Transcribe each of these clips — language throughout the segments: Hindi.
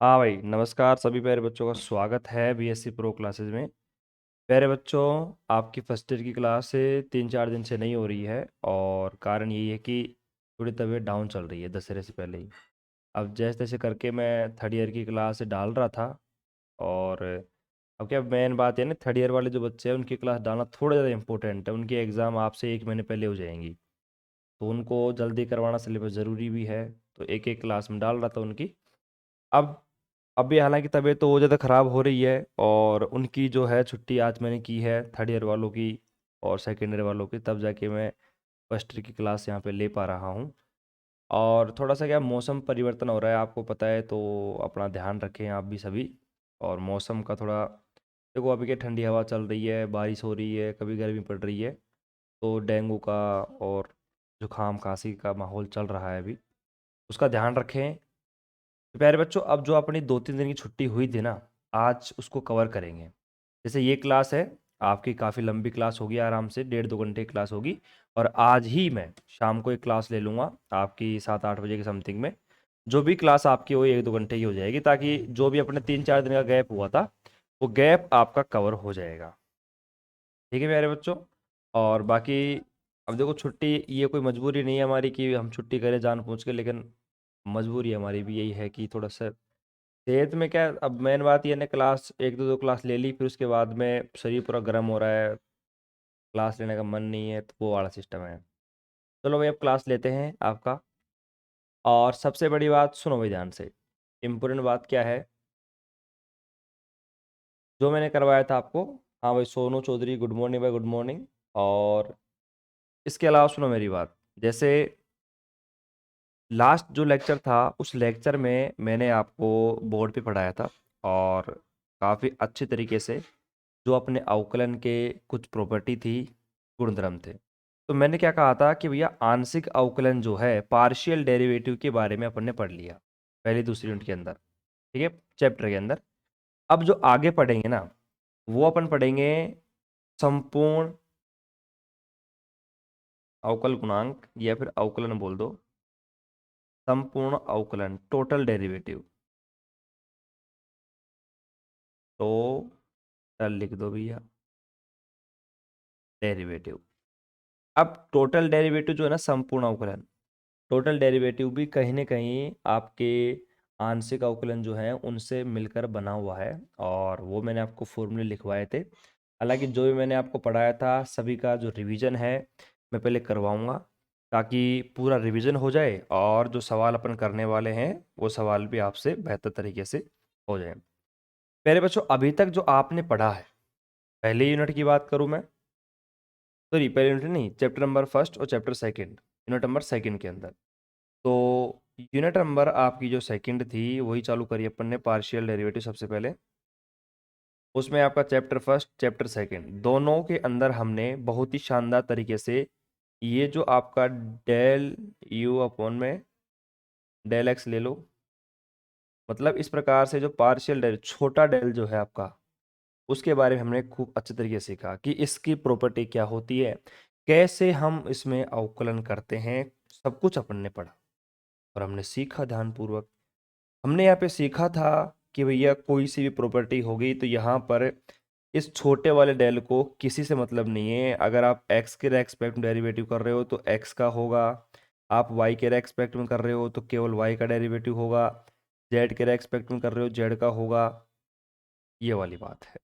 हाँ भाई, नमस्कार सभी प्यारे बच्चों का स्वागत है बीएससी प्रो क्लासेस में। प्यारे बच्चों, आपकी फर्स्ट ईयर की क्लास से 3-4 दिन से नहीं हो रही है और कारण यही है कि थोड़ी तबीयत डाउन चल रही है दशहरे से पहले ही। अब जैसे तैसे करके मैं थर्ड ईयर की क्लास डाल रहा था। और अब क्या मेन बात है ना, थर्ड ईयर वाले जो बच्चे हैं उनकी क्लास डालना थोड़ा ज़्यादा इंपॉर्टेंट है। उनकी एग्ज़ाम आपसे 1 महीने पहले हो जाएंगी, तो उनको जल्दी करवाना सिलेबस ज़रूरी भी है। तो एक एक क्लास में डाल रहा था उनकी। अब अभी हालांकि तबीयत तो बहुत ज़्यादा ख़राब हो रही है और उनकी जो है छुट्टी आज मैंने की है थर्ड ईयर वालों की और सेकेंड ईयर वालों की, तब जाके मैं फर्स्ट ईयर की क्लास यहाँ पे ले पा रहा हूँ। और थोड़ा सा क्या मौसम परिवर्तन हो रहा है, आपको पता है, तो अपना ध्यान रखें आप भी सभी। और मौसम का थोड़ा देखो, अभी क्या ठंडी हवा चल रही है, बारिश हो रही है, कभी गर्मी पड़ रही है, तो डेंगू का और जुकाम खांसी का माहौल चल रहा है अभी, उसका ध्यान रखें। तो प्यारे बच्चों, अब जो अपनी 2-3 दिन की छुट्टी हुई थी ना, आज उसको कवर करेंगे। जैसे ये क्लास है, आपकी काफ़ी लंबी क्लास होगी, आराम से 1.5-2 घंटे की क्लास होगी। और आज ही मैं शाम को एक क्लास ले लूँगा आपकी 7-8 बजे के समथिंग में। जो भी क्लास आपकी हो 1-2 घंटे की हो जाएगी, ताकि जो भी अपने 3-4 दिन का गैप हुआ था वो गैप आपका कवर हो जाएगा। ठीक है प्यारे बच्चों। और बाकी अब देखो, छुट्टी ये कोई मजबूरी नहीं है हमारी कि हम छुट्टी करें जानबूझ के, लेकिन मजबूरी हमारी भी यही है कि थोड़ा सा सेहत में क्या, अब मेन बात ये है ना, क्लास एक दो दो क्लास ले ली, फिर उसके बाद में शरीर पूरा गर्म हो रहा है, क्लास लेने का मन नहीं है, तो वो वाला सिस्टम है। चलो भाई, अब क्लास लेते हैं आपका। और सबसे बड़ी बात सुनो भाई ध्यान से, इम्पोर्टेंट बात क्या है जो मैंने करवाया था आपको। हाँ भाई, सोनू चौधरी, गुड मॉर्निंग भाई, गुड मॉर्निंग। और इसके अलावा सुनो मेरी बात, जैसे लास्ट जो लेक्चर था उस लेक्चर में मैंने आपको बोर्ड पे पढ़ाया था और काफ़ी अच्छे तरीके से जो अपने अवकलन के कुछ प्रॉपर्टी थी, गुणधर्म थे। तो मैंने क्या कहा था कि भैया आंशिक अवकलन जो है, पार्शियल डेरिवेटिव के बारे में अपन ने पढ़ लिया पहली दूसरी यूनिट के अंदर, ठीक है, चैप्टर के अंदर। अब जो आगे पढ़ेंगे ना, वो अपन पढ़ेंगे संपूर्ण अवकल गुणांक, या फिर अवकलन बोल दो, संपूर्ण अवकलन, टोटल डेरिवेटिव। तो टल लिख दो भैया, डेरिवेटिव। अब टोटल डेरिवेटिव जो है ना, संपूर्ण अवकलन, टोटल डेरिवेटिव भी कहीं ना कहीं आपके आंशिक अवकलन जो है उनसे मिलकर बना हुआ है, और वो मैंने आपको फॉर्मूले लिखवाए थे। हालांकि जो भी मैंने आपको पढ़ाया था सभी का जो रिवीजन है मैं पहले करवाऊंगा, ताकि पूरा रिवीजन हो जाए और जो सवाल अपन करने वाले हैं वो सवाल भी आपसे बेहतर तरीके से हो जाए। पहले बच्चों, अभी तक जो आपने पढ़ा है, पहले यूनिट की बात करूं मैं, सॉरी पहले यूनिट नहीं, चैप्टर नंबर फर्स्ट और chapter second, unit number second के अंदर। तो यूनिट नंबर आपकी जो सेकंड थी वही चालू करी अपन ने, पार्शियल डेरिवेटिव सबसे पहले। उसमें आपका चैप्टर फर्स्ट चैप्टर सेकंड दोनों के अंदर हमने बहुत ही शानदार तरीके से ये जो आपका डेल यू अपॉन में डेल एक्स ले लो, मतलब इस प्रकार से जो पार्शियल डेल, छोटा डेल जो है आपका, उसके बारे में हमने खूब अच्छे तरीके से सीखा कि इसकी प्रॉपर्टी क्या होती है, कैसे हम इसमें अवकलन करते हैं, सब कुछ अपन ने पढ़ा और हमने सीखा ध्यानपूर्वक। हमने यहाँ पे सीखा था कि भैया कोई सी भी प्रॉपर्टी होगी तो यहाँ पर इस छोटे वाले डेल को किसी से मतलब नहीं है। अगर आप x के रेस्पेक्ट में डेरिवेटिव कर रहे हो तो x का होगा, आप y के रेस्पेक्ट में कर रहे हो तो केवल y का डेरिवेटिव होगा, z के रेस्पेक्ट में कर रहे हो z का होगा। ये वाली बात है।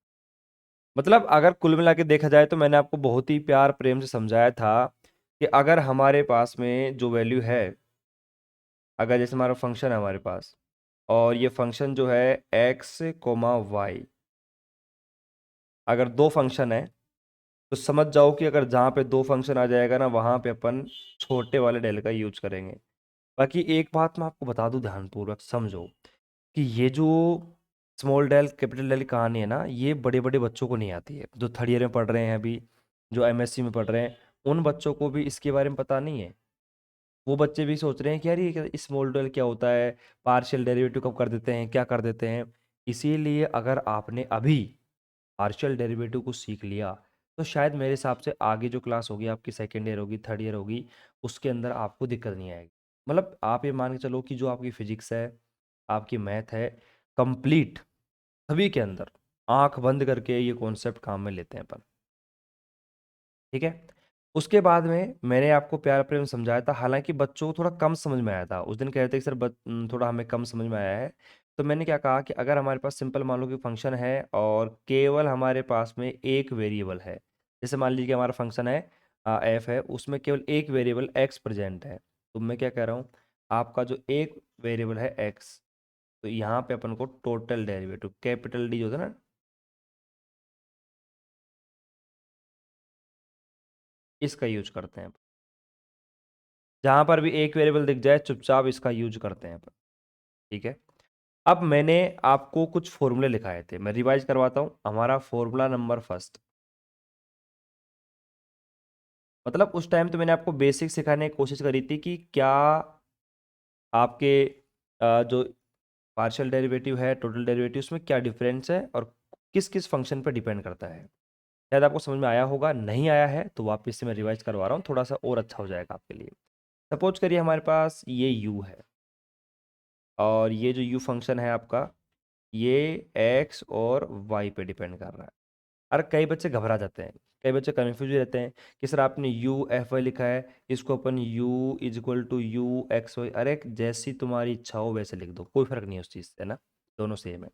मतलब अगर कुल मिला के देखा जाए तो मैंने आपको बहुत ही प्यार प्रेम से समझाया था कि अगर हमारे पास में जो वैल्यू है, अगर जैसे हमारा फंक्शन है हमारे पास, और ये फंक्शन जो है एक्स कोमा वाई, अगर दो फंक्शन है तो समझ जाओ कि अगर जहाँ पे दो फंक्शन आ जाएगा ना, वहाँ पे अपन छोटे वाले डेल का यूज करेंगे। बाकी एक बात मैं आपको बता दूं, ध्यानपूर्वक समझो कि ये जो स्मॉल डेल कैपिटल डेल की कहानी है ना, ये बड़े बड़े बच्चों को नहीं आती है, जो थर्ड ईयर में पढ़ रहे हैं अभी, जो एमएससी में पढ़ रहे हैं, उन बच्चों को भी इसके बारे में पता नहीं है। वो बच्चे भी सोच रहे हैं कि यार ये स्मॉल डेल क्या होता है, पार्शियल डेरिवेटिव कब कर देते हैं, क्या कर देते हैं। इसीलिए अगर आपने अभी पार्शियल डेरिवेटिव को सीख लिया तो शायद मेरे हिसाब से आगे जो क्लास होगी आपकी, सेकेंड ईयर होगी, थर्ड ईयर होगी, उसके अंदर आपको दिक्कत नहीं आएगी। मतलब आप ये मान के चलो कि जो आपकी फिजिक्स है, आपकी मैथ है, कंप्लीट सभी के अंदर आंख बंद करके ये कॉन्सेप्ट काम में लेते हैं अपन। ठीक है। उसके बाद में मैंने आपको प्यार प्रेम समझाया था, हालांकि बच्चों को थोड़ा कम समझ में आया था। उस दिन कह रहे थे कि सर थोड़ा हमें कम समझ में आया है। तो मैंने क्या कहा कि अगर हमारे पास सिंपल मान लो कि फंक्शन है और केवल हमारे पास में एक वेरिएबल है, जैसे मान लीजिए कि हमारा फंक्शन है एफ है, उसमें केवल एक वेरिएबल एक्स प्रेजेंट है। तो मैं क्या कह रहा हूँ, आपका जो एक वेरिएबल है एक्स, तो यहाँ पे अपन को टोटल डेरिवेटिव कैपिटल डी जो होता है ना, इसका यूज करते हैं। जहां पर भी एक वेरिएबल दिख जाए चुपचाप इसका यूज करते हैं अपन। ठीक है। अब मैंने आपको कुछ फॉर्मूले लिखाए थे, मैं रिवाइज करवाता हूं। हमारा फॉर्मूला नंबर फर्स्ट, मतलब उस टाइम तो मैंने आपको बेसिक सिखाने की कोशिश करी थी कि क्या आपके जो पार्शियल डेरिवेटिव है, टोटल डेरिवेटिव, उसमें क्या डिफरेंस है और किस किस फंक्शन पर डिपेंड करता है। शायद आपको समझ में आया होगा, नहीं आया है तो वापस से मैं रिवाइज करवा रहा हूँ, थोड़ा सा और अच्छा हो जाएगा आपके लिए। सपोज करिए हमारे पास ये u है और ये जो u फंक्शन है आपका, ये x और y पे डिपेंड कर रहा है। अरे कई बच्चे घबरा जाते हैं, कई बच्चे कन्फ्यूज भी रहते हैं कि सर आपने u एफ वाई लिखा है, इसको अपन u is equal to U X Y. अरे जैसी तुम्हारी इच्छा हो वैसे लिख दो, कोई फर्क नहीं है उस चीज़ से, ना दोनों सेम है।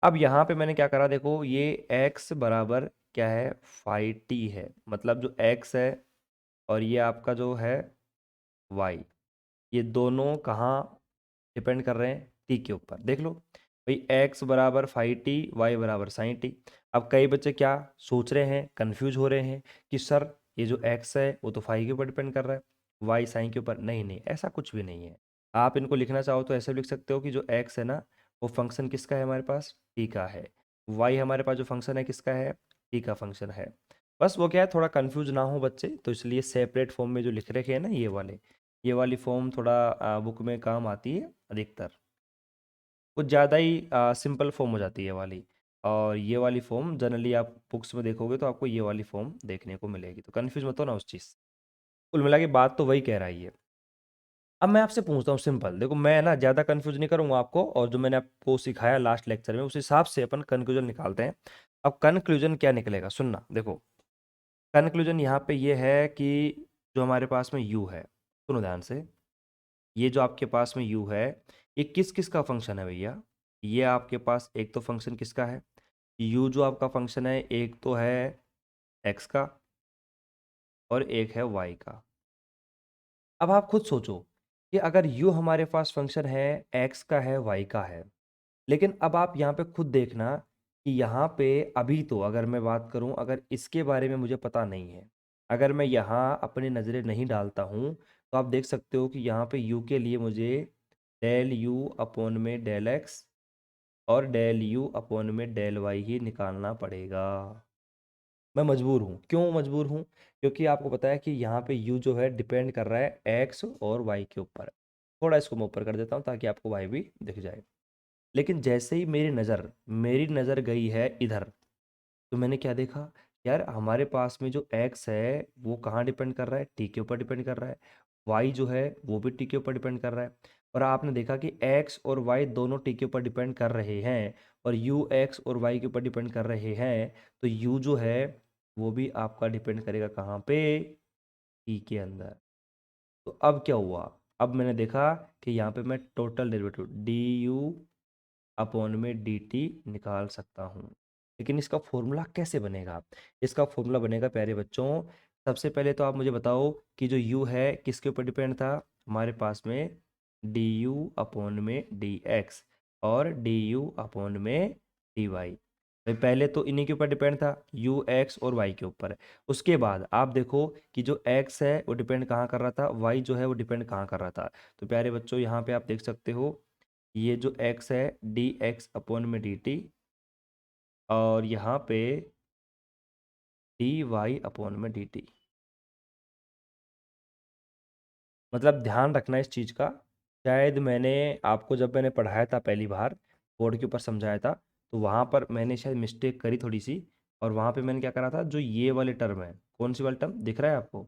अब यहाँ पे मैंने क्या करा, देखो ये x बराबर क्या है, फाइव टी है, मतलब जो x है और ये आपका जो है y, ये दोनों कहाँ डिपेंड कर रहे हैं, टी के ऊपर। देख लो भाई, x बराबर फाइव टी, वाई बराबर साइन टी। अब कई बच्चे क्या सोच रहे हैं, कंफ्यूज हो रहे हैं कि सर ये जो x है वो तो फाइव के ऊपर डिपेंड कर रहा है, y साइन के ऊपर। नहीं नहीं, ऐसा कुछ भी नहीं है। आप इनको लिखना चाहो तो ऐसे भी लिख सकते हो कि जो x है ना, वो फंक्शन किसका है हमारे पास, t का है। y हमारे पास जो फंक्शन है किसका है, t का फंक्शन है। बस वो क्या है, थोड़ा कंफ्यूज ना हो बच्चे, तो इसलिए सेपरेट फॉर्म में जो लिख रखे हैं ना ये वाली फॉर्म थोड़ा बुक में काम आती है अधिकतर। कुछ ज़्यादा ही सिंपल फॉर्म हो जाती है ये वाली। और ये वाली फॉर्म जनरली आप बुक्स में देखोगे तो आपको ये वाली फॉर्म देखने को मिलेगी, तो कन्फ्यूज मत हो ना उस चीज़ से। कुल मिला के बात तो वही कह रहा है ये। अब मैं आपसे पूछता हूँ सिंपल, देखो मैं ना ज़्यादा कन्फ्यूज नहीं करूँगा आपको, और जो मैंने आपको सिखाया लास्ट लेक्चर में उस हिसाब से अपन कंक्लूजन निकालते हैं। अब कंक्लूजन क्या निकलेगा, सुनना देखो। कंक्लूजन यहाँ पे ये है कि जो हमारे पास में u है, सुनो ध्यान से, ये जो आपके पास में u है, ये किस किस का फंक्शन है भैया। ये आपके पास एक तो फंक्शन किसका है, u जो आपका फंक्शन है, एक तो है x का और एक है y का। अब आप खुद सोचो कि अगर u हमारे पास फंक्शन है, x का है, y का है, लेकिन अब आप यहाँ पे खुद देखना कि यहाँ पे अभी तो अगर मैं बात करूँ, अगर इसके बारे में मुझे पता नहीं है, अगर मैं यहाँ अपनी नज़रें नहीं डालता हूँ, तो आप देख सकते हो कि यहाँ पे u के लिए मुझे डेल u अपॉन में डेल x और डेल u अपॉन में डेल y ही निकालना पड़ेगा। मैं मजबूर हूँ, क्यों मजबूर हूँ, क्योंकि आपको पता है कि यहाँ पे u जो है डिपेंड कर रहा है x और y के ऊपर। थोड़ा इसको मैं ऊपर कर देता हूँ ताकि आपको y भी दिख जाए। लेकिन जैसे ही मेरी नज़र गई है इधर, तो मैंने क्या देखा, यार हमारे पास में जो x है वो कहाँ डिपेंड कर रहा है, t के ऊपर डिपेंड कर रहा है। y जो है वो भी t के ऊपर डिपेंड कर रहा है। और आपने देखा कि x और y दोनों t के ऊपर डिपेंड कर रहे हैं, और u x और y के ऊपर डिपेंड कर रहे हैं, तो u जो है वो भी आपका डिपेंड करेगा कहाँ पे, t के अंदर। तो अब क्या हुआ, अब मैंने देखा कि यहाँ पे मैं टोटल डेरिवेटिव du अपॉन में डी टी निकाल सकता हूँ। लेकिन इसका फॉर्मूला कैसे बनेगा, इसका फॉर्मूला बनेगा प्यारे बच्चों, सबसे पहले तो आप मुझे बताओ कि जो u है किसके ऊपर डिपेंड था, हमारे पास में डी यू अपॉन में डी एक्स और डी यू अपॉन में डी वाई। पहले तो इन्हीं के ऊपर डिपेंड था, u x और y के ऊपर। उसके बाद आप देखो कि जो x है वो डिपेंड कहाँ कर रहा था, y जो है वो डिपेंड कहाँ कर रहा था। तो प्यारे बच्चों यहाँ पे आप देख सकते हो, ये जो x है डी एक्स अपॉन में डी टी, और यहाँ पे डी वाई अपॉन में डी टी। मतलब ध्यान रखना इस चीज़ का, शायद मैंने आपको जब मैंने पढ़ाया था पहली बार, बोर्ड के ऊपर समझाया था, तो वहाँ पर मैंने शायद मिस्टेक करी थोड़ी सी। और वहाँ पे मैंने क्या करा था, जो ये वाले टर्म है, कौन सी वाली टर्म दिख रहा है आपको,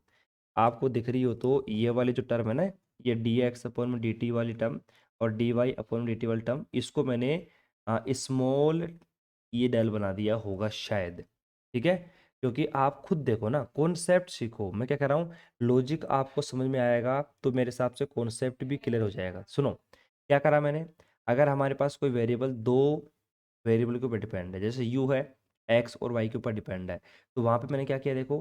आपको दिख रही हो तो ये वाली जो टर्म है ना, ये डी एक्स अपॉन में डी टी वाली टर्म, और dy अपॉन dt वाली टर्म, इसको मैंने स्मॉल ये डेल बना दिया होगा शायद। ठीक है, क्योंकि आप खुद देखो ना, कॉन्सेप्ट सीखो। मैं क्या कह रहा हूँ, लॉजिक आपको समझ में आएगा तो मेरे हिसाब से कॉन्सेप्ट भी क्लियर हो जाएगा। सुनो क्या करा मैंने, अगर हमारे पास कोई वेरिएबल दो वेरिएबल के ऊपर डिपेंड है, जैसे u है x और y के ऊपर डिपेंड है, तो वहां पे मैंने क्या किया देखो,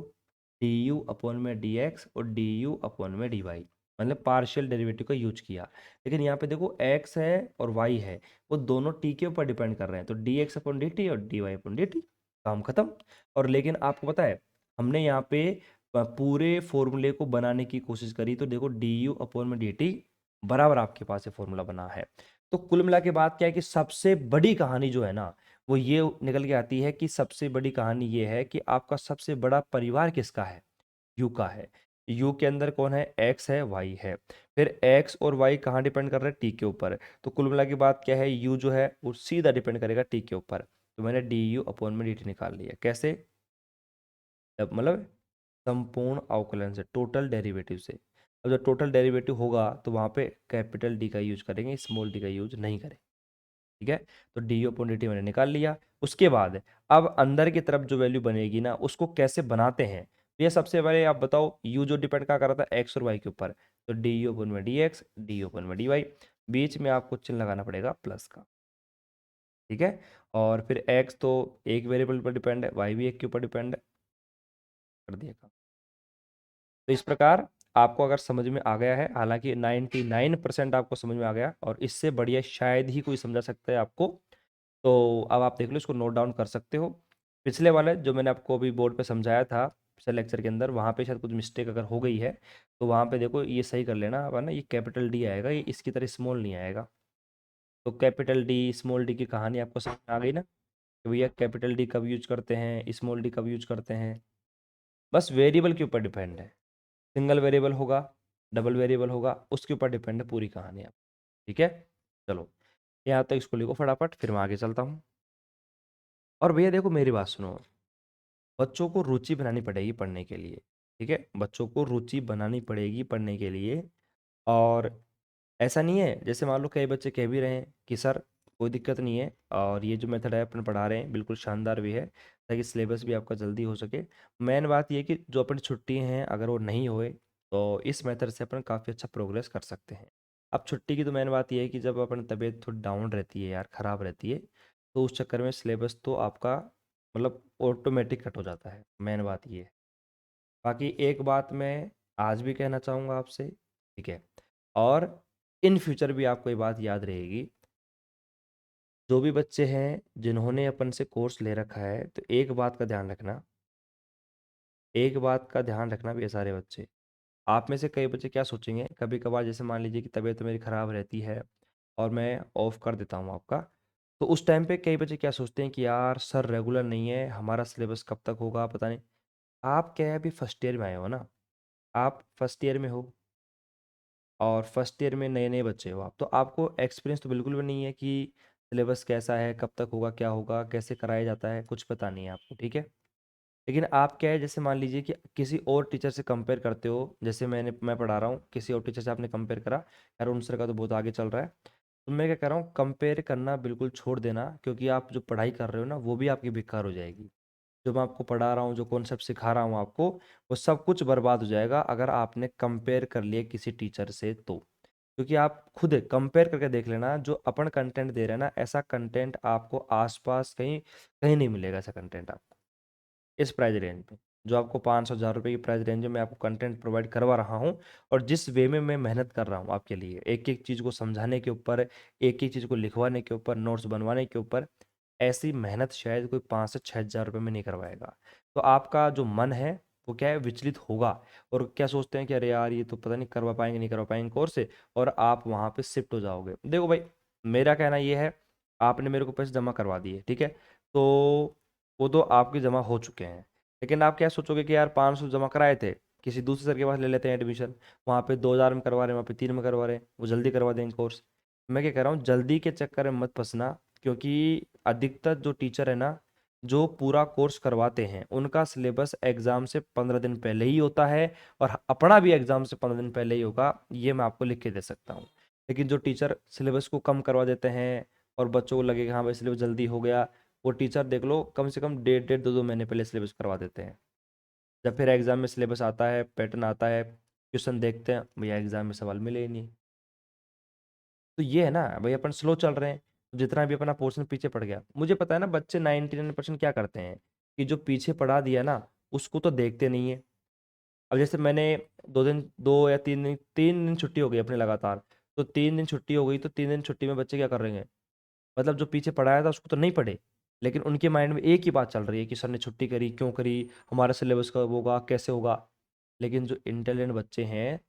du अपॉन में dx और du अपॉन में dy, मतलब पार्शियल डेरिवेटिव का यूज किया। लेकिन यहाँ पे देखो x है और y है, वो दोनों t के ऊपर डिपेंड कर रहे हैं, तो dx अपॉन dt और dy अपॉन dt, काम खत्म। और लेकिन आपको पता है, हमने यहाँ पे पूरे फॉर्मूले को बनाने की कोशिश करी, तो देखो du अपॉन में dt बराबर आपके पास ये फॉर्मूला बना है। तो कुल मिला के बात क्या है कि सबसे बड़ी कहानी जो है ना, वो ये निकल के आती है कि सबसे बड़ी कहानी ये है कि आपका सबसे बड़ा परिवार किसका है, यू का है। यू के अंदर कौन है, एक्स है, वाई है। फिर एक्स और वाई कहाँ डिपेंड कर रहे हैं, टी के ऊपर। तो कुल मिला की बात क्या है, यू जो है वो सीधा डिपेंड करेगा टी के ऊपर। तो मैंने डी यू अपॉन में डी टी निकाल लिया। कैसे, मतलब संपूर्ण अवकलन से, टोटल डेरिवेटिव से। अब जब टोटल डेरिवेटिव होगा तो वहां पे कैपिटल डी का यूज करेंगे, स्मॉल डी का यूज नहीं करेंगे। ठीक है, तो डी अपॉन डी टी मैंने निकाल लिया। उसके बाद अब अंदर की तरफ जो वैल्यू बनेगी ना, उसको कैसे बनाते हैं, ये सबसे पहले आप बताओ। यू जो डिपेंड क्या कर रहा था, एक्स और वाई के ऊपर, तो डी यू अपॉन में D x, D U upon में डी वाई, बीच में आपको चिन्ह लगाना पड़ेगा प्लस का। ठीक है, और फिर एक्स तो एक वेरिएबल पर डिपेंड है, वाई भी एक के ऊपर डिपेंड है, कर दिया काम। तो इस प्रकार आपको अगर समझ में आ गया है, हालांकि 99% आपको समझ में आ गया, और इससे बढ़िया शायद ही कोई समझा सकता है आपको। तो अब आप देख लो, इसको नोट डाउन कर सकते हो। पिछले वाले जो मैंने आपको अभी बोर्ड पे समझाया था पिछले लेक्चर के अंदर, वहाँ पे शायद कुछ मिस्टेक अगर हो गई है, तो वहाँ पे देखो ये सही कर लेना। अब है ना, ये कैपिटल डी आएगा, ये इसकी तरह स्मॉल नहीं आएगा। तो कैपिटल डी स्मॉल डी की कहानी आपको समझ में आ गई ना, कि भैया कैपिटल डी कब यूज करते हैं, स्मॉल डी कब यूज करते हैं। बस वेरिएबल के ऊपर डिपेंड है, सिंगल वेरिएबल होगा, डबल वेरिएबल होगा, उसके ऊपर डिपेंड है पूरी कहानी आप। ठीक है, चलो यहाँ तक इसको लिखो फटाफट, फिर मैं आगे चलता हूँ। और भैया देखो मेरी बात सुनो, बच्चों को रुचि बनानी पड़ेगी पढ़ने के लिए। ठीक है, बच्चों को रुचि बनानी पड़ेगी पढ़ने के लिए। और ऐसा नहीं है, जैसे मान लो कई बच्चे कह भी रहे हैं कि सर कोई दिक्कत नहीं है, और ये जो मेथड है अपन पढ़ा रहे हैं बिल्कुल शानदार भी है, ताकि सिलेबस भी आपका जल्दी हो सके। मेन बात ये है कि जो अपनी छुट्टी हैं अगर वो नहीं होए, तो इस मेथड से अपन काफ़ी अच्छा प्रोग्रेस कर सकते हैं। अब छुट्टी की तो मेन बात ये है कि जब अपन तबीयत थोड़ी डाउन रहती है यार, ख़राब रहती है, तो उस चक्कर में सिलेबस तो आपका मतलब ऑटोमेटिक कट हो जाता है, मेन बात ये है। बाकी एक बात मैं आज भी कहना चाहूँगा आपसे, ठीक है, और इन फ्यूचर भी आपको ये बात याद रहेगी, जो भी बच्चे हैं जिन्होंने अपन से कोर्स ले रखा है, तो एक बात का ध्यान रखना, एक बात का ध्यान रखना भी है सारे बच्चे। आप में से कई बच्चे क्या सोचेंगे, कभी कभार जैसे मान लीजिए कि तबीयत तो मेरी ख़राब रहती है और मैं ऑफ कर देता हूँ आपका, तो उस टाइम पे कई बच्चे क्या सोचते हैं कि यार सर रेगुलर नहीं है, हमारा सिलेबस कब तक होगा पता नहीं। आप क्या है, अभी फर्स्ट ईयर में आए हो ना, आप फर्स्ट ईयर में हो, और फर्स्ट ईयर में नए नए बच्चे हो आप, तो आपको एक्सपीरियंस तो बिल्कुल भी नहीं है कि सिलेबस कैसा है, कब तक होगा, क्या होगा, कैसे कराया जाता है, कुछ पता नहीं है आपको। ठीक है, लेकिन आप क्या है, जैसे मान लीजिए कि किसी और टीचर से कंपेयर करते हो, जैसे मैं पढ़ा रहा हूँ, किसी और टीचर से आपने कंपेयर करा, यार उन सर का तो बहुत आगे चल रहा है, तो मैं क्या कर रहा हूँ, कंपेयर करना बिल्कुल छोड़ देना, क्योंकि आप जो पढ़ाई कर रहे हो ना, वो भी आपकी बेकार हो जाएगी। जो मैं आपको पढ़ा रहा हूँ, जो कॉन्सेप्ट सिखा रहा हूँ आपको, वो सब कुछ बर्बाद हो जाएगा अगर आपने कंपेयर कर लिया किसी टीचर से तो। क्योंकि आप खुद कंपेयर करके देख लेना, जो अपन कंटेंट दे रहे हैं ना, ऐसा कंटेंट आपको आसपास कहीं कहीं नहीं मिलेगा, ऐसा कंटेंट आपको इस प्राइस रेंज में। जो आपको 500,000 रुपये की प्राइस रेंज में मैं आपको कंटेंट प्रोवाइड करवा रहा हूँ, और जिस वे में मैं मेहनत कर रहा हूँ आपके लिए, एक एक चीज़ को समझाने के ऊपर, एक एक चीज़ को लिखवाने के ऊपर, नोट्स बनवाने के ऊपर, ऐसी मेहनत शायद कोई 5 से 6 हज़ार रुपये में नहीं करवाएगा। तो आपका जो मन है वो क्या है, विचलित होगा, और क्या सोचते हैं कि अरे यार ये तो पता नहीं करवा पाएंगे नहीं करवा पाएंगे कोर्स से, और आप वहाँ पे शिफ्ट हो जाओगे। देखो भाई, मेरा कहना ये है, आपने मेरे को पैसे जमा करवा दिए, ठीक है, तो वो तो आपके जमा हो चुके हैं। लेकिन आप क्या सोचोगे कि यार 500 जमा कराए थे, किसी दूसरे सर के पास ले लेते हैं एडमिशन, वहाँ पे 2,000 में करवा रहे हैं, वहाँ पे 3 में करवा रहे हैं, वो जल्दी करवा देंगे कोर्स। मैं क्या कह रहा हूँ, जल्दी के चक्कर में मत फंसना, क्योंकि अधिकतर जो टीचर है ना, जो पूरा कोर्स करवाते हैं, उनका सिलेबस एग्जाम से 15 दिन पहले ही होता है, और अपना भी एग्जाम से 15 दिन पहले ही होगा, ये मैं आपको लिख के दे सकता हूँ। लेकिन जो टीचर सिलेबस को कम करवा देते हैं और बच्चों को लगे कि हाँ भाई सिलेबस जल्दी हो गया, वो टीचर देख लो कम से कम 1.5 2 महीने पहले सिलेबस करवा देते हैं। जब फिर एग्जाम में सिलेबस आता है, पैटर्न आता है, क्वेश्चन देखते हैं, भैया एग्जाम में सवाल मिले ही नहीं। तो ये है ना भाई, अपन स्लो चल रहे हैं, तो जितना भी अपना पोर्शन पीछे पड़ गया। मुझे पता है ना बच्चे 99% क्या करते हैं कि जो पीछे पढ़ा दिया ना उसको तो देखते नहीं है। अब जैसे मैंने 2 दिन, 2 या 3 दिन, 3 दिन छुट्टी हो गई अपने लगातार, तो 3 दिन छुट्टी हो गई, तो 3 दिन छुट्टी में बच्चे क्या कर रहे हैं, मतलब जो पीछे पढ़ाया था उसको तो नहीं पढ़े, लेकिन उनके माइंड में एक ही बात चल रही है कि सर ने छुट्टी करी क्यों करी, हमारा सिलेबस कब होगा, कैसे होगा। लेकिन जो इंटेलिजेंट बच्चे हैं,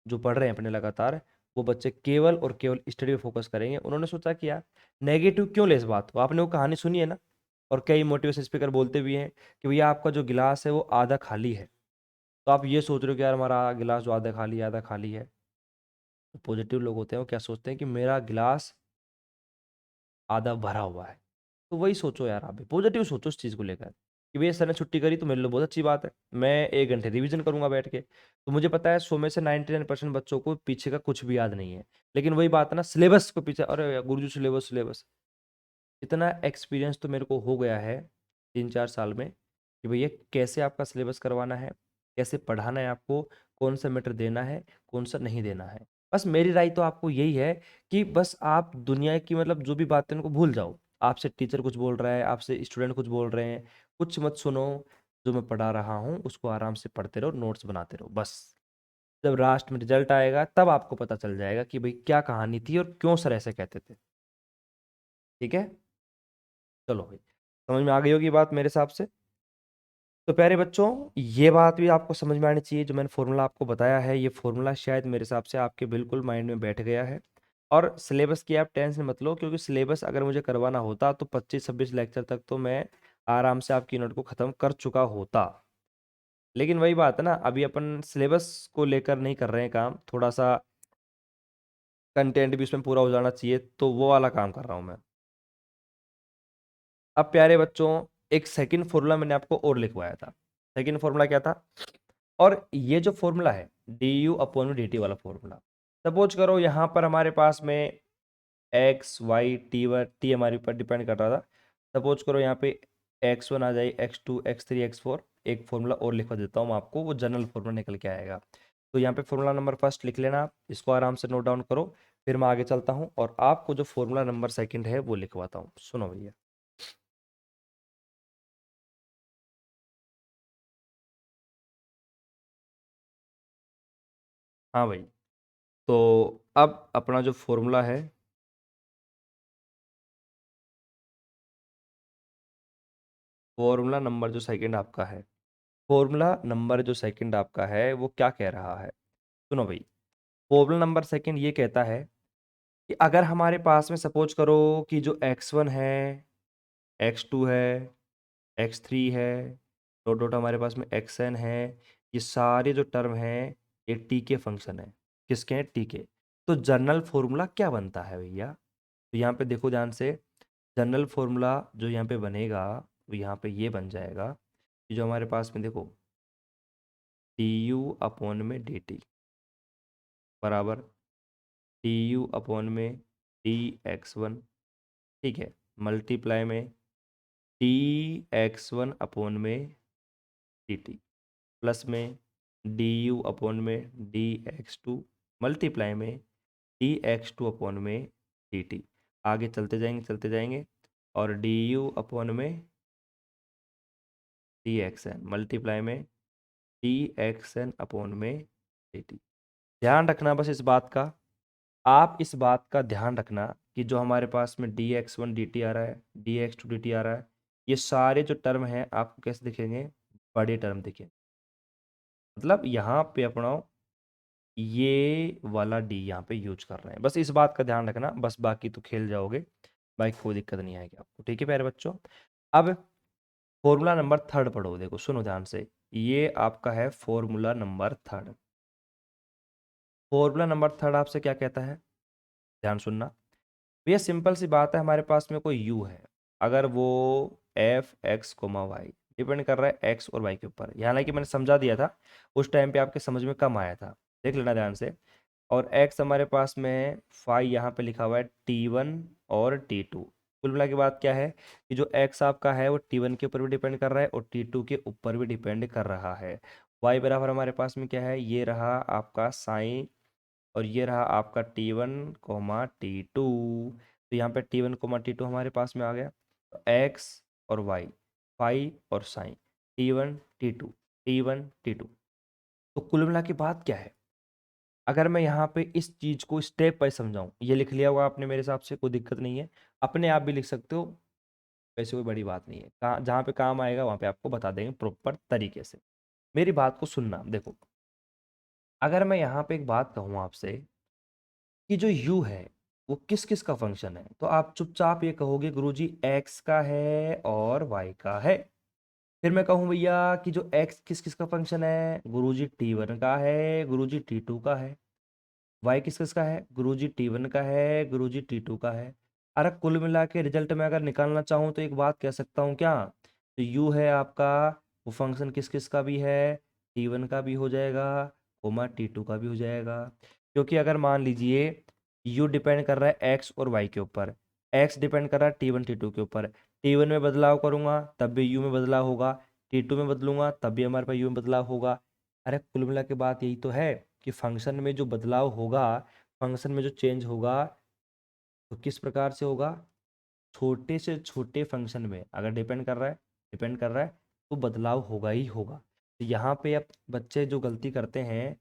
जो पढ़ रहे हैं अपने लगातार, वो बच्चे केवल और केवल स्टडी पे फोकस करेंगे। उन्होंने सोचा कि यार नेगेटिव क्यों ले इस बात को, आपने वो कहानी सुनी है ना, और कई मोटिवेशन स्पीकर बोलते भी हैं कि भैया आपका जो गिलास है वो आधा खाली है, तो आप ये सोच रहे हो कि यार हमारा गिलास जो आधा खाली है, आधा खाली है। तो पॉजिटिव लोग होते हैं वो क्या सोचते हैं कि मेरा गिलास आधा भरा हुआ है। तो वही सोचो यार, आप भी पॉजिटिव सोचो इस चीज़ को लेकर कि भैया सर ने छुट्टी करी तो मेरे लिए बहुत अच्छी बात है, मैं 1 घंटे रिवीजन करूंगा बैठ के। तो मुझे पता है 100 में से 99% बच्चों को पीछे का कुछ भी याद नहीं है, लेकिन वही बात है ना, सिलेबस को पीछे, अरे गुरुजी सिलेबस सिलेबस। इतना एक्सपीरियंस तो मेरे को हो गया है 3 4 साल में कि भैया कैसे आपका सिलेबस करवाना है, कैसे पढ़ाना है आपको, कौन सा मैटर देना है, कौन सा नहीं देना है। बस मेरी राय तो आपको यही है कि बस आप दुनिया की मतलब जो भी बातें हैं उनको भूल जाओ। आपसे टीचर कुछ बोल रहा है, आपसे स्टूडेंट कुछ बोल रहे हैं, कुछ मत सुनो। जो मैं पढ़ा रहा हूँ उसको आराम से पढ़ते रहो, नोट्स बनाते रहो बस। जब लास्ट में रिजल्ट आएगा तब आपको पता चल जाएगा कि भाई क्या कहानी थी और क्यों सर ऐसे कहते थे। ठीक है, चलो भाई, समझ में आ गई होगी बात मेरे हिसाब से। तो प्यारे बच्चों, ये बात भी आपको समझ में आनी चाहिए, जो मैंने फॉर्मूला आपको बताया है ये फॉर्मूला शायद मेरे हिसाब से आपके बिल्कुल माइंड में बैठ गया है। और सिलेबस की आप टेंशन मत लो, क्योंकि सिलेबस अगर मुझे करवाना होता तो 25 26 लेक्चर तक तो मैं आराम से आपकी यूनिट को ख़त्म कर चुका होता। लेकिन वही बात है ना, अभी अपन सिलेबस को लेकर नहीं कर रहे हैं काम, थोड़ा सा कंटेंट भी उसमें पूरा हो जाना चाहिए, तो वो वाला काम कर रहा हूँ मैं। अब प्यारे बच्चों, एक सेकंड फॉर्मूला मैंने आपको और लिखवाया था। सेकंड फॉर्मूला क्या था, और ये जो फॉर्मूला है D U upon D T वाला फॉर्मूला, सपोज करो यहाँ पर हमारे पास में एक्स वाई टी हमारे ऊपर डिपेंड कर रहा था। सपोज करो यहाँ पे x1 आ जाए, x2 x3 x4। एक फॉर्मूला और लिखवा देता हूँ मैं आपको, वो जनरल फॉर्मूला निकल के आएगा। तो यहाँ पे फॉर्मूला नंबर फर्स्ट लिख लेना आप, इसको आराम से नोट डाउन करो। फिर मैं आगे चलता हूँ और आपको जो फॉर्मूला नंबर सेकंड है वो लिखवाता हूँ, सुनो भैया। हाँ भाई, तो अब अपना जो फॉर्मूला है, फॉर्मूला नंबर जो सेकंड आपका है, फॉर्मूला नंबर जो सेकंड आपका है वो क्या कह रहा है, सुनो भाई। फॉर्मूला नंबर सेकंड ये कहता है कि अगर हमारे पास में सपोज करो कि जो x1 है, x2 है, x3 है, डॉट डॉट हमारे पास में xn है, ये सारे जो टर्म हैं ये टी के फंक्शन है। किसके हैं, टी के। तो जनरल फॉर्मूला क्या बनता है भैया, तो यहाँ पे देखो ध्यान से, जनरल फॉर्मूला जो यहाँ पे बनेगा वो यहाँ पे ये बन जाएगा कि जो हमारे पास में देखो टी यू अपॉन में डी टी बराबर टी यू अपॉन में डी x1, ठीक है, मल्टीप्लाई में टी x1 अपॉन में डी टी, प्लस में डी यू अपॉन में डी x2, मल्टीप्लाई में डी x2 अपॉन में डी टी। आगे चलते जाएंगे और डी यू अपॉन में डी एक्स एन, मल्टीप्लाई में डी एक्स एन अपॉन में डी टी। ध्यान रखना बस इस बात का, आप इस बात का ध्यान रखना कि जो हमारे पास में D X one D T आ रहा है, D X two D T आ रहा है, ये सारे जो टर्म हैं आपको कैसे दिखेंगे, बड़े टर्म दिखेंगे। मतलब यहाँ पे अपना ये वाला डी यहाँ पे यूज कर रहे हैं, बस इस बात का ध्यान रखना, बस बाकी तो खेल जाओगे, बाकी कोई दिक्कत नहीं आएगी आपको। ठीक है प्यारे बच्चों, अब फॉर्मूला नंबर थर्ड पढ़ो, देखो सुनो ध्यान से, ये आपका है formula number third. Formula number third आपसे क्या कहता है, ध्यान सुनना भैया। सिंपल सी बात है, हमारे पास में कोई यू है, अगर वो F X comma Y, depend कर रहा है एक्स और वाई के ऊपर। हालांकि मैंने समझा दिया था उस टाइम पे, आपके समझ में कम आया था, देख लेना ध्यान से। और x हमारे पास में है फाई, यहाँ पे लिखा हुआ है T1 और T2। कुल मिला के बात क्या है कि जो x आपका है वो T1 के ऊपर भी डिपेंड कर रहा है और T2 के ऊपर भी डिपेंड कर रहा है। y बराबर हमारे पास में क्या है, ये रहा आपका साइन और ये रहा आपका T1 कोमा T2। तो यहाँ पे T1 कोमा T2 हमारे पास में आ गया। तो x और y, फाई और sign, T1 T2, T1 T2। तो कुल मिला के बात क्या है, अगर मैं यहाँ पे इस चीज को स्टेप बाय समझाऊं, ये लिख लिया होगा आपने मेरे हिसाब से, कोई दिक्कत नहीं है, अपने आप भी लिख सकते हो, वैसे कोई बड़ी बात नहीं है। जहाँ पे काम आएगा वहाँ पे आपको बता देंगे प्रॉपर तरीके से। मेरी बात को सुनना, देखो अगर मैं यहाँ पे एक बात कहूँ आपसे कि जो u है वो किस किस का फंक्शन है, तो आप चुपचाप ये कहोगे गुरुजी x का है और y का है। फिर मैं कहूँ भैया कि जो x किस किस का फंक्शन है, गुरुजी T1 का है, गुरुजी T2 का है। y किस किस का है, गुरुजी T1 का है, गुरुजी T2 का है। अरे कुल मिला के रिजल्ट में अगर निकालना चाहूँ तो एक बात कह सकता हूँ क्या, तो u है आपका, वो फंक्शन किस किस का भी है, T1 का भी हो जाएगा, कोमा T2 का भी हो जाएगा। क्योंकि अगर मान लीजिए u डिपेंड कर रहा है x और y के ऊपर, x डिपेंड कर रहा है T1 T2 के ऊपर, T1 में बदलाव करूंगा तब भी u में बदलाव होगा, T2 में बदलूंगा तब भी हमारे पास u में बदलाव होगा। अरे कुल मिला के बात यही तो है कि फंक्शन में जो बदलाव होगा, फंक्शन में जो चेंज होगा, तो किस प्रकार से होगा, छोटे से छोटे फंक्शन में अगर डिपेंड कर रहा है तो बदलाव होगा ही होगा। तो यहाँ पे अब बच्चे जो गलती करते हैं,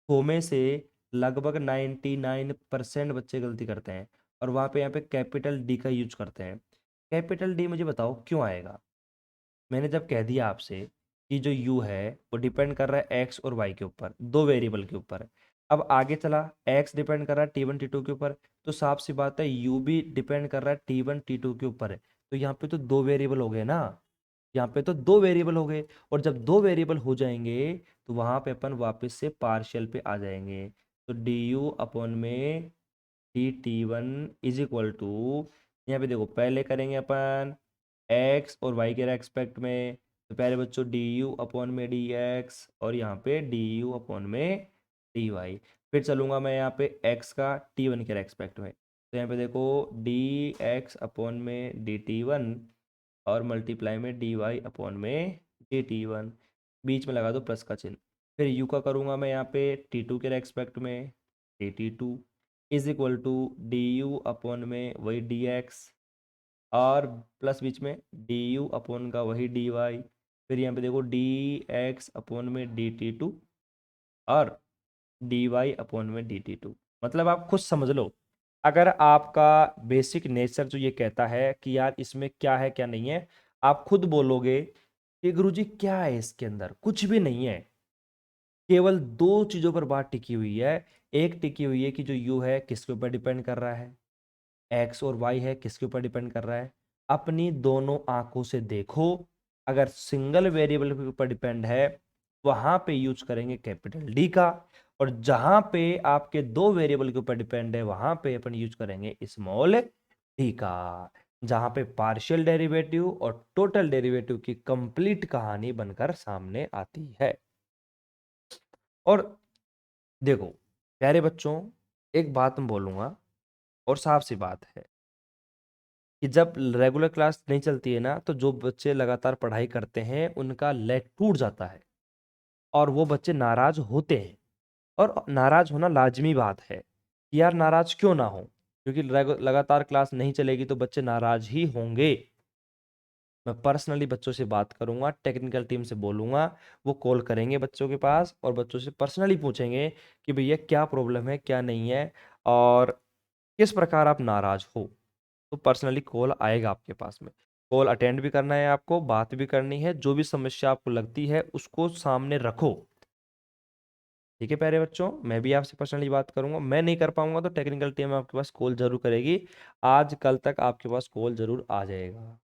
100 में से लगभग 99% बच्चे गलती करते हैं और वहाँ पे यहाँ पे कैपिटल डी का यूज करते हैं। कैपिटल डी मुझे बताओ क्यों आएगा, मैंने जब कह दिया आपसे कि जो u है वो डिपेंड कर रहा है x और y के ऊपर, दो वेरिएबल के ऊपर। अब आगे चला, x डिपेंड कर रहा है T1 T2 के ऊपर, तो साफ सी बात है u भी डिपेंड कर रहा है T1 T2 के ऊपर है। तो यहाँ पे तो दो वेरिएबल हो गए ना, यहाँ पे तो दो वेरिएबल हो गए, और जब दो वेरिएबल हो जाएंगे तो वहां पे अपन वापस से पार्शियल पे आ जाएंगे। तो डी यू अपॉन में T1 इज इक्वल टू, यहाँ पे देखो पहले करेंगे अपन x और y के रेस्पेक्ट में, तो पहले बच्चों डी यू अपॉन में डी एक्स और यहाँ पे डी यू अपॉन में डी वाई। फिर चलूंगा मैं यहाँ पे x का T1 के रेस्पेक्ट में, तो यहाँ पे देखो डी एक्स अपॉन में डी T1 और मल्टीप्लाई में डी वाई अपॉन में डी T1, बीच में लगा दो प्लस का चिन्ह। फिर u का करूँगा मैं यहाँ पे T2 के रेस्पेक्ट में D T2 is equal to D U upon में वही डी एक्स और प्लस बीच में डी यू अपॉन का वही डी वाई। फिर यहाँ पे देखो डी एक्स अपॉन में डी T2 और डी वाई अपॉन में डी T2। मतलब आप खुद समझ लो, अगर आपका बेसिक नेचर जो ये कहता है कि यार इसमें क्या है क्या नहीं है, आप खुद बोलोगे कि गुरुजी क्या है इसके अंदर, कुछ भी नहीं है, केवल दो चीजों पर बात टिकी हुई है। एक टिकी हुई है कि जो यू है किसके ऊपर डिपेंड कर रहा है, एक्स और वाई है किसके ऊपर डिपेंड कर रहा है। अपनी दोनों आंखों से देखो, अगर सिंगल वेरिएबल के ऊपर डिपेंड है वहां पे यूज करेंगे कैपिटल डी का, और जहां पे आपके दो वेरिएबल के ऊपर डिपेंड है वहां पे अपन यूज करेंगे स्मॉल डी का। जहां पे पार्शियल डेरिवेटिव और टोटल डेरिवेटिव की कंप्लीट कहानी बनकर सामने आती है। और देखो प्यारे बच्चों, एक बात मैं बोलूंगा और साफ सी बात है कि जब रेगुलर क्लास नहीं चलती है ना, तो जो बच्चे लगातार पढ़ाई करते हैं उनका लेग टूट जाता है और वो बच्चे नाराज होते हैं। और नाराज होना लाजमी बात है कि यार नाराज क्यों ना हो, क्योंकि लगातार क्लास नहीं चलेगी तो बच्चे नाराज ही होंगे। मैं पर्सनली बच्चों से बात करूंगा, टेक्निकल टीम से बोलूंगा, वो कॉल करेंगे बच्चों के पास और बच्चों से पर्सनली पूछेंगे कि भैया क्या प्रॉब्लम है क्या नहीं है और किस प्रकार आप नाराज हो। तो पर्सनली कॉल आएगा आपके पास में, कॉल अटेंड भी करना है आपको, बात भी करनी है, जो भी समस्या आपको लगती है उसको सामने रखो। ठीक है प्यारे बच्चों, मैं भी आपसे पर्सनली बात करूंगा, मैं नहीं कर पाऊंगा तो टेक्निकल टीम आपके पास कॉल जरूर करेगी, आज कल तक आपके पास कॉल जरूर आ जाएगा।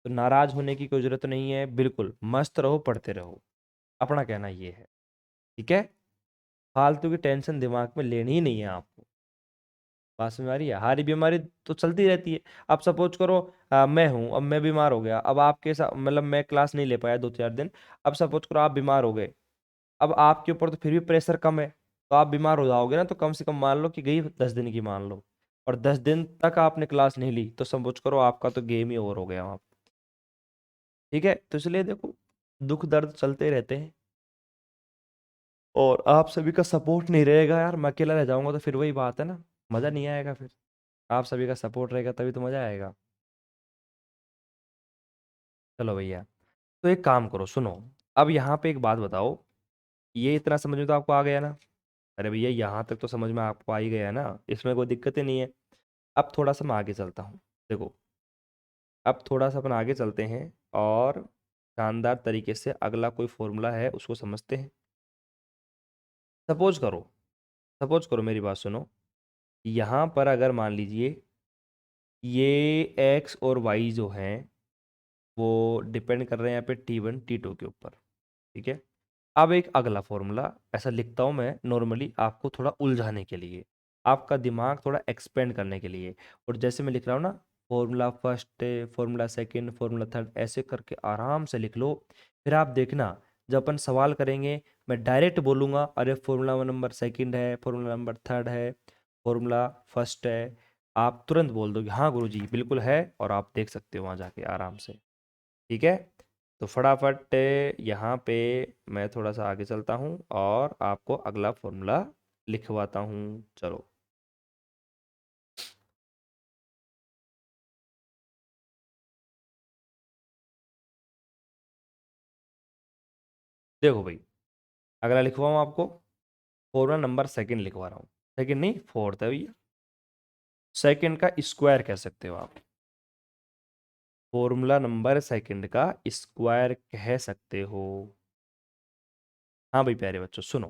तो नाराज होने की कोई जरूरत नहीं है, बिल्कुल मस्त रहो, पढ़ते रहो, अपना कहना ये है। ठीक है, फालतू की टेंशन दिमाग में लेनी ही नहीं है आपको। बात समझ आ रही है, हारी बीमारी तो चलती रहती है। अब सपोज करो मैं हूं, अब मैं बीमार हो गया, अब आपके साथ मतलब मैं क्लास नहीं ले पाया 2-4 दिन, अब सपोज करो आप बीमार हो गए, अब आपके ऊपर तो फिर भी प्रेशर कम है, तो आप बीमार हो जाओगे ना, तो कम से कम मान लो कि गई 10 दिन की मान लो, और 10 दिन तक आपने क्लास नहीं ली, तो समझ करो आपका तो गेम ही ओवर हो गया वहाँ। ठीक है, तो इसलिए देखो, दुख दर्द चलते रहते हैं, और आप सभी का सपोर्ट नहीं रहेगा यार, मैं अकेला रह जाऊंगा तो फिर वही बात है ना, मज़ा नहीं आएगा फिर। आप सभी का सपोर्ट रहेगा तभी तो मज़ा आएगा। चलो भैया, तो एक काम करो, सुनो, अब यहाँ पे एक बात बताओ, ये इतना समझ में तो आपको आ गया ना? अरे भैया, यहाँ तक तो समझ में आपको आ ही गया ना, इसमें कोई दिक्कत ही नहीं है। अब थोड़ा सा मैं आगे चलता हूँ। देखो, अब थोड़ा सा अपन आगे चलते हैं, और शानदार तरीके से अगला कोई फॉर्मूला है उसको समझते हैं। सपोज करो, सपोज करो, मेरी बात सुनो, यहाँ पर अगर मान लीजिए ये एक्स और वाई जो हैं वो डिपेंड कर रहे हैं यहाँ पे T1 T2 के ऊपर। ठीक है, अब एक अगला फॉर्मूला ऐसा लिखता हूँ मैं नॉर्मली, आपको थोड़ा उलझाने के लिए, आपका दिमाग थोड़ा एक्सपेंड करने के लिए। और जैसे मैं लिख रहा हूँ ना, formula first, formula second, formula third, ऐसे करके आराम से लिख लो। फिर आप देखना, जब अपन सवाल करेंगे, मैं डायरेक्ट बोलूँगा, अरे फॉर्मूला नंबर सेकंड है, फॉर्मूला नंबर थर्ड है, फॉर्मूला फर्स्ट है, आप तुरंत बोल दोगे हाँ गुरुजी बिल्कुल है, और आप देख सकते हो वहाँ जाके आराम से। ठीक है, तो फटाफट यहाँ पे मैं थोड़ा सा आगे चलता हूँ और आपको अगला फॉर्मूला लिखवाता हूँ। चलो, देखो भाई, अगला लिखवाऊँ आपको, फॉर्मूला नंबर सेकंड लिखवा रहा हूँ, सेकंड नहीं फोर्थ है भैया, सेकंड का स्क्वायर कह सकते हो आप, फॉर्मूला नंबर सेकंड का स्क्वायर कह सकते हो। हाँ भाई प्यारे बच्चों सुनो,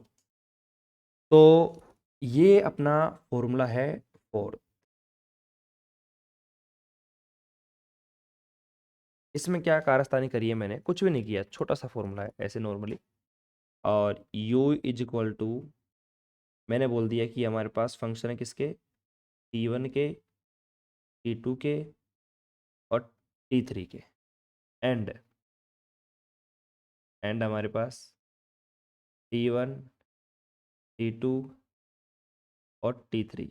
तो ये अपना फॉर्मूला है फोर्थ। इसमें क्या कारस्तानी करी है मैंने? कुछ भी नहीं किया, छोटा सा फॉर्मूला है ऐसे नॉर्मली, और u इज इक्वल टू, मैंने बोल दिया कि हमारे पास फंक्शन है किसके, T1 के, T2 के और T3 के, एंड हमारे पास T1 T2 और T3,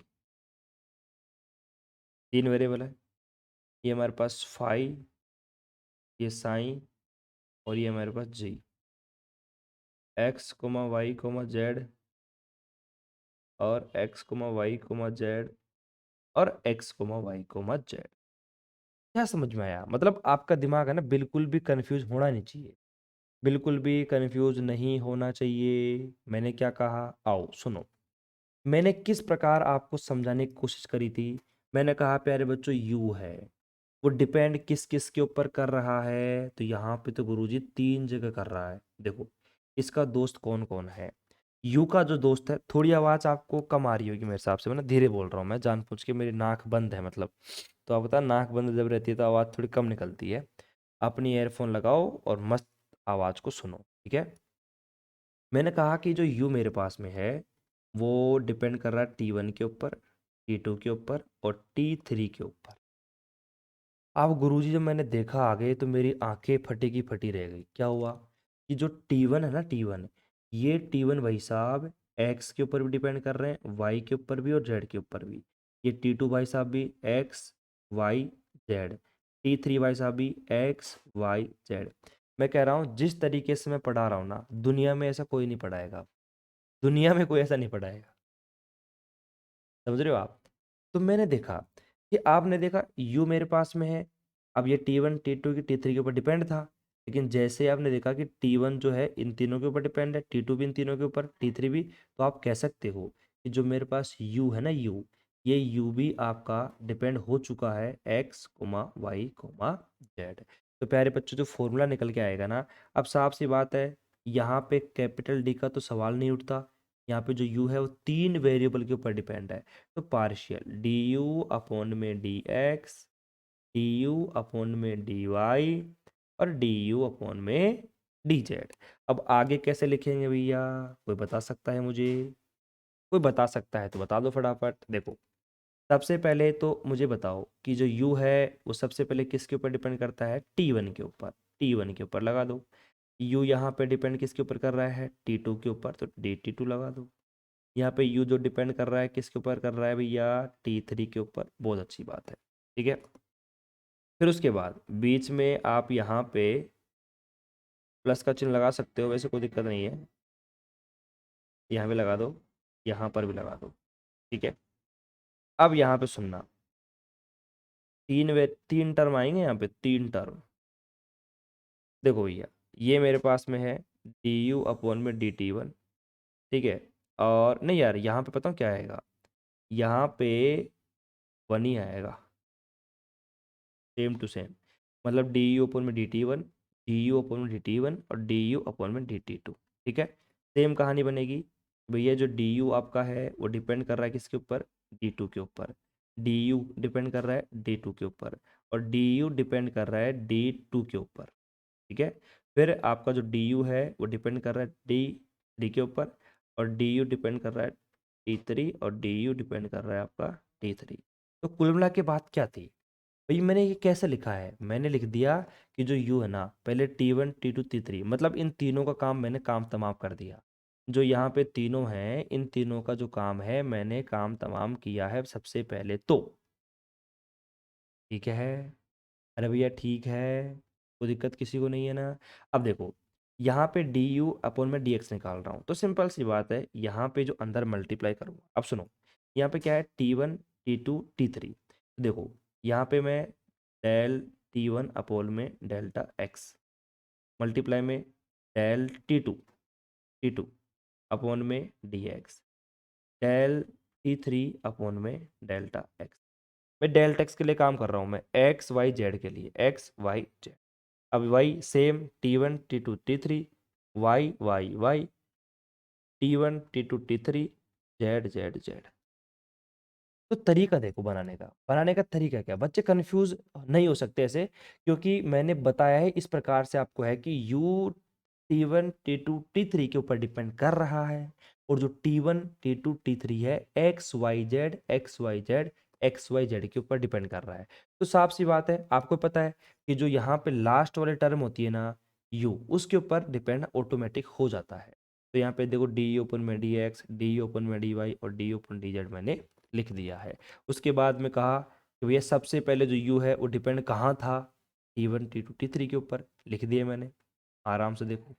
तीन वेरिएबल है। ये हमारे पास फाई, ये साइन, और ये हमारे पास G, X comma Y comma Z, और X comma Y comma Z, और X comma Y comma Z. क्या समझ में आया? मतलब आपका दिमाग है ना, बिल्कुल भी कंफ्यूज होना नहीं चाहिए, बिल्कुल भी कंफ्यूज नहीं होना चाहिए। मैंने क्या कहा, आओ सुनो, मैंने किस प्रकार आपको समझाने की कोशिश करी थी। मैंने कहा प्यारे बच्चों, यू है, वो डिपेंड किस किस के ऊपर कर रहा है, तो यहाँ पे तो गुरुजी तीन जगह कर रहा है। देखो, इसका दोस्त कौन कौन है? यू का जो दोस्त है, थोड़ी आवाज़ आपको कम आ रही होगी मेरे हिसाब से, मैं ना धीरे बोल रहा हूँ, मैं जानबूझ के, मेरी नाक बंद है मतलब, तो आप बता, नाक बंद जब रहती है तो आवाज़ थोड़ी कम निकलती है। अपनी ईयरफोन लगाओ और मस्त आवाज़ को सुनो, ठीक है? मैंने कहा कि जो यू मेरे पास में है वो डिपेंड कर रहा है T1 के ऊपर, T2 के ऊपर और T3 के ऊपर। अब गुरुजी जब मैंने देखा आगे, तो मेरी आंखें फटी की फटी रह गई। क्या हुआ कि जो T1 है ना, T1, ये T1 भाई साहब एक्स के ऊपर भी डिपेंड कर रहे हैं, वाई के ऊपर भी और जेड के ऊपर भी। ये T2 भाई साहब भी एक्स वाई जेड, T3 भाई साहब भी एक्स वाई जेड। मैं कह रहा हूँ जिस तरीके से मैं पढ़ा रहा हूँ ना, दुनिया में ऐसा कोई नहीं पढ़ाएगा, दुनिया में कोई ऐसा नहीं पढ़ाएगा। समझ रहे हो आप? तो मैंने देखा कि आपने देखा यू मेरे पास में है, अब ये T1 T2 की T3 के ऊपर डिपेंड था, लेकिन जैसे ही आपने देखा कि T1 जो है इन तीनों के ऊपर डिपेंड है, T2 भी इन तीनों के ऊपर, T3 भी, तो आप कह सकते हो कि जो मेरे पास यू है ना, यू, ये यू भी आपका डिपेंड हो चुका है X comma Y comma Z. तो प्यारे बच्चों, जो फॉर्मूला निकल के आएगा ना, अब साफ सी बात है, यहाँ पे कैपिटल डी का तो सवाल नहीं उठता। यहाँ पे जो यू है वो तीन वेरिएबल के ऊपर डिपेंड है, तो पार्शियल डी यू अपॉन में D x, D U upon में डी वाई, और डी यू अपॉन में डी जेड। अब आगे कैसे लिखेंगे भैया, कोई बता सकता है मुझे? कोई बता सकता है तो बता दो फटाफट। देखो, सबसे पहले तो मुझे बताओ कि जो यू है वो सबसे पहले किसके ऊपर डिपेंड करता है? T1 के ऊपर, T1 के ऊपर लगा दो। यू यहाँ पे डिपेंड किसके ऊपर कर रहा है? T2 के ऊपर, तो डी T2 लगा दो। यहाँ पे यू जो डिपेंड कर रहा है किसके ऊपर कर रहा है भैया, T3 के ऊपर। बहुत अच्छी बात है, ठीक है। फिर उसके बाद बीच में आप यहाँ पे प्लस का चिन्ह लगा सकते हो, वैसे कोई दिक्कत नहीं है। यहाँ भी लगा दो, यहाँ पर भी लगा दो, ठीक है। अब यहाँ पे सुनना, तीन टर्म आएंगे यहाँ पे, तीन टर्म। देखो भैया, ये मेरे पास में है du/dt1, ठीक है। और नहीं यार, यहाँ पे पता हूँ क्या आएगा, यहाँ पे 1 ही आएगा, सेम टू सेम। मतलब du/dt1, du/dt1 और du/dt2, ठीक है। सेम कहानी बनेगी भैया। जो du आपका है वो डिपेंड कर रहा है किसके ऊपर, d2 के ऊपर। du डिपेंड कर रहा है d2 के ऊपर, और du डिपेंड कर रहा है d2 के ऊपर, ठीक है। फिर आपका जो du है वो डिपेंड कर रहा है d के ऊपर, और du डिपेंड कर रहा है d3, और du डिपेंड कर रहा है आपका d3। तो कुल मिला के बात क्या थी भाई, मैंने ये कैसे लिखा है, मैंने लिख दिया कि जो u है ना, पहले T1 T2 T3, मतलब इन तीनों का काम मैंने काम तमाम कर दिया। जो यहाँ पे तीनों हैं, इन तीनों का जो काम है मैंने काम तमाम किया है सबसे पहले तो, ठीक है। अरे भैया ठीक है, कोई दिक्कत किसी को नहीं है ना। अब देखो, यहाँ पे du/में dx निकाल रहा हूँ, तो सिंपल सी बात है, यहाँ पे जो अंदर मल्टीप्लाई करूँगा। अब सुनो, यहाँ पे क्या है, T1 T2 T3। देखो यहाँ पे मैं डेल T1/में डेल्टा x, मल्टीप्लाई में डेल T2 अपॉन में dx, डेल T3/में डेल्टा x। मैं डेल्टा x के लिए काम कर रहा हूँ, मैं एक्स वाई जेड के लिए, एक्स वाई जेड। अब Y same T1 T2 T3, Y Y Y, T1 T2 T3, Z Z Z. तो तरीका देखो बनाने का तरीका क्या, बच्चे कंफ्यूज नहीं हो सकते ऐसे, क्योंकि मैंने बताया है इस प्रकार से आपको है कि u T1 T2 T3 के ऊपर डिपेंड कर रहा है, और जो T1 T2 T3 है XYZ के ऊपर डिपेंड कर रहा है। तो साफ सी बात है, आपको पता है कि जो यहाँ पे लास्ट वाले टर्म होती है ना u, उसके ऊपर डिपेंड ऑटोमेटिक हो जाता है। तो यहाँ पे देखो du/dx, du/dy और du/dz मैंने लिख दिया है। उसके बाद में कहा कि भैया सबसे पहले जो u है वो डिपेंड कहाँ था, T1 T2 T3 के ऊपर, लिख दिए मैंने। आराम से देखो,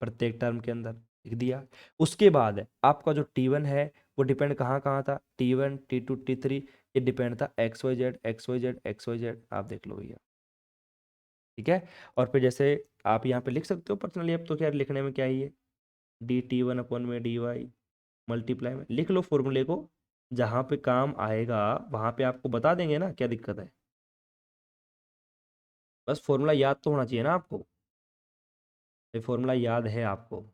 प्रत्येक टर्म के अंदर लिख दिया। उसके बाद है आपका जो T1 है वो डिपेंड कहाँ कहाँ था, T1 T2 T3, ये डिपेंड था XYZ। आप देख लो भैया, ठीक है। और फिर जैसे आप यहाँ पे लिख सकते हो पर्सनली, अब तो क्या लिखने में क्या ही है, dt1/dy मल्टीप्लाई में लिख लो फॉर्मूले को, जहां पे काम आएगा वहां पे आपको बता देंगे ना, क्या दिक्कत है। बस फॉर्मूला याद तो होना चाहिए ना आपको, ये फॉर्मूला याद है आपको,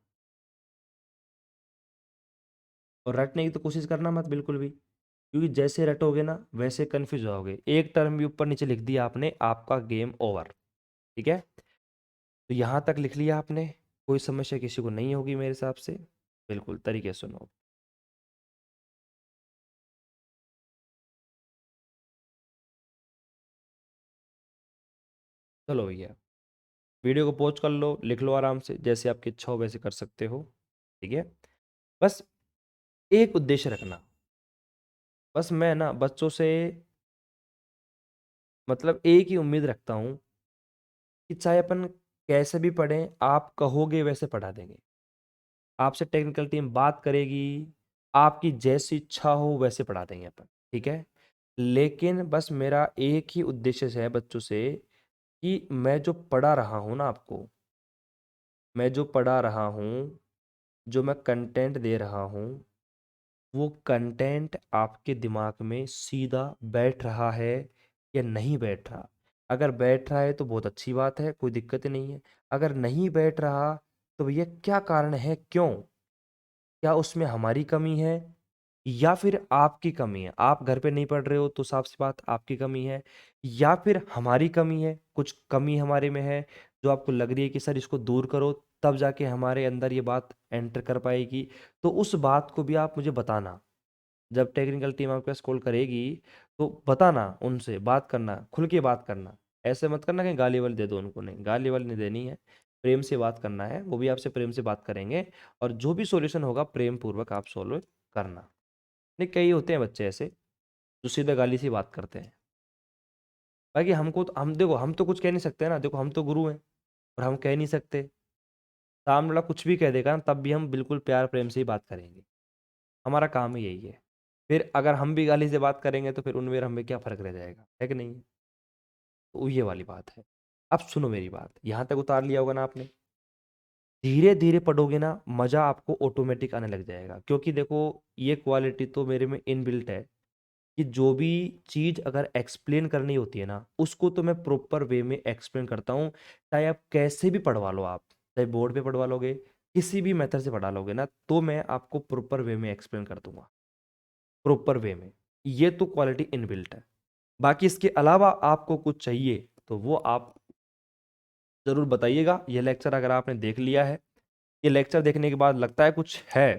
और रटने की तो कोशिश करना मत बिल्कुल भी, क्योंकि जैसे रटोगे ना वैसे कंफ्यूज होगे। एक टर्म भी ऊपर नीचे लिख दिया आपने, आपका गेम ओवर, ठीक है। तो यहाँ तक लिख लिया आपने, कोई समस्या किसी को नहीं होगी मेरे हिसाब से, बिल्कुल तरीके से सुनो। चलो भैया, वीडियो को पॉज कर लो, लिख लो आराम से, जैसे आपकी इच्छा हो वैसे कर सकते हो, ठीक है। बस एक उद्देश्य रखना, बस मैं ना बच्चों से मतलब एक ही उम्मीद रखता हूँ कि चाहे अपन कैसे भी पढ़ें, आप कहोगे वैसे पढ़ा देंगे। आपसे टेक्निकल टीम बात करेगी, आपकी जैसी इच्छा हो वैसे पढ़ा देंगे अपन, ठीक है। लेकिन बस मेरा एक ही उद्देश्य है बच्चों से, कि मैं जो पढ़ा रहा हूँ ना आपको, मैं जो पढ़ा रहा हूँ, जो मैं कंटेंट दे रहा हूँ, वो कंटेंट आपके दिमाग में सीधा बैठ रहा है या नहीं बैठ रहा। अगर बैठ रहा है तो बहुत अच्छी बात है, कोई दिक्कत ही नहीं है। अगर नहीं बैठ रहा तो भैया क्या कारण है, क्यों, क्या उसमें हमारी कमी है या फिर आपकी कमी है। आप घर पे नहीं पढ़ रहे हो तो साफ सी बात आपकी कमी है, या फिर हमारी कमी है, कुछ कमी हमारे में है जो आपको लग रही है कि सर इसको दूर करो, तब जाके हमारे अंदर ये बात एंटर कर पाएगी। तो उस बात को भी आप मुझे बताना, जब टेक्निकल टीम आपके पास कॉल करेगी तो बताना, उनसे बात करना, खुल के बात करना। ऐसे मत करना कि गाली वाली दे दो उनको, नहीं गाली वाली नहीं देनी है। प्रेम से बात करना है, वो भी आपसे प्रेम से बात करेंगे, और जो भी सॉल्यूशन होगा प्रेम पूर्वक आप सॉल्व करना। नहीं, कई होते हैं बच्चे ऐसे जो सीधा गाली से बात करते हैं। बाकी हमको तो, हम देखो, हम तो कुछ कह नहीं सकते ना, देखो हम तो गुरु हैं और हम कह नहीं सकते। सामने वाला कुछ भी कह देगा ना, तब भी हम बिल्कुल प्यार प्रेम से ही बात करेंगे। हमारा काम ही यही है। फिर अगर हम भी गाली से बात करेंगे तो फिर उनमें और हमें क्या फर्क रह जाएगा, है कि नहीं? तो ये वाली बात है। अब सुनो मेरी बात, यहाँ तक उतार लिया होगा ना आपने। धीरे धीरे पढ़ोगे ना, मजा आपको ऑटोमेटिक आने लग जाएगा, क्योंकि देखो ये क्वालिटी तो मेरे में इनबिल्ट है कि जो भी चीज अगर एक्सप्लेन करनी होती है ना, उसको तो मैं प्रॉपर वे में एक्सप्लेन करता हूँ। चाहे आप कैसे भी पढ़वा लो, आप चाहे बोर्ड पे पढ़वा लोगे, किसी भी मेथड से पढ़ा लोगे ना, तो मैं आपको प्रॉपर वे में एक्सप्लेन कर दूंगा, प्रॉपर वे में। ये तो क्वालिटी इनबिल्ट है। बाकी इसके अलावा आपको कुछ चाहिए तो वो आप जरूर बताइएगा। ये लेक्चर अगर आपने देख लिया है, ये लेक्चर देखने के बाद लगता है कुछ है,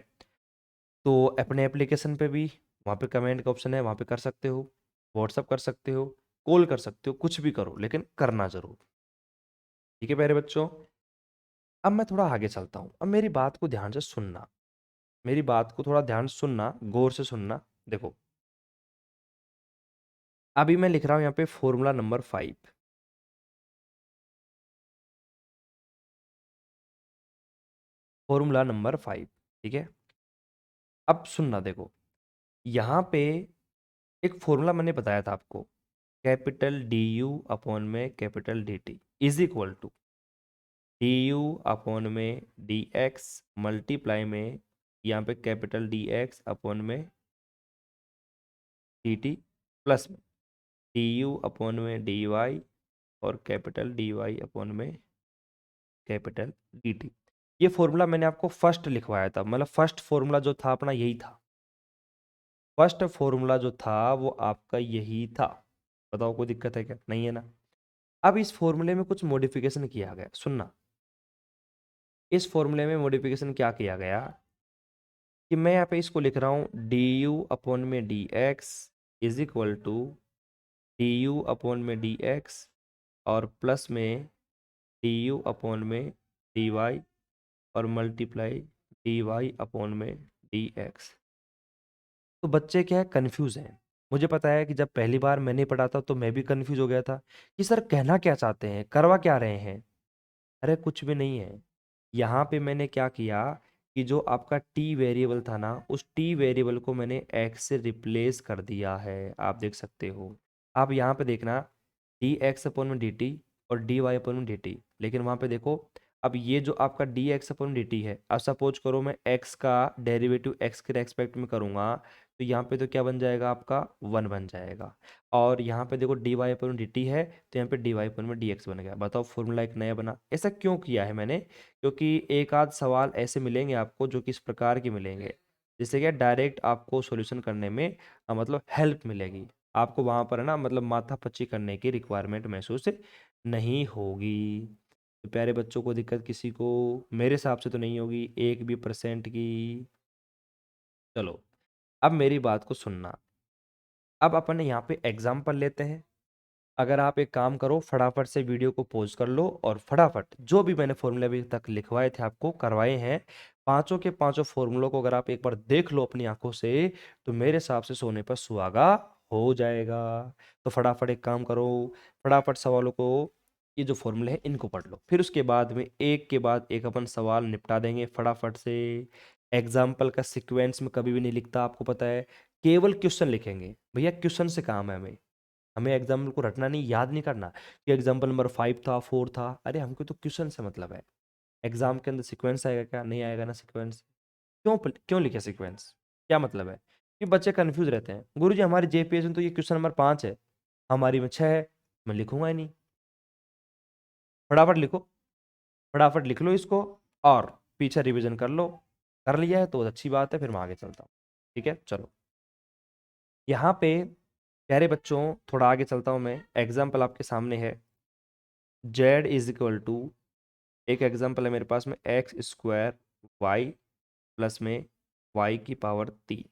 तो अपने एप्लीकेशन पे भी, वहाँ पे कमेंट का ऑप्शन है, वहाँ पे कर सकते हो, व्हाट्सअप कर सकते हो, कॉल कर सकते हो, कुछ भी करो, लेकिन करना जरूर। ठीक है प्यारे बच्चों, अब मैं थोड़ा आगे चलता हूँ। अब मेरी बात को ध्यान से सुनना, मेरी बात को थोड़ा ध्यान से सुनना, गौर से सुनना। देखो, अभी मैं लिख रहा हूँ यहाँ पे फॉर्मूला नंबर 5। फॉर्मूला नंबर 5, ठीक है। अब सुनना, देखो यहाँ पे एक फॉर्मूला मैंने बताया था आपको, कैपिटल डी यू अपॉन में capital D T is equal to D U upon में डी एक्स मल्टीप्लाई में यहाँ पे कैपिटल डी एक्स अपॉन में डी टी प्लस में डी यू अपॉन में डी वाई और कैपिटल डी वाई अपॉन में कैपिटल डी टी। ये फॉर्मूला मैंने आपको फर्स्ट लिखवाया था, मतलब फर्स्ट फॉर्मूला जो था अपना यही था। फर्स्ट फॉर्मूला जो था वो आपका यही था। बताओ कोई दिक्कत है क्या? नहीं है ना? अब इस फॉर्मूले में कुछ मॉडिफिकेशन किया गया, सुनना। इस फॉर्मूले में मॉडिफिकेशन क्या किया गया कि मैं यहाँ पे इसको लिख रहा हूँ डी यू अपॉन में D X is equal to D U upon में डी एक्स और प्लस में डी यू अपॉन में डी वाई और मल्टीप्लाई डी वाई अपॉन में डी एक्स। तो बच्चे क्या है, कन्फ्यूज हैं। मुझे पता है कि जब पहली बार मैंने पढ़ा था तो मैं भी कन्फ्यूज हो गया था कि सर कहना क्या चाहते हैं, करवा क्या रहे हैं। अरे कुछ भी नहीं है। यहाँ पे मैंने क्या किया कि जो आपका टी वेरिएबल था ना, उस टी वेरिएबल को मैंने एक्स से रिप्लेस कर दिया है। आप देख सकते हो, आप यहाँ पे देखना डी एक्स अपॉन में डी टी और डी वाई अपॉन में डी टी, लेकिन वहाँ पे देखो अब ये जो आपका D X upon D T है, अब सपोज करो मैं एक्स का डेरिवेटिव एक्स के रेस्पेक्ट में करूँगा, तो यहाँ पे तो क्या बन जाएगा आपका 1 बन जाएगा। और यहाँ पे देखो डी वाई अपन डी टी है, तो यहाँ पे डी वाई अपन में डी एक्स बन गया। बताओ फॉर्मूला एक नया बना। ऐसा क्यों किया है मैंने? क्योंकि एक आध सवाल ऐसे मिलेंगे आपको जो कि इस प्रकार के मिलेंगे, जिससे कि डायरेक्ट आपको सॉल्यूशन करने में मतलब हेल्प मिलेगी। आपको वहाँ पर है ना, मतलब माथा पच्ची करने की रिक्वायरमेंट महसूस नहीं होगी। तो प्यारे बच्चों को दिक्कत किसी को मेरे हिसाब से तो नहीं होगी, 1% की। चलो, अब मेरी बात को सुनना। अब अपन यहाँ पे एग्जाम्पल लेते हैं। अगर आप एक काम करो, फटाफट से वीडियो को पॉज कर लो और फटाफट जो भी मैंने फॉर्मूले अभी तक लिखवाए थे, आपको करवाए हैं, पांचों के पांचों फॉर्मूलों को अगर आप एक बार देख लो अपनी आंखों से, तो मेरे हिसाब से सोने पर सुहागा हो जाएगा। तो फटाफट एक काम करो, फटाफट सवालों को, ये जो फॉर्मूले हैं इनको पढ़ लो, फिर उसके बाद में एक के बाद एक अपन सवाल निपटा देंगे फटाफट से। एग्जाम्पल का सीक्वेंस में कभी भी नहीं लिखता, आपको पता है। केवल क्वेश्चन लिखेंगे भैया, क्वेश्चन से काम है हमें। हमें एग्जाम्पल को रटना नहीं, याद नहीं करना कि एग्जाम्पल नंबर 5 था, 4 था। अरे हमको तो क्वेश्चन से मतलब है। एग्जाम के अंदर सीक्वेंस आएगा क्या? नहीं आएगा ना सीक्वेंस। क्यों लिखे सीक्वेंस? क्या मतलब है? कि बच्चे कंफ्यूज रहते हैं, गुरुजी हमारी जेपीएस में तो ये क्वेश्चन नंबर 5 है, हमारी में 6 है। मैं लिखूंगा ही नहीं। फटाफट लिखो, फटाफट लिख लो इसको और पीछे रिवीजन कर लो। कर लिया है तो अच्छी बात है, फिर मैं आगे चलता हूँ। ठीक है, चलो यहाँ पे प्यारे बच्चों थोड़ा आगे चलता हूँ मैं। एग्जाम्पल आपके सामने है, जेड इज इक्वल टू, एक एग्जाम्पल है मेरे पास में, एक्स स्क्वायर वाई प्लस में वाई की पावर 3।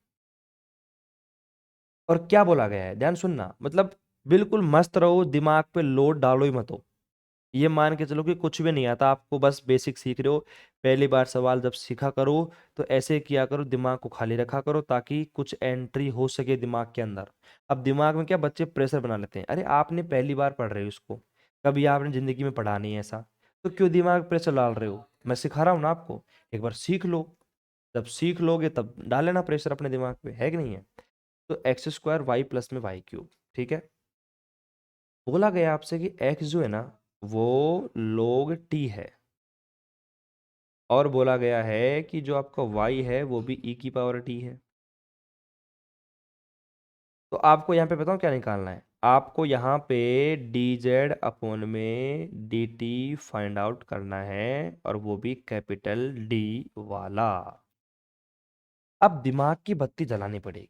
और क्या बोला गया है ध्यान सुनना, मतलब बिल्कुल मस्त रहो, दिमाग पे लोड डालो ही मत हो। ये मान के चलो कि कुछ भी नहीं आता आपको, बस बेसिक सीख रहे हो। पहली बार सवाल जब सीखा करो तो ऐसे किया करो, दिमाग को खाली रखा करो ताकि कुछ एंट्री हो सके दिमाग के अंदर। अब दिमाग में क्या बच्चे प्रेशर बना लेते हैं, अरे आपने पहली बार पढ़ रहे हो इसको, कभी आपने जिंदगी में पढ़ा नहीं है ऐसा, तो क्यों दिमाग पे प्रेशर डाल रहे हो? मैं सिखा रहा हूँ ना आपको, एक बार सीख लो। जब सीख लोगे तब डाल लेना प्रेशर अपने दिमाग पे, है कि नहीं है? तो एक्स स्क्वायर वाई प्लस में वाई क्यूब, ठीक है। बोला गया आपसे कि एक्स जो है ना वो log टी है, और बोला गया है कि जो आपका y है वो भी e की पावर t है। तो आपको यहाँ पे बताऊँ क्या निकालना है, आपको यहाँ पे dz अपॉन में dt फाइंड आउट करना है, और वो भी कैपिटल D वाला। अब दिमाग की बत्ती जलानी पड़ेगी।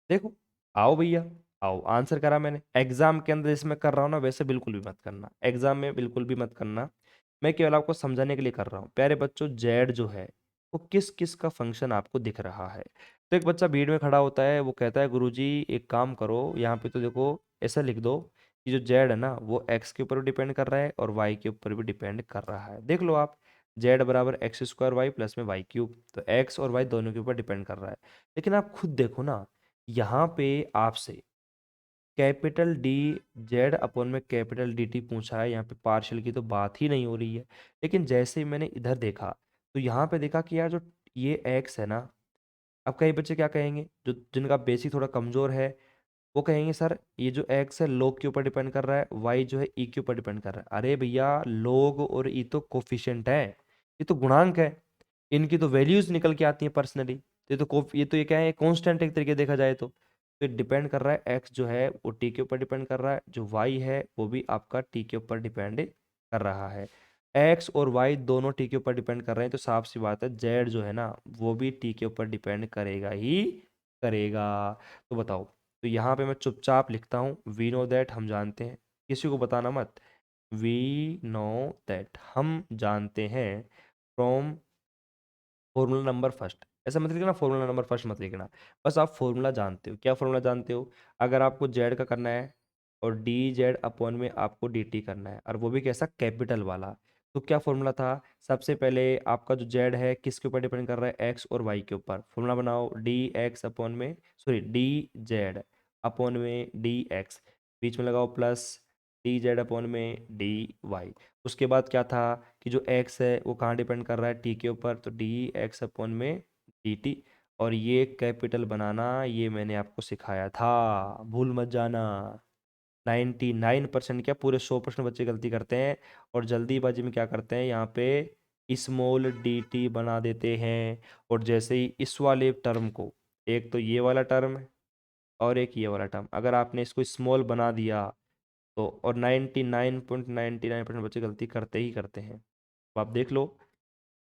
देखो, आओ भैया, आओ, आंसर करा मैंने। एग्जाम के अंदर इसमें कर रहा हूँ ना, वैसे बिल्कुल भी मत करना, एग्जाम में बिल्कुल भी मत करना। मैं केवल आपको समझाने के लिए कर रहा हूँ। प्यारे बच्चों, जेड जो है वो किस किस का फंक्शन आपको दिख रहा है? तो एक बच्चा भीड़ में खड़ा होता है, वो कहता है गुरुजी एक काम करो, यहाँ पे तो देखो ऐसा लिख दो कि जो जेड है ना वो एक्स के ऊपर भी डिपेंड कर रहा है और वाई के ऊपर भी डिपेंड कर रहा है। देख लो आप, जेड बराबर एक्स स्क्वायर वाई प्लस में वाई क्यूब, तो एक्स और वाई दोनों के ऊपर डिपेंड कर रहा है। लेकिन आप खुद देखो ना, यहाँ पे आपसे कैपिटल डी जेड अपॉन में कैपिटल डी टी पूछा है, यहाँ पे पार्शियल की तो बात ही नहीं हो रही है। लेकिन जैसे ही मैंने इधर देखा तो यहाँ पे देखा कि यार जो ये एक्स है ना, अब कई बच्चे क्या कहेंगे, जो जिनका बेसिक थोड़ा कमजोर है, वो कहेंगे सर ये जो एक्स है लोग के ऊपर डिपेंड कर रहा है, वाई जो है ई के ऊपर डिपेंड कर रहा है। अरे भैया, लोग और ई तो कोफिशिएंट है, ये तो गुणांक है, इनकी तो वैल्यूज निकल के आती हैं पर्सनली। ये क्या है, कांस्टेंट एक तरीके देखा जाए तो डिपेंड कर रहा है, एक्स जो है वो टी के ऊपर डिपेंड कर रहा है, जो वाई है वो भी आपका टी के ऊपर डिपेंड कर रहा है। एक्स और वाई दोनों टी के ऊपर डिपेंड कर रहे हैं, तो साफ सी बात है जेड जो है ना वो भी टी के ऊपर डिपेंड करेगा ही करेगा। तो बताओ, तो यहाँ पे मैं चुपचाप लिखता हूँ वी नो दैट, हम जानते हैं, किसी को बताना मत। वी नो दैट, हम जानते हैं, फ्रॉम फॉर्मूला नंबर फर्स्ट, ऐसा मत लिखना, फॉर्मूला नंबर फर्स्ट मत लिखना, बस आप फॉर्मूला जानते हो। क्या फॉर्मूला जानते हो? अगर आपको जेड का करना है और डी जेड अपॉन में आपको डी टी करना है, और वो भी कैसा, कैपिटल वाला, तो क्या फॉर्मूला था? सबसे पहले आपका जो जेड है किसके ऊपर डिपेंड कर रहा है, एक्स और वाई के ऊपर, फॉर्मूला बनाओ डी एक्स अपॉन में, सॉरी डी जेड अपॉन में डी एक्स, बीच में लगाओ प्लस डी जेड अपॉन में डी वाई। उसके बाद क्या था कि जो x है वो कहाँ डिपेंड कर रहा है, t के ऊपर, तो डी एक्स अपॉन में डी टी। और ये कैपिटल बनाना ये मैंने आपको सिखाया था, भूल मत जाना। 99% क्या, पूरे 100% बच्चे गलती करते हैं, और जल्दीबाजी में क्या करते हैं, यहाँ पे स्मॉल डी टी बना देते हैं। और जैसे ही इस वाले टर्म को, एक तो ये वाला टर्म है और एक ये वाला टर्म, अगर आपने इसको स्मॉल बना दिया तो, और 99.99% बच्चे गलती करते ही करते हैं। तो आप देख लो,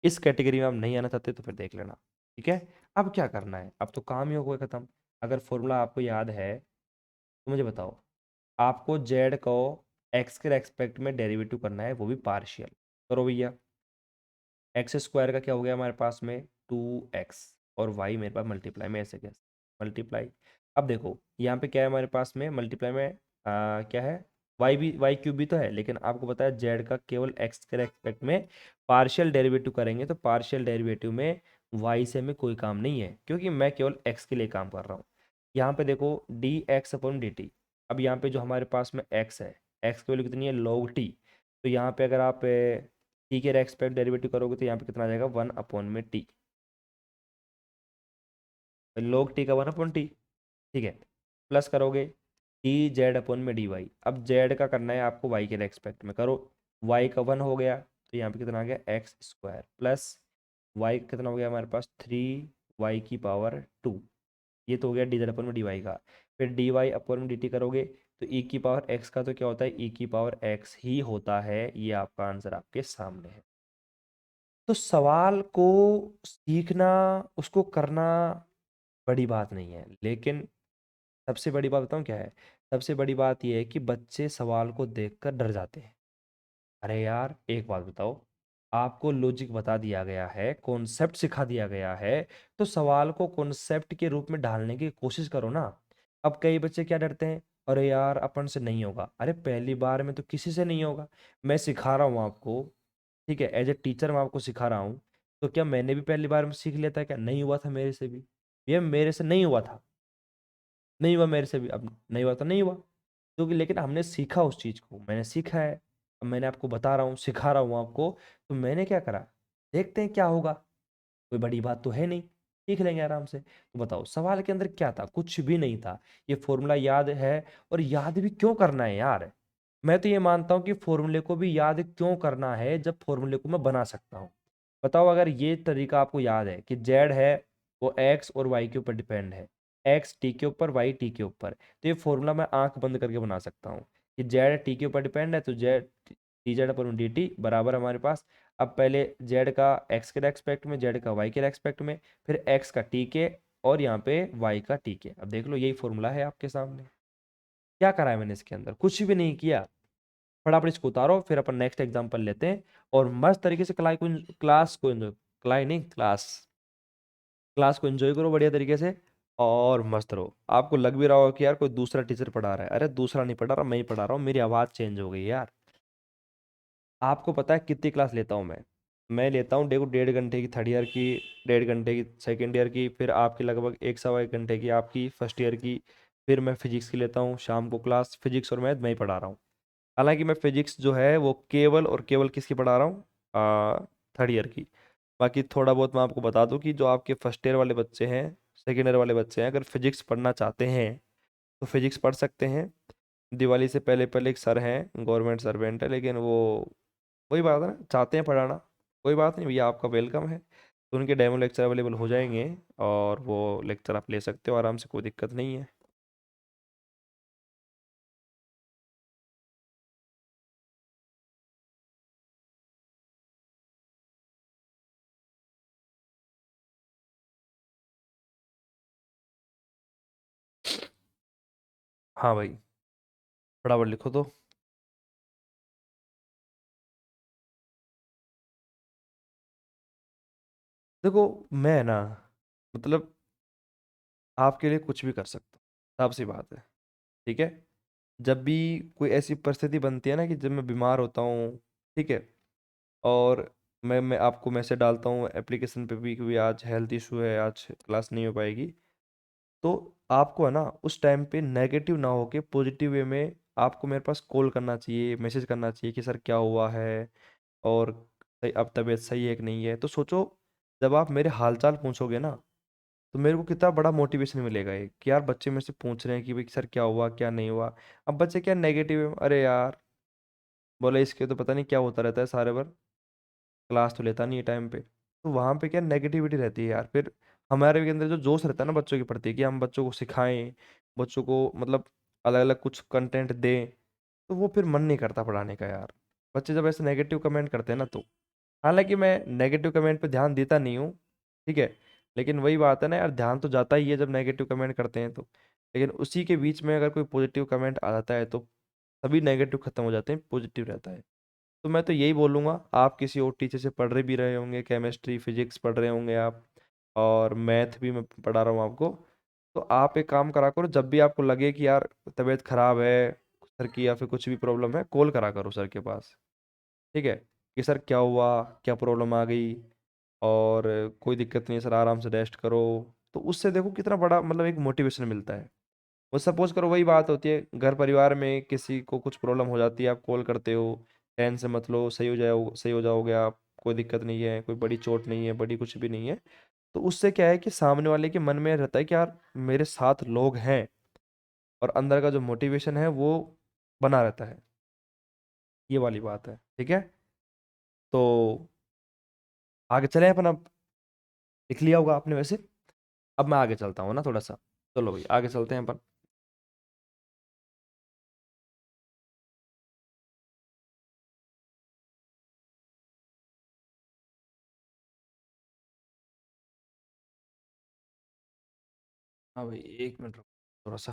इस कैटेगरी में आप नहीं आना चाहते तो फिर देख लेना, ठीक है। अब क्या करना है, अब तो काम ही हो गया खत्म। अगर फॉर्मूला आपको याद है तो मुझे बताओ, आपको जेड को एक्स के रेस्पेक्ट में डेरिवेटिव करना है, वो भी पार्शियल। करो भैया, एक्स स्क्वायर का क्या हो गया हमारे पास में, 2x, और वाई मेरे पास मल्टीप्लाई में, ऐसे कैसे मल्टीप्लाई। अब देखो यहाँ पे क्या है हमारे पास में, मल्टीप्लाई में क्या है, वाई भी, वाई क्यूब भी तो है, लेकिन आपको पता है जेड का केवल एक्स के रेस्पेक्ट में पार्शियल डेरिवेटिव करेंगे, तो पार्शियल डेरिवेटिव में वाई से हमें कोई काम नहीं है, क्योंकि मैं केवल एक्स के लिए काम कर रहा हूँ। यहाँ पे देखो D X upon D T, अब यहाँ पे जो हमारे पास में एक्स है, एक्स की वैल्यू कितनी है, log टी, तो यहाँ पे अगर आप टी के रेस्पेक्ट डेरिवेटिव करोगे तो यहाँ पे कितना आ जाएगा, 1 अपॉन में टी, log टी का 1 अपॉन टी, ठीक है। प्लस करोगे डी जेड अपॉन में डी वाई, अब जेड का करना है आपको वाई के रेस्पेक्ट में, करो, वाई का 1 हो गया तो यहाँ पे कितना आ गया, एक्स स्क्वायर, प्लस वाई कितना हो गया हमारे पास, 3 y की पावर 2, ये तो हो गया डी जेड अपॉन में डी वाई का। फिर डी वाई अपॉन में डी टी करोगे तो ई की पावर एक्स का तो क्या होता है, ई की पावर एक्स ही होता है, ये आपका आंसर आपके सामने है। तो सवाल को सीखना, उसको करना बड़ी बात नहीं है, लेकिन सबसे बड़ी बात बताऊँ क्या है, सबसे बड़ी बात यह है कि बच्चे सवाल को देखकर डर जाते हैं। अरे यार एक बात बताओ, आपको लॉजिक बता दिया गया है, कॉन्सेप्ट सिखा दिया गया है, तो सवाल को कॉन्सेप्ट के रूप में ढालने की कोशिश करो ना। अब कई बच्चे क्या डरते हैं, अरे यार अपन से नहीं होगा, अरे पहली बार में तो किसी से नहीं होगा। मैं सिखा रहा हूँ आपको, ठीक है, एज ए टीचर मैं आपको सिखा रहा हूँ। तो क्या मैंने भी पहली बार में सीख लिया था क्या? नहीं हुआ था मेरे से भी। ये मेरे से नहीं हुआ था, नहीं हुआ मेरे से भी, अब नहीं हुआ तो नहीं हुआ। क्योंकि लेकिन हमने सीखा उस चीज़ को, मैंने सीखा है। अब मैंने आपको बता रहा हूँ, सिखा रहा हूँ आपको। तो मैंने क्या करा, देखते हैं क्या होगा। कोई बड़ी बात तो है नहीं, सीख लेंगे आराम से। तो बताओ सवाल के अंदर क्या था? कुछ भी नहीं था। ये फॉर्मूला याद है, और याद भी क्यों करना है यार? मैं तो ये मानता हूँ कि फॉर्मूले को भी याद क्यों करना है जब फॉर्मूले को मैं बना सकता हूँ। बताओ, अगर ये तरीका आपको याद है कि जेड है वो एक्स और वाई के ऊपर डिपेंड है, एक्स टी के ऊपर, वाई टी के ऊपर, तो ये फॉर्मूला मैं आंख बंद करके बना सकता हूँ कि जेड टी के ऊपर डिपेंड है, तो जेड टी जेड अपन डी टी बराबर हमारे पास। अब पहले जेड का एक्स के रेस्पेक्ट में, जेड का वाई के रेस्पेक्ट में, फिर एक्स का टी के, और यहाँ पे वाई का टी के। अब देख लो यही फॉर्मूला है आपके सामने। क्या करा है मैंने इसके अंदर? कुछ भी नहीं किया। फटाफट इसको उतारो, फिर अपन नेक्स्ट एग्जांपल लेते हैं। और मस्त तरीके से क्लास को एंजॉय, क्लाई नहीं क्लास, क्लास को एंजॉय करो बढ़िया तरीके से, और मस्त रहो। आपको लग भी रहा होगा कि यार कोई दूसरा टीचर पढ़ा रहा है, अरे दूसरा नहीं पढ़ा रहा, मैं ही पढ़ा रहा हूँ, मेरी आवाज़ चेंज हो गई यार। आपको पता है कितनी क्लास लेता हूँ मैं लेता हूँ, देखो 1.5 घंटे की थर्ड ईयर की, 1.5 घंटे की सेकेंड ईयर की, फिर आपकी लगभग 1 सवा 1 घंटे की आपकी फर्स्ट ईयर की। फिर मैं फिजिक्स की लेता हूँ शाम को क्लास, फिजिक्स और मैथ मैं ही पढ़ा रहा हूँ। हालांकि मैं फिजिक्स जो है वो केवल और केवल किसकी पढ़ा रहा हूँ, थर्ड ईयर की। बाकी थोड़ा बहुत मैं आपको बता दूं कि जो आपके फर्स्ट ईयर वाले बच्चे हैं, सेकेंड ईयर वाले बच्चे हैं, अगर फिजिक्स पढ़ना चाहते हैं तो फिजिक्स पढ़ सकते हैं। दिवाली से पहले पहले एक सर हैं, गवर्नमेंट सर्वेंट है, लेकिन वो वही बात है ना, चाहते हैं पढ़ाना, कोई बात नहीं भैया, आपका वेलकम है। तो उनके डेमो लेक्चर अवेलेबल हो जाएंगे, और वो लेक्चर आप ले सकते हो आराम से, कोई दिक्कत नहीं है। हाँ भाई, फटाफट लिखो तो। देखो मैं ना, मतलब आपके लिए कुछ भी कर सकता हूँ, साफ सी बात है, ठीक है। जब भी कोई ऐसी परिस्थिति बनती है ना कि जब मैं बीमार होता हूँ, ठीक है, और मैं आपको मैसेज डालता हूँ एप्लीकेशन पे भी कि भी आज हेल्थ इशू है, आज क्लास नहीं हो पाएगी, तो आपको है ना उस टाइम पे नेगेटिव ना होके पॉजिटिव वे में आपको मेरे पास कॉल करना चाहिए, मैसेज करना चाहिए कि सर क्या हुआ है, और अब तबीयत सही है कि नहीं है। तो सोचो, जब आप मेरे हालचाल पूछोगे ना, तो मेरे को कितना बड़ा मोटिवेशन मिलेगा ये कि यार बच्चे मेरे से पूछ रहे हैं कि भाई सर क्या हुआ क्या नहीं हुआ। अब बच्चे क्या नेगेटिव है, अरे यार बोले इसके तो पता नहीं क्या होता रहता है सारे बार, क्लास तो लेता नहीं है टाइम पे। तो वहाँ पे क्या नेगेटिविटी रहती है यार, फिर हमारे के अंदर जो जोश रहता है ना बच्चों के प्रति कि हम बच्चों को सिखाएं, बच्चों को मतलब अलग अलग कुछ कंटेंट दें, तो वो फिर मन नहीं करता पढ़ाने का यार। बच्चे जब ऐसे नेगेटिव कमेंट करते हैं ना, तो हालांकि मैं नेगेटिव कमेंट पे ध्यान देता नहीं हूँ, ठीक है, लेकिन वही बात है ना यार, ध्यान तो जाता ही है जब नेगेटिव कमेंट करते हैं तो। लेकिन उसी के बीच में अगर कोई पॉजिटिव कमेंट आ जाता है तो सभी नेगेटिव खत्म हो जाते हैं, पॉजिटिव रहता है। तो मैं तो यही बोलूँगा, आप किसी और टीचर से पढ़ रहे भी रहे होंगे, केमिस्ट्री फिजिक्स पढ़ रहे होंगे आप, और मैथ भी मैं पढ़ा रहा हूँ आपको, तो आप एक काम करा करो, जब भी आपको लगे कि यार तबीयत खराब है सर की, या फिर कुछ भी प्रॉब्लम है, कॉल करा करो सर के पास, ठीक है, कि सर क्या हुआ, क्या प्रॉब्लम आ गई, और कोई दिक्कत नहीं है सर, आराम से रेस्ट करो। तो उससे देखो कितना बड़ा मतलब एक मोटिवेशन मिलता है। वो सपोज करो वही बात होती है, घर परिवार में किसी को कुछ प्रॉब्लम हो जाती है, आप कॉल करते हो, टेंशन मत लो, सही हो जाओगे आप, कोई दिक्कत नहीं है, कोई बड़ी चोट नहीं है, बड़ी कुछ भी नहीं है। तो उससे क्या है कि सामने वाले के मन में रहता है कि यार मेरे साथ लोग हैं, और अंदर का जो मोटिवेशन है वो बना रहता है। ये वाली बात है, ठीक है। तो आगे चले अपन अब, लिख लिया होगा आपने वैसे। अब मैं आगे चलता हूँ ना थोड़ा सा, चलो भाई आगे चलते हैं अपन। हाँ भाई 1 मिनट रुको थोड़ा सा।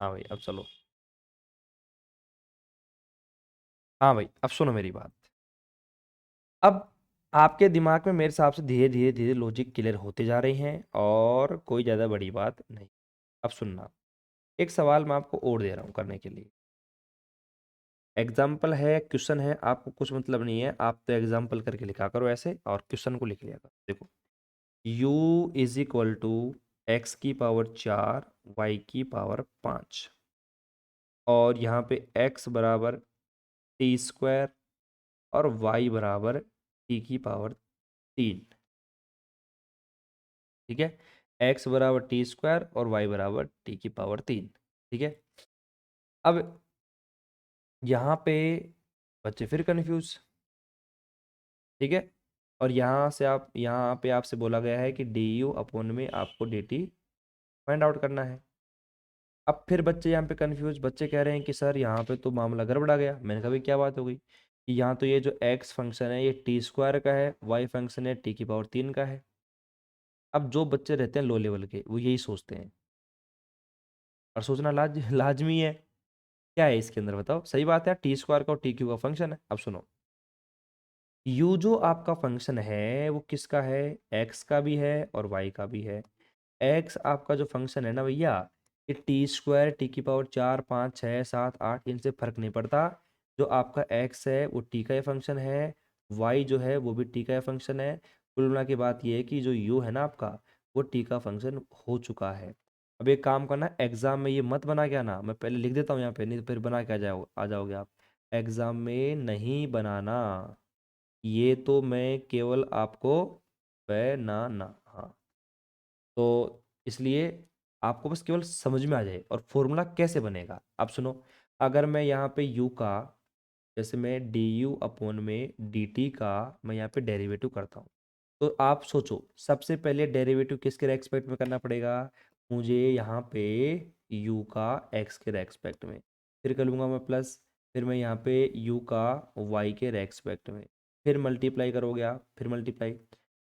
हाँ भाई अब चलो। हाँ भाई अब सुनो मेरी बात। अब आपके दिमाग में मेरे हिसाब से धीरे धीरे धीरे लॉजिक क्लियर होते जा रहे हैं, और कोई ज़्यादा बड़ी बात नहीं। अब सुनना, एक सवाल मैं आपको और दे रहा हूँ करने के लिए। एग्जाम्पल है, क्वेश्चन है, आपको कुछ मतलब नहीं है, आप तो एग्जाम्पल करके लिखा करो ऐसे और क्वेश्चन को लिख लिया करो। देखो, u is equal to X की पावर 4 y की पावर 5 और यहाँ पे x बराबर टी स्क्वायर और y बराबर टी की पावर 3। ठीक है, x बराबर टी स्क्वायर और y बराबर टी की पावर 3। ठीक है, अब यहाँ पे बच्चे फिर कंफ्यूज। ठीक है, और यहाँ से आप, यहाँ पे आपसे बोला गया है कि डी यू अपॉन में आपको डी टी फाइंड आउट करना है। अब फिर बच्चे यहाँ पे कंफ्यूज, बच्चे कह रहे हैं कि सर यहाँ पे तो मामला गड़बड़ा गया। मैंने कहा भाई क्या बात हो गई कि यहाँ तो ये जो एक्स फंक्शन है ये टी स्क्वायर का है, वाई फंक्शन है टी की पावर 3 का है। अब जो बच्चे रहते हैं लो लेवल के वो यही सोचते हैं, और सोचना लाजमी है। क्या है इसके अंदर बताओ, सही बात है, टी स्क्वायर का और टी क्यू का फंक्शन है। अब सुनो, यू जो आपका फंक्शन है वो किसका है, एक्स का भी है और वाई का भी है। एक्स आपका जो फंक्शन है ना भैया, ये टी स्क्वायर, टी की पावर 4 5 6 7 8 इनसे फर्क नहीं पड़ता। जो आपका एक्स है वो टी का फंक्शन है, वाई जो है वो भी टी का फंक्शन है। कुल मिला के बात ये है कि जो यू है ना आपका, वो टी का फंक्शन हो चुका है। अब एक काम करना, एग्जाम में ये मत बना के आना, मैं पहले लिख देता हूँ यहाँ पे, नहीं तो फिर बना के आ जाओगे आप। एग्जाम में नहीं बनाना, ये तो मैं केवल आपको बनाना, हाँ। तो इसलिए आपको बस केवल समझ में आ जाए और फॉर्मूला कैसे बनेगा। अब सुनो, अगर मैं यहाँ पे u का, जैसे मैं डी यू अपॉन में डी टी का मैं यहाँ पे डेरिवेटिव करता हूँ, तो आप सोचो सबसे पहले डेरिवेटिव किसके रेस्पेक्ट में करना पड़ेगा, मुझे यहाँ पे u का x के रेस्पेक्ट में, फिर कर लूँगा मैं प्लस, फिर मैं यहाँ पे u का y के रेस्पेक्ट में, फिर मल्टीप्लाई करोगे आप, फिर मल्टीप्लाई,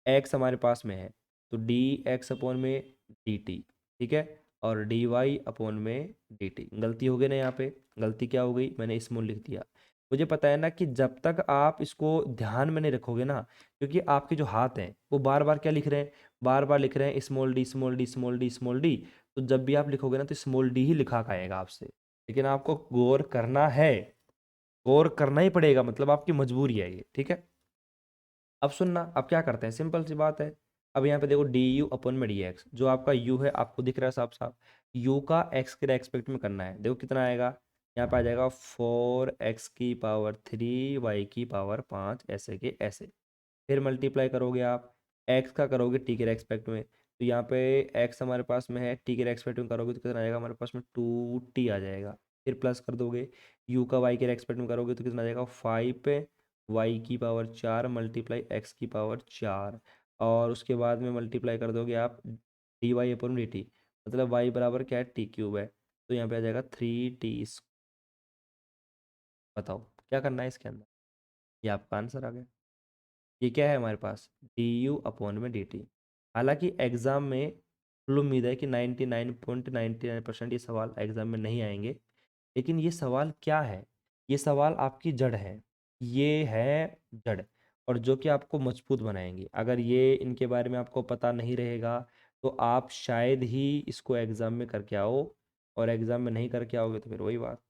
x हमारे पास में है तो डी एक्स अपॉन में डी टी। ठीक है, और डी वाई अपॉन में डी टी। गलती हो गई ना यहाँ पे, गलती क्या हो गई, मैंने स्मॉल लिख दिया। मुझे पता है ना कि जब तक आप इसको ध्यान में नहीं रखोगे ना, क्योंकि आपके जो हाथ हैं वो बार बार क्या लिख रहे हैं, बार बार लिख रहे हैं small D small D small D small D, तो जब भी आप लिखोगे ना तो स्मॉल डी ही लिखा आएगा आपसे। लेकिन आपको गौर करना है, गौर करना ही पड़ेगा, मतलब आपकी मजबूरी है ये। ठीक है, अब सुनना, अब क्या करते हैं, सिंपल सी बात है। अब यहाँ पे देखो डी यू अपन में डी एक्स, जो आपका यू है आपको दिख रहा है साफ साफ, यू का एक्स के रेस्पेक्ट में करना है। देखो कितना आएगा, यहाँ पे आ जाएगा 4x की पावर 3 वाई की पावर 5 ऐसे के ऐसे। फिर मल्टीप्लाई करोगे आप, एक्स का करोगे टी के रेस्पेक्ट में, तो यहाँ पे एक्स हमारे पास में है, टी के रेस्पेक्ट में करोगे तो कितना आएगा हमारे पास में 2t आ जाएगा। फिर प्लस कर दोगे, यू का वाई के रेस्पेक्ट में करोगे तो कितना आ जाएगा 5 पे वाई की पावर 4 मल्टीप्लाई एक्स की पावर 4, और उसके बाद में मल्टीप्लाई कर दोगे आप D Y upon D T, मतलब वाई बराबर क्या है टी क्यूब है, तो यहाँ पे आ जाएगा 3t। बताओ क्या करना है इसके अंदर, ये आपका आंसर आ गया। ये क्या है हमारे पास, डी यू अपॉन में डी टी। हालांकि एग्जाम में फुल उम्मीद है कि 99.99% ये सवाल एग्जाम में नहीं आएंगे, लेकिन ये सवाल क्या है, ये सवाल आपकी जड़ है, ये है जड़, और जो कि आपको मजबूत बनाएंगी। अगर ये इनके बारे में आपको पता नहीं रहेगा तो आप शायद ही इसको एग्ज़ाम में करके आओ, और एग्ज़ाम में नहीं करके आओगे तो फिर वही बात,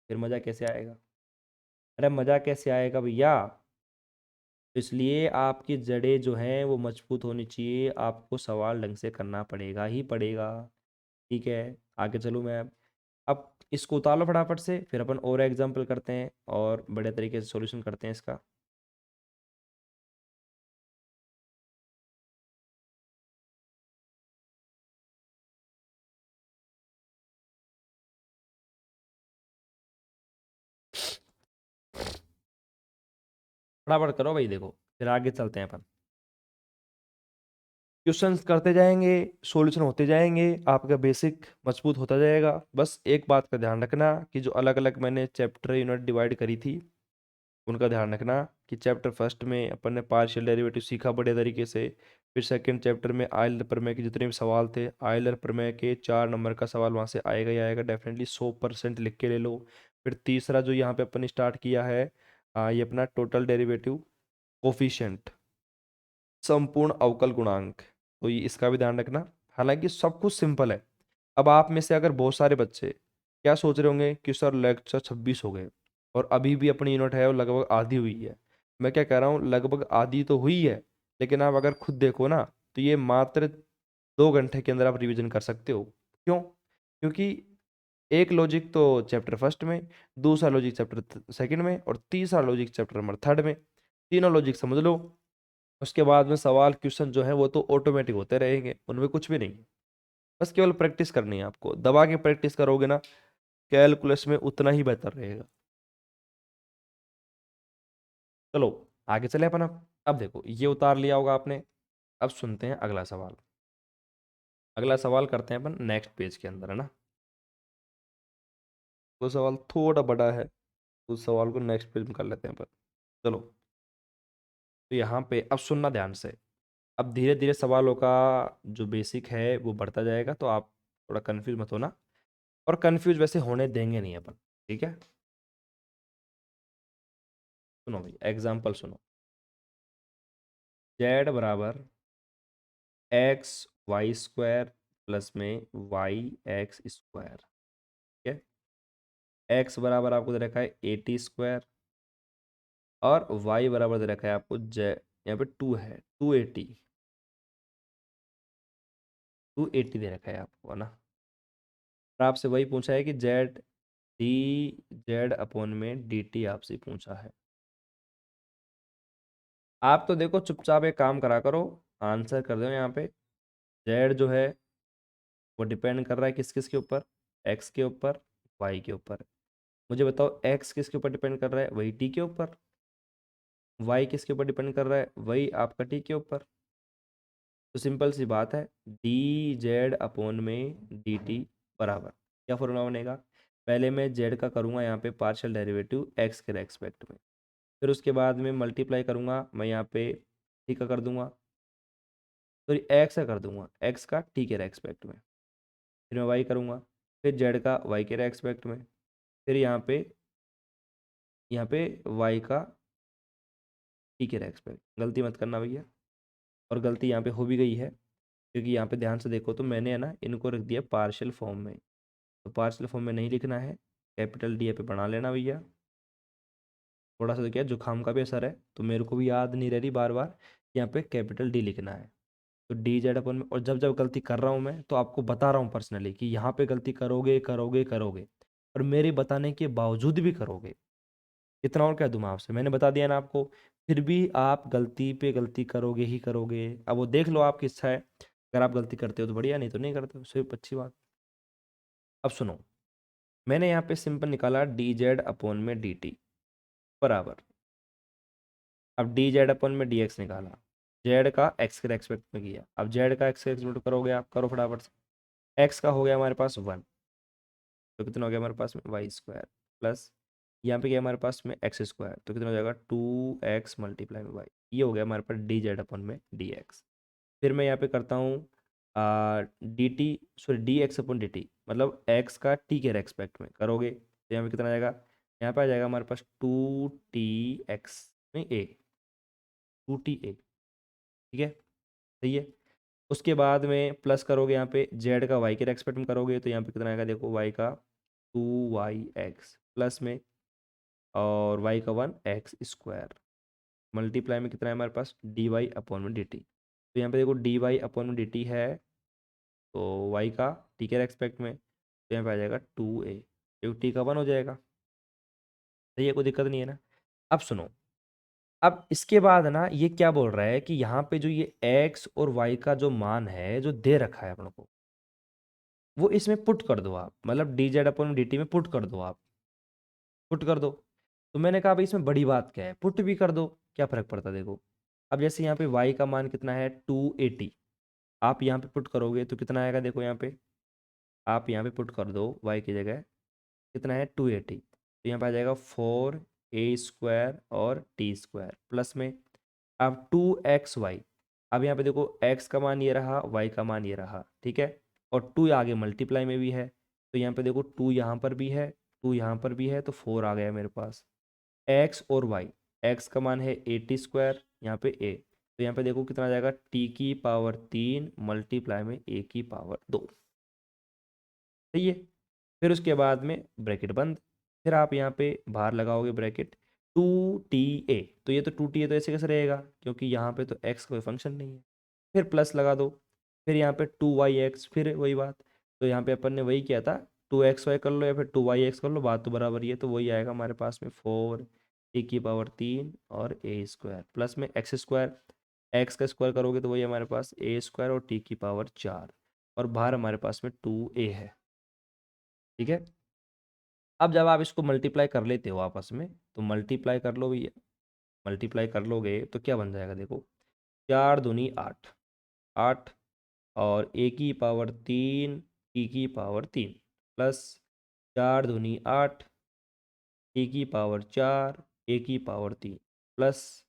फिर मज़ा कैसे आएगा। अरे मज़ा कैसे आएगा भैया, तो इसलिए आपकी जड़ें जो हैं वो मजबूत होनी चाहिए, आपको सवाल ढंग से करना पड़ेगा ही पड़ेगा। ठीक है, आगे चलूँ मैं अब इसको उतार लो फटाफट से, फिर अपन और एग्जाम्पल करते हैं और बड़े तरीके से सॉल्यूशन करते हैं इसका। फटाफट करो भाई, देखो फिर आगे चलते हैं अपन, क्वेश्चंस करते जाएंगे, सॉल्यूशन होते जाएंगे, आपका बेसिक मजबूत होता जाएगा। बस एक बात का ध्यान रखना कि जो अलग अलग मैंने चैप्टर यूनिट डिवाइड करी थी उनका ध्यान रखना, कि चैप्टर फर्स्ट में अपन ने पार्शियल डेरिवेटिव सीखा बढ़िया तरीके से, फिर सेकंड चैप्टर में आयलर प्रमेय के जितने भी सवाल थे, आयलर प्रमेय के 4 नंबर का सवाल वहाँ से आएगा ही आएगा डेफिनेटली, 100% लिख के ले लो। फिर तीसरा जो यहाँ पे अपन ने स्टार्ट किया है, ये अपना टोटल डेरिवेटिव कोफिशिएंट, संपूर्ण अवकल गुणांक, तो ये इसका भी ध्यान रखना। हालांकि सब कुछ सिंपल है। अब आप में से अगर बहुत सारे बच्चे क्या सोच रहे होंगे कि सर लेक्चर 26 हो गए और अभी भी अपनी यूनिट है वो लगभग आधी हुई है। मैं क्या कह रहा हूँ, लगभग आधी तो हुई है, लेकिन आप अगर खुद देखो ना तो ये मात्र 2 घंटे के अंदर आप रिवीजन कर सकते हो। क्यों? क्योंकि एक लॉजिक तो चैप्टर फर्स्ट में, दूसरा लॉजिक चैप्टर सेकंड में, और तीसरा लॉजिक चैप्टर नंबर थर्ड में। तीनों लॉजिक समझ लो, उसके बाद में सवाल क्वेश्चन जो है वो तो ऑटोमेटिक होते रहेंगे, उनमें कुछ भी नहीं। बस केवल प्रैक्टिस करनी है आपको, दबा के प्रैक्टिस करोगे ना कैलकुलस में उतना ही बेहतर रहेगा। चलो आगे चले अपन। अब देखो ये उतार लिया होगा आपने। अब सुनते हैं अगला सवाल। अगला सवाल करते हैं अपन नेक्स्ट पेज के अंदर, है ना। वो सवाल थोड़ा बड़ा है, उस सवाल को नेक्स्ट पेज में कर लेते हैं अपन। चलो, तो यहाँ पे अब सुनना ध्यान से। अब धीरे धीरे सवालों का जो बेसिक है वो बढ़ता जाएगा, तो आप थोड़ा कंफ्यूज मत होना, और कंफ्यूज वैसे होने देंगे नहीं अपन, ठीक है। सुनो भाई, एग्जाम्पल सुनो। जेड बराबर एक्स वाई स्क्वायर प्लस में वाई एक्स स्क्वायर, ठीक है। एक्स बराबर आपको दे रखा है 80 स्क्वायर, और वाई बराबर दे रखा है आपको यहाँ पे 2 है, 280। 280 दे रखा है आपको, है ना। और आपसे वही पूछा है कि जेड डी जेड अपॉन में डी टी आपसे पूछा है। आप तो देखो चुपचाप एक काम करा करो, आंसर कर दो यहाँ पे। जेड जो है वो डिपेंड कर रहा है किस किस के ऊपर, एक्स के ऊपर, वाई के ऊपर। मुझे बताओ एक्स किसके ऊपर डिपेंड कर रहा है, वही टी के ऊपर। वाई किसके ऊपर डिपेंड कर रहा है, वही आपका टी के ऊपर। तो सिंपल सी बात है, डी जेड अपॉन में डी टी बराबर क्या फॉर्मूला बनेगा। पहले मैं जेड का करूँगा यहाँ पे पार्शियल डेरिवेटिव एक्स के रेस्पेक्ट में, फिर उसके बाद में मल्टीप्लाई करूँगा मैं यहाँ पे टी का कर दूंगा, सॉरी एक्स का कर दूंगा, एक्स का टी के रेस्पेक्ट में। फिर मैं वाई करूँगा, फिर जेड का वाई के रेस्पेक्ट में, फिर यहाँ पे वाई का टी के रेस्पेक्ट। गलती मत करना भैया, और गलती यहाँ पे हो भी गई है, क्योंकि यहाँ पे ध्यान से देखो तो मैंने है ना इनको रख दिया पार्शियल फॉर्म में। तो पार्शियल फॉर्म में नहीं लिखना है, कैपिटल डी पे बना लेना भैया। थोड़ा सा तो क्या जुकाम का भी असर है, तो मेरे को भी याद नहीं रह रही बार बार, यहाँ पे कैपिटल डी लिखना है। तो डी जेड अपन में, और जब जब गलती कर रहा हूँ मैं तो आपको बता रहा हूँ पर्सनली कि यहाँ पे गलती करोगे करोगे करोगे, और मेरे बताने के बावजूद भी करोगे। इतना और क्या दूँ मैं आपसे, मैंने बता दिया ना आपको, फिर भी आप गलती पे गलती करोगे ही करोगे। अब वो देख लो आपकी इच्छा है, अगर आप गलती करते हो तो बढ़िया, नहीं तो नहीं करते हो, सिर्फ अच्छी बात। अब सुनो, मैंने यहाँ पे सिंपल निकाला डी जेड अपॉन में डी टी बराबर। अब डी जेड अपन में डी एक्स निकाला, जेड का एक्स के रेस्पेक्ट में किया। अब जेड का एक्स के रेस्पेक्ट करोगे आप, करो फटाफट से। एक्स का हो गया हमारे पास 1, तो कितना हो गया हमारे पास में वाई स्क्वायर, प्लस यहाँ पे क्या हमारे पास में एक्स स्क्वायर, तो कितना हो जाएगा 2x मल्टीप्लाई में वाई। ये हो गया हमारे पास डी जेड अपन में डी एक्स। फिर मैं यहाँ पे करता हूँ D T, sorry D X upon D T, मतलब एक्स का टी के रेस्पेक्ट में करोगे तो यहाँ पे कितना आ जाएगा, यहाँ पे आ जाएगा हमारे पास 2t x में ए, 2ta, ठीक है, सही है। उसके बाद में प्लस करोगे यहाँ पे जेड का वाई के रेस्पेक्ट में करोगे, तो यहाँ पे कितना आएगा देखो, वाई का 2yx प्लस में, और वाई का 1x स्क्वायर, मल्टीप्लाई में कितना है हमारे पास डी वाई अपॉन में डी टी। तो यहाँ पे देखो डी वाई अपॉन में डी टी है, तो वाई का टी के रेस्पेक्ट में, तो यहाँ पे आ जाएगा 2a, क्योंकि टी का 1 हो जाएगा। सही है, कोई दिक्कत नहीं है ना। अब सुनो, अब इसके बाद ना ये क्या बोल रहा है कि यहाँ पे जो ये x और y का जो मान है जो दे रखा है अपन को, वो इसमें पुट कर दो आप, मतलब डी जेड अपन डी टी में पुट कर दो आप, पुट कर दो। तो मैंने कहा भाई इसमें बड़ी बात क्या है, पुट भी कर दो, क्या फर्क पड़ता है देखो। अब जैसे यहाँ पे y का मान कितना है 280, आप यहाँ पे पुट करोगे तो कितना आएगा देखो, यहाँ पे आप यहाँ पे पुट कर दो y की जगह, कितना है 280, तो यहाँ पे आ जाएगा 4a स्क्वायर और टी स्क्वायर प्लस में, अब 2xy। अब यहाँ पे देखो x का मान ये रहा, y का मान ये रहा, ठीक है, और 2 आगे मल्टीप्लाई में भी है, तो यहाँ पे देखो 2 यहाँ पर भी है, 2 यहाँ पर भी है, तो 4 आ गया मेरे पास। x और y, x का मान है 80 स्क्वायर, यहाँ पे a, तो यहाँ पे देखो कितना आ जाएगा t⁻³ मल्टीप्लाई में a⁻²। सही है। फिर उसके बाद में ब्रैकेट बंद, फिर आप यहाँ पे बाहर लगाओगे ब्रैकेट 2ta, तो ये तो 2ta तो ऐसे कैसे रहेगा, क्योंकि यहाँ पे तो x कोई फंक्शन नहीं है। फिर प्लस लगा दो, फिर यहाँ पे 2yx, फिर वही बात। तो यहाँ पे अपन ने वही किया था, 2xy कर लो या फिर 2yx कर लो, बात तो बराबर ही है। तो वही आएगा हमारे पास में 4 a³ और a² प्लस में x²। एक्स का स्क्वायर करोगे तो वही हमारे पास a² और t⁴ और बाहर हमारे पास में 2a है। ठीक है। अब जब आप इसको मल्टीप्लाई कर लेते हो आपस में, तो मल्टीप्लाई कर लो भैया, मल्टीप्लाई कर लोगे तो क्या बन जाएगा, देखो 4 दूनी 8, 8 और a⁻3 प्लस 4 दूनी 8 a⁻4 a⁻3 प्लस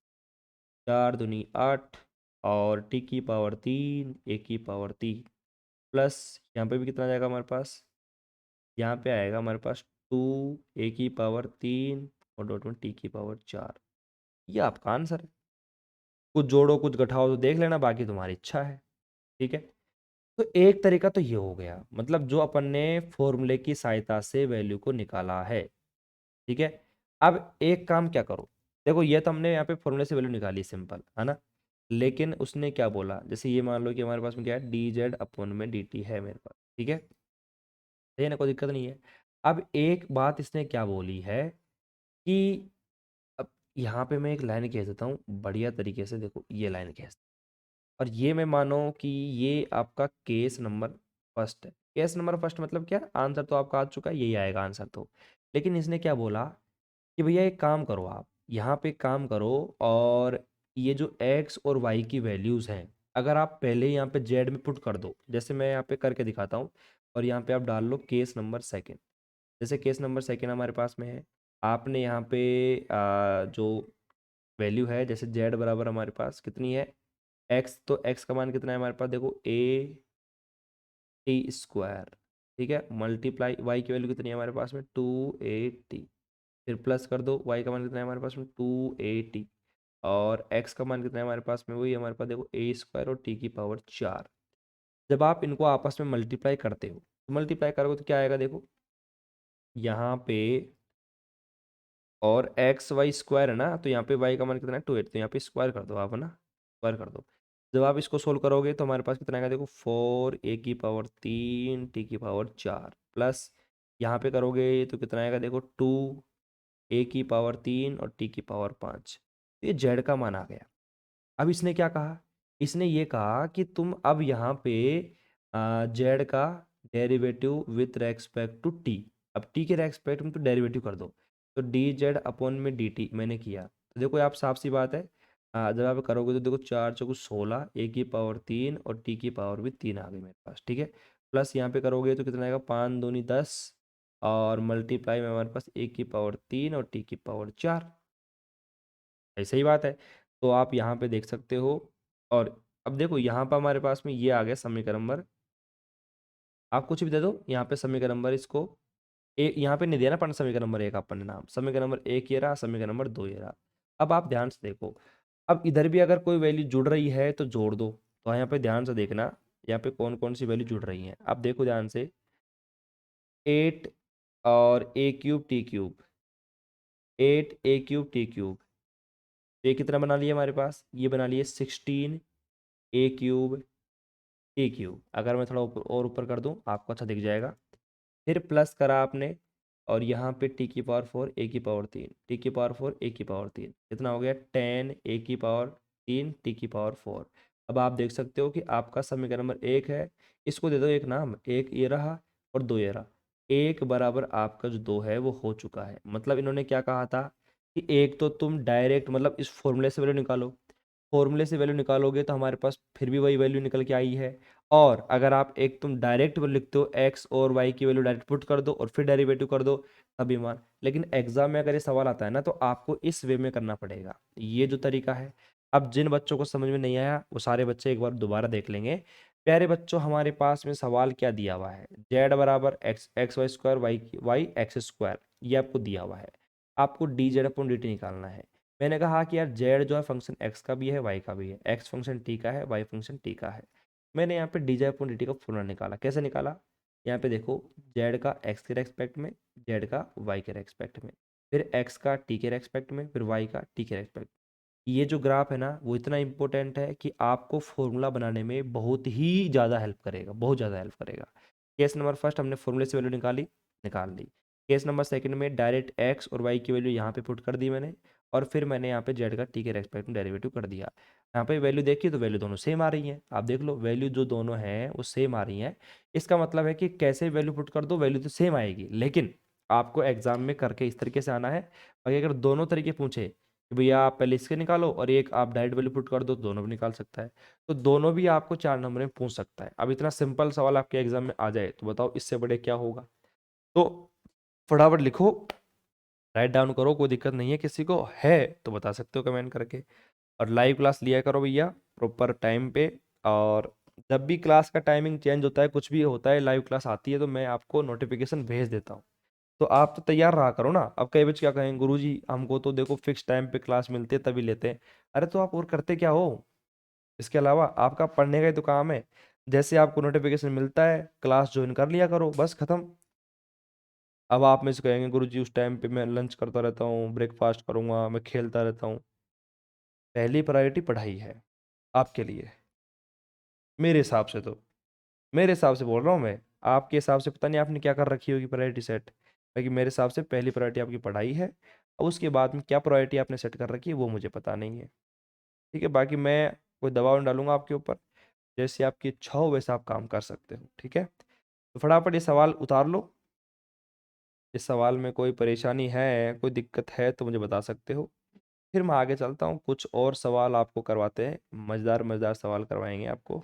4 दूनी 8 और t⁻3 a⁻3 प्लस यहाँ पे भी कितना जाएगा हमारे पास, यहाँ पे आएगा हमारे पास 2 a⁻3 और डॉट में t⁻4। ये आपका आंसर है। कुछ जोड़ो कुछ घटाओ तो देख लेना, बाकी तुम्हारी इच्छा है। ठीक है। तो एक तरीका तो ये हो गया, मतलब जो अपन ने फॉर्मूले की सहायता से वैल्यू को निकाला है। ठीक है। अब एक काम क्या करो, देखो ये तो हमने यहाँ पे फॉर्मूले से वैल्यू निकाली, सिंपल है ना। लेकिन उसने क्या बोला, जैसे ये मान लो कि हमारे पास में क्या है, dz/dt है मेरे पास। ठीक है, सही है ना, कोई दिक्कत नहीं है। अब एक बात इसने क्या बोली है कि अब यहाँ पे मैं एक लाइन कह देता हूँ बढ़िया तरीके से, देखो ये लाइन कह, और ये मैं मानो कि ये आपका केस नंबर फर्स्ट है। केस नंबर फर्स्ट मतलब क्या, आंसर तो आपका आ चुका है, यही आएगा आंसर तो। लेकिन इसने क्या बोला कि भैया एक काम करो, आप यहाँ पे काम करो, और ये जो x और y की वैल्यूज़ हैं, अगर आप पहले यहाँ पे z में पुट कर दो, जैसे मैं यहाँ पे करके दिखाता हूँ, और यहाँ पे आप डाल लो केस नंबर सेकेंड। जैसे केस नंबर सेकेंड हमारे पास में है, आपने यहाँ पे जो वैल्यू है, जैसे z बराबर हमारे पास कितनी है x, तो x का मान कितना है हमारे पास, देखो a⁻t²। ठीक है, मल्टीप्लाई y की वैल्यू कितनी है हमारे पास में 2a⁻t, फिर प्लस कर दो y का मान कितना है हमारे पास में 2a⁻t, और x का मान कितना है हमारे पास में, वही हमारे पास देखो a² और t⁻4। जब आप इनको आपस में मल्टीप्लाई करते हो, तो मल्टीप्लाई करोगे तो क्या आएगा, देखो यहाँ पे, और एक्स वाई स्क्वायर है ना, तो यहाँ पे वाई का मान कितना है 2 8, तो यहाँ पे स्क्वायर कर दो आप, है ना, स्क्वायर कर दो। जब आप इसको सोल्व करोगे तो हमारे पास कितना आएगा, देखो 4 a⁻3 t⁻4 प्लस यहाँ पे करोगे तो कितना आएगा, देखो 2 a⁻3 और t⁻5। ये जेड का मान आ गया। अब इसने क्या कहा, इसने ये कहा कि तुम अब यहाँ पे जेड का derivative with respect to T, अब टी के रेस्पेक्ट में तो डेरिवेटिव कर दो, तो dz/dt मैंने किया, तो देखो आप साफ सी बात है, जब आप करोगे तो देखो 4 × 4 = 16 a⁻3 और t⁻3 आ गई मेरे पास। ठीक है, प्लस यहाँ पे करोगे तो कितना आएगा, 5 दूनी 10 और मल्टीप्लाई में हमारे पास a⁻3 और t⁻4। ऐसे ही बात है। तो आप यहाँ पे देख सकते हो, और अब देखो यहाँ पर हमारे पास में ये आ गया समीकरण नंबर, आप कुछ भी दे दो यहाँ पे समीकरण नंबर, इसको एक यहाँ पे नहीं दिया ना, पर समीकरण नंबर 1 अपन ने नाम, समीकरण नंबर 1 ये रहा, समीकरण नंबर 2 ये रहा। अब आप ध्यान से देखो, अब इधर भी अगर कोई वैल्यू जुड़ रही है तो जोड़ दो, तो यहाँ पे ध्यान से देखना, यहाँ पे कौन कौन सी वैल्यू जुड़ रही है, अब देखो ध्यान से, 8 और a³ t³, 8 a³ t³, ये कितना बना लिया हमारे पास, ये बना लिए 16 a³ t³। अगर मैं थोड़ा और ऊपर कर दूं आपको अच्छा दिख जाएगा, फिर प्लस करा आपने, और यहाँ पे t⁻4 a⁻3 t⁻4 a⁻3 कितना हो गया, 10 a⁻3 t⁻4। अब आप देख सकते हो कि आपका समीकरण नंबर 1 है, इसको दे दो एक नाम, एक ये रहा और 2 ये रहा, एक बराबर आपका जो 2 है वो हो चुका है। मतलब इन्होंने क्या कहा था कि एक तो तुम डायरेक्ट मतलब इस फॉर्मूले से वैल्यू निकालो, फॉर्मूले से वैल्यू निकालोगे तो हमारे पास फिर भी वही वैल्यू निकल के आई है, और अगर आप एक तुम डायरेक्ट लिखते हो एक्स और वाई की वैल्यू डायरेक्ट पुट कर दो और फिर डेरिवेटिव कर दो तभी मान। लेकिन एग्जाम में अगर ये सवाल आता है ना, तो आपको इस वे में करना पड़ेगा, ये जो तरीका है। अब जिन बच्चों को समझ में नहीं आया वो सारे बच्चे एक बार दोबारा देख लेंगे। प्यारे बच्चों, हमारे पास में सवाल क्या दिया हुआ है, जेड बराबर एक्स वाई स्क्वायर वाई एक्स² ये आपको दिया हुआ है, आपको dz/dt निकालना है। मैंने कहा कि यार जेड जो है फंक्शन एक्स का भी है वाई का भी है, एक्स फंक्शन टी का है वाई फंक्शन टी का है। मैंने यहाँ पे dz/dt का फॉर्मूला निकाला, कैसे निकाला, यहाँ पे देखो, जेड का एक्स के रेस्पेक्ट में, जेड का वाई के रेस्पेक्ट में, फिर एक्स का टी के रेस्पेक्ट में, फिर वाई का टी के रेस्पेक्ट। ये जो ग्राफ है ना, वो इतना इंपॉर्टेंट है कि आपको फॉर्मूला बनाने में बहुत ही ज़्यादा हेल्प करेगा, बहुत ज़्यादा हेल्प करेगा। केस नंबर फर्स्ट, हमने फॉर्मूले से वैल्यू निकाली, निकाल ली। केस नंबर सेकंड में डायरेक्ट एक्स और वाई की वैल्यू यहाँ पे पुट कर दी मैंने, और फिर मैंने यहाँ पे जेड का टी के रेस्पेक्ट में डेरिवेटिव कर दिया। यहाँ पे वैल्यू देखी तो वैल्यू दोनों सेम आ रही है, आप देख लो वैल्यू जो दोनों हैं वो सेम आ रही हैं। इसका मतलब है कि कैसे वैल्यू पुट कर दो वैल्यू तो सेम आएगी, लेकिन आपको एग्जाम में करके इस तरीके से आना है। बाकी अगर दोनों तरीके पूछे कि भैया आप पहले इसके निकालो और एक आप डायरेक्ट वैल्यू पुट कर दो, तो दोनों भी निकाल सकता है। तो दोनों भी आपको 4 नंबर में पूछ सकता है। अब इतना सिंपल सवाल आपके एग्जाम में आ जाए तो बताओ इससे बड़े क्या होगा। तो फटाफट लिखो, राइट डाउन करो, कोई दिक्कत नहीं है। किसी को है तो बता सकते हो कमेंट करके। और लाइव क्लास लिया करो भैया प्रॉपर टाइम पे। और जब भी क्लास का टाइमिंग चेंज होता है, कुछ भी होता है, लाइव क्लास आती है तो मैं आपको नोटिफिकेशन भेज देता हूँ। तो आप तो तैयार रहा करो ना। अब कई बच्चे क्या कहेंगे, गुरुजी हमको तो देखो फिक्स टाइम पे क्लास मिलती है तभी लेते हैं। अरे तो आप और करते क्या हो इसके अलावा? आपका पढ़ने का ही तो काम है। जैसे आपको नोटिफिकेशन मिलता है क्लास ज्वाइन कर लिया करो, बस खत्म। अब आप में से कहेंगे गुरुजी उस टाइम पे मैं लंच करता रहता हूँ, ब्रेकफास्ट करूंगा, मैं खेलता रहता हूँ। पहली प्रायोरिटी पढ़ाई है आपके लिए, मेरे हिसाब से तो। मेरे हिसाब से बोल रहा हूँ मैं, आपके हिसाब से पता नहीं आपने क्या कर रखी होगी प्रायोरिटी सेट। बाकी मेरे हिसाब से पहली प्रायोरिटी आपकी पढ़ाई है। और उसके बाद में क्या प्रायोरिटी आपने सेट कर रखी है वो मुझे पता नहीं है। ठीक है, बाकी मैं कोई दबाव नहीं डालूंगा आपके ऊपर। जैसे आपकी इच्छा हो वैसा आप काम कर सकते हो, ठीक है। तो फटाफट ये सवाल उतार लो। इस सवाल में कोई परेशानी है, कोई दिक्कत है तो मुझे बता सकते हो। फिर मैं आगे चलता हूँ, कुछ और सवाल आपको करवाते हैं, मज़ेदार मज़ेदार सवाल करवाएंगे आपको।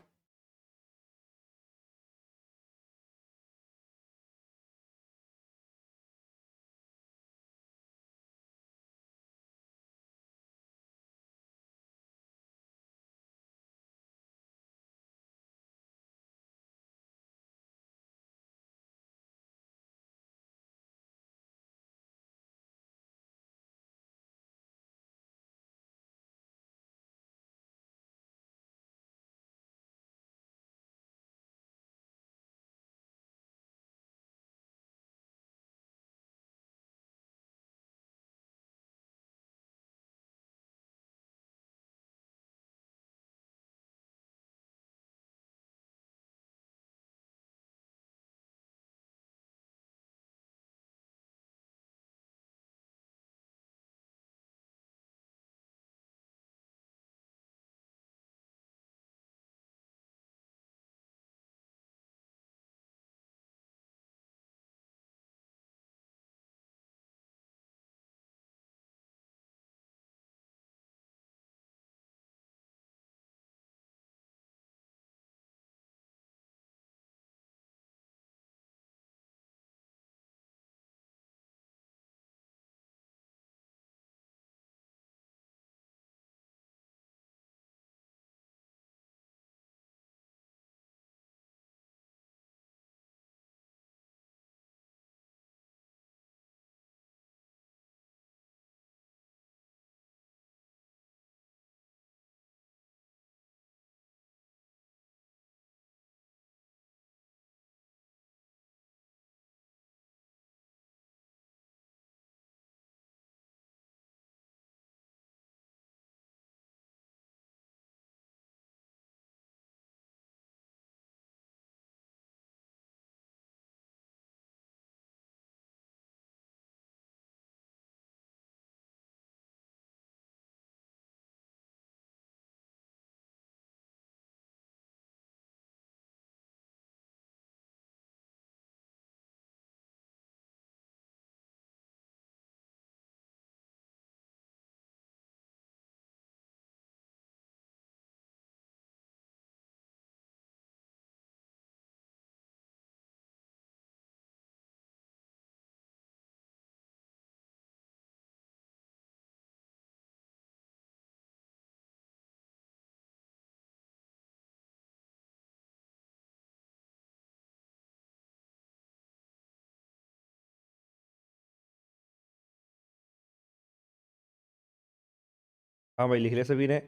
हाँ भाई, लिख लिया सभी ने?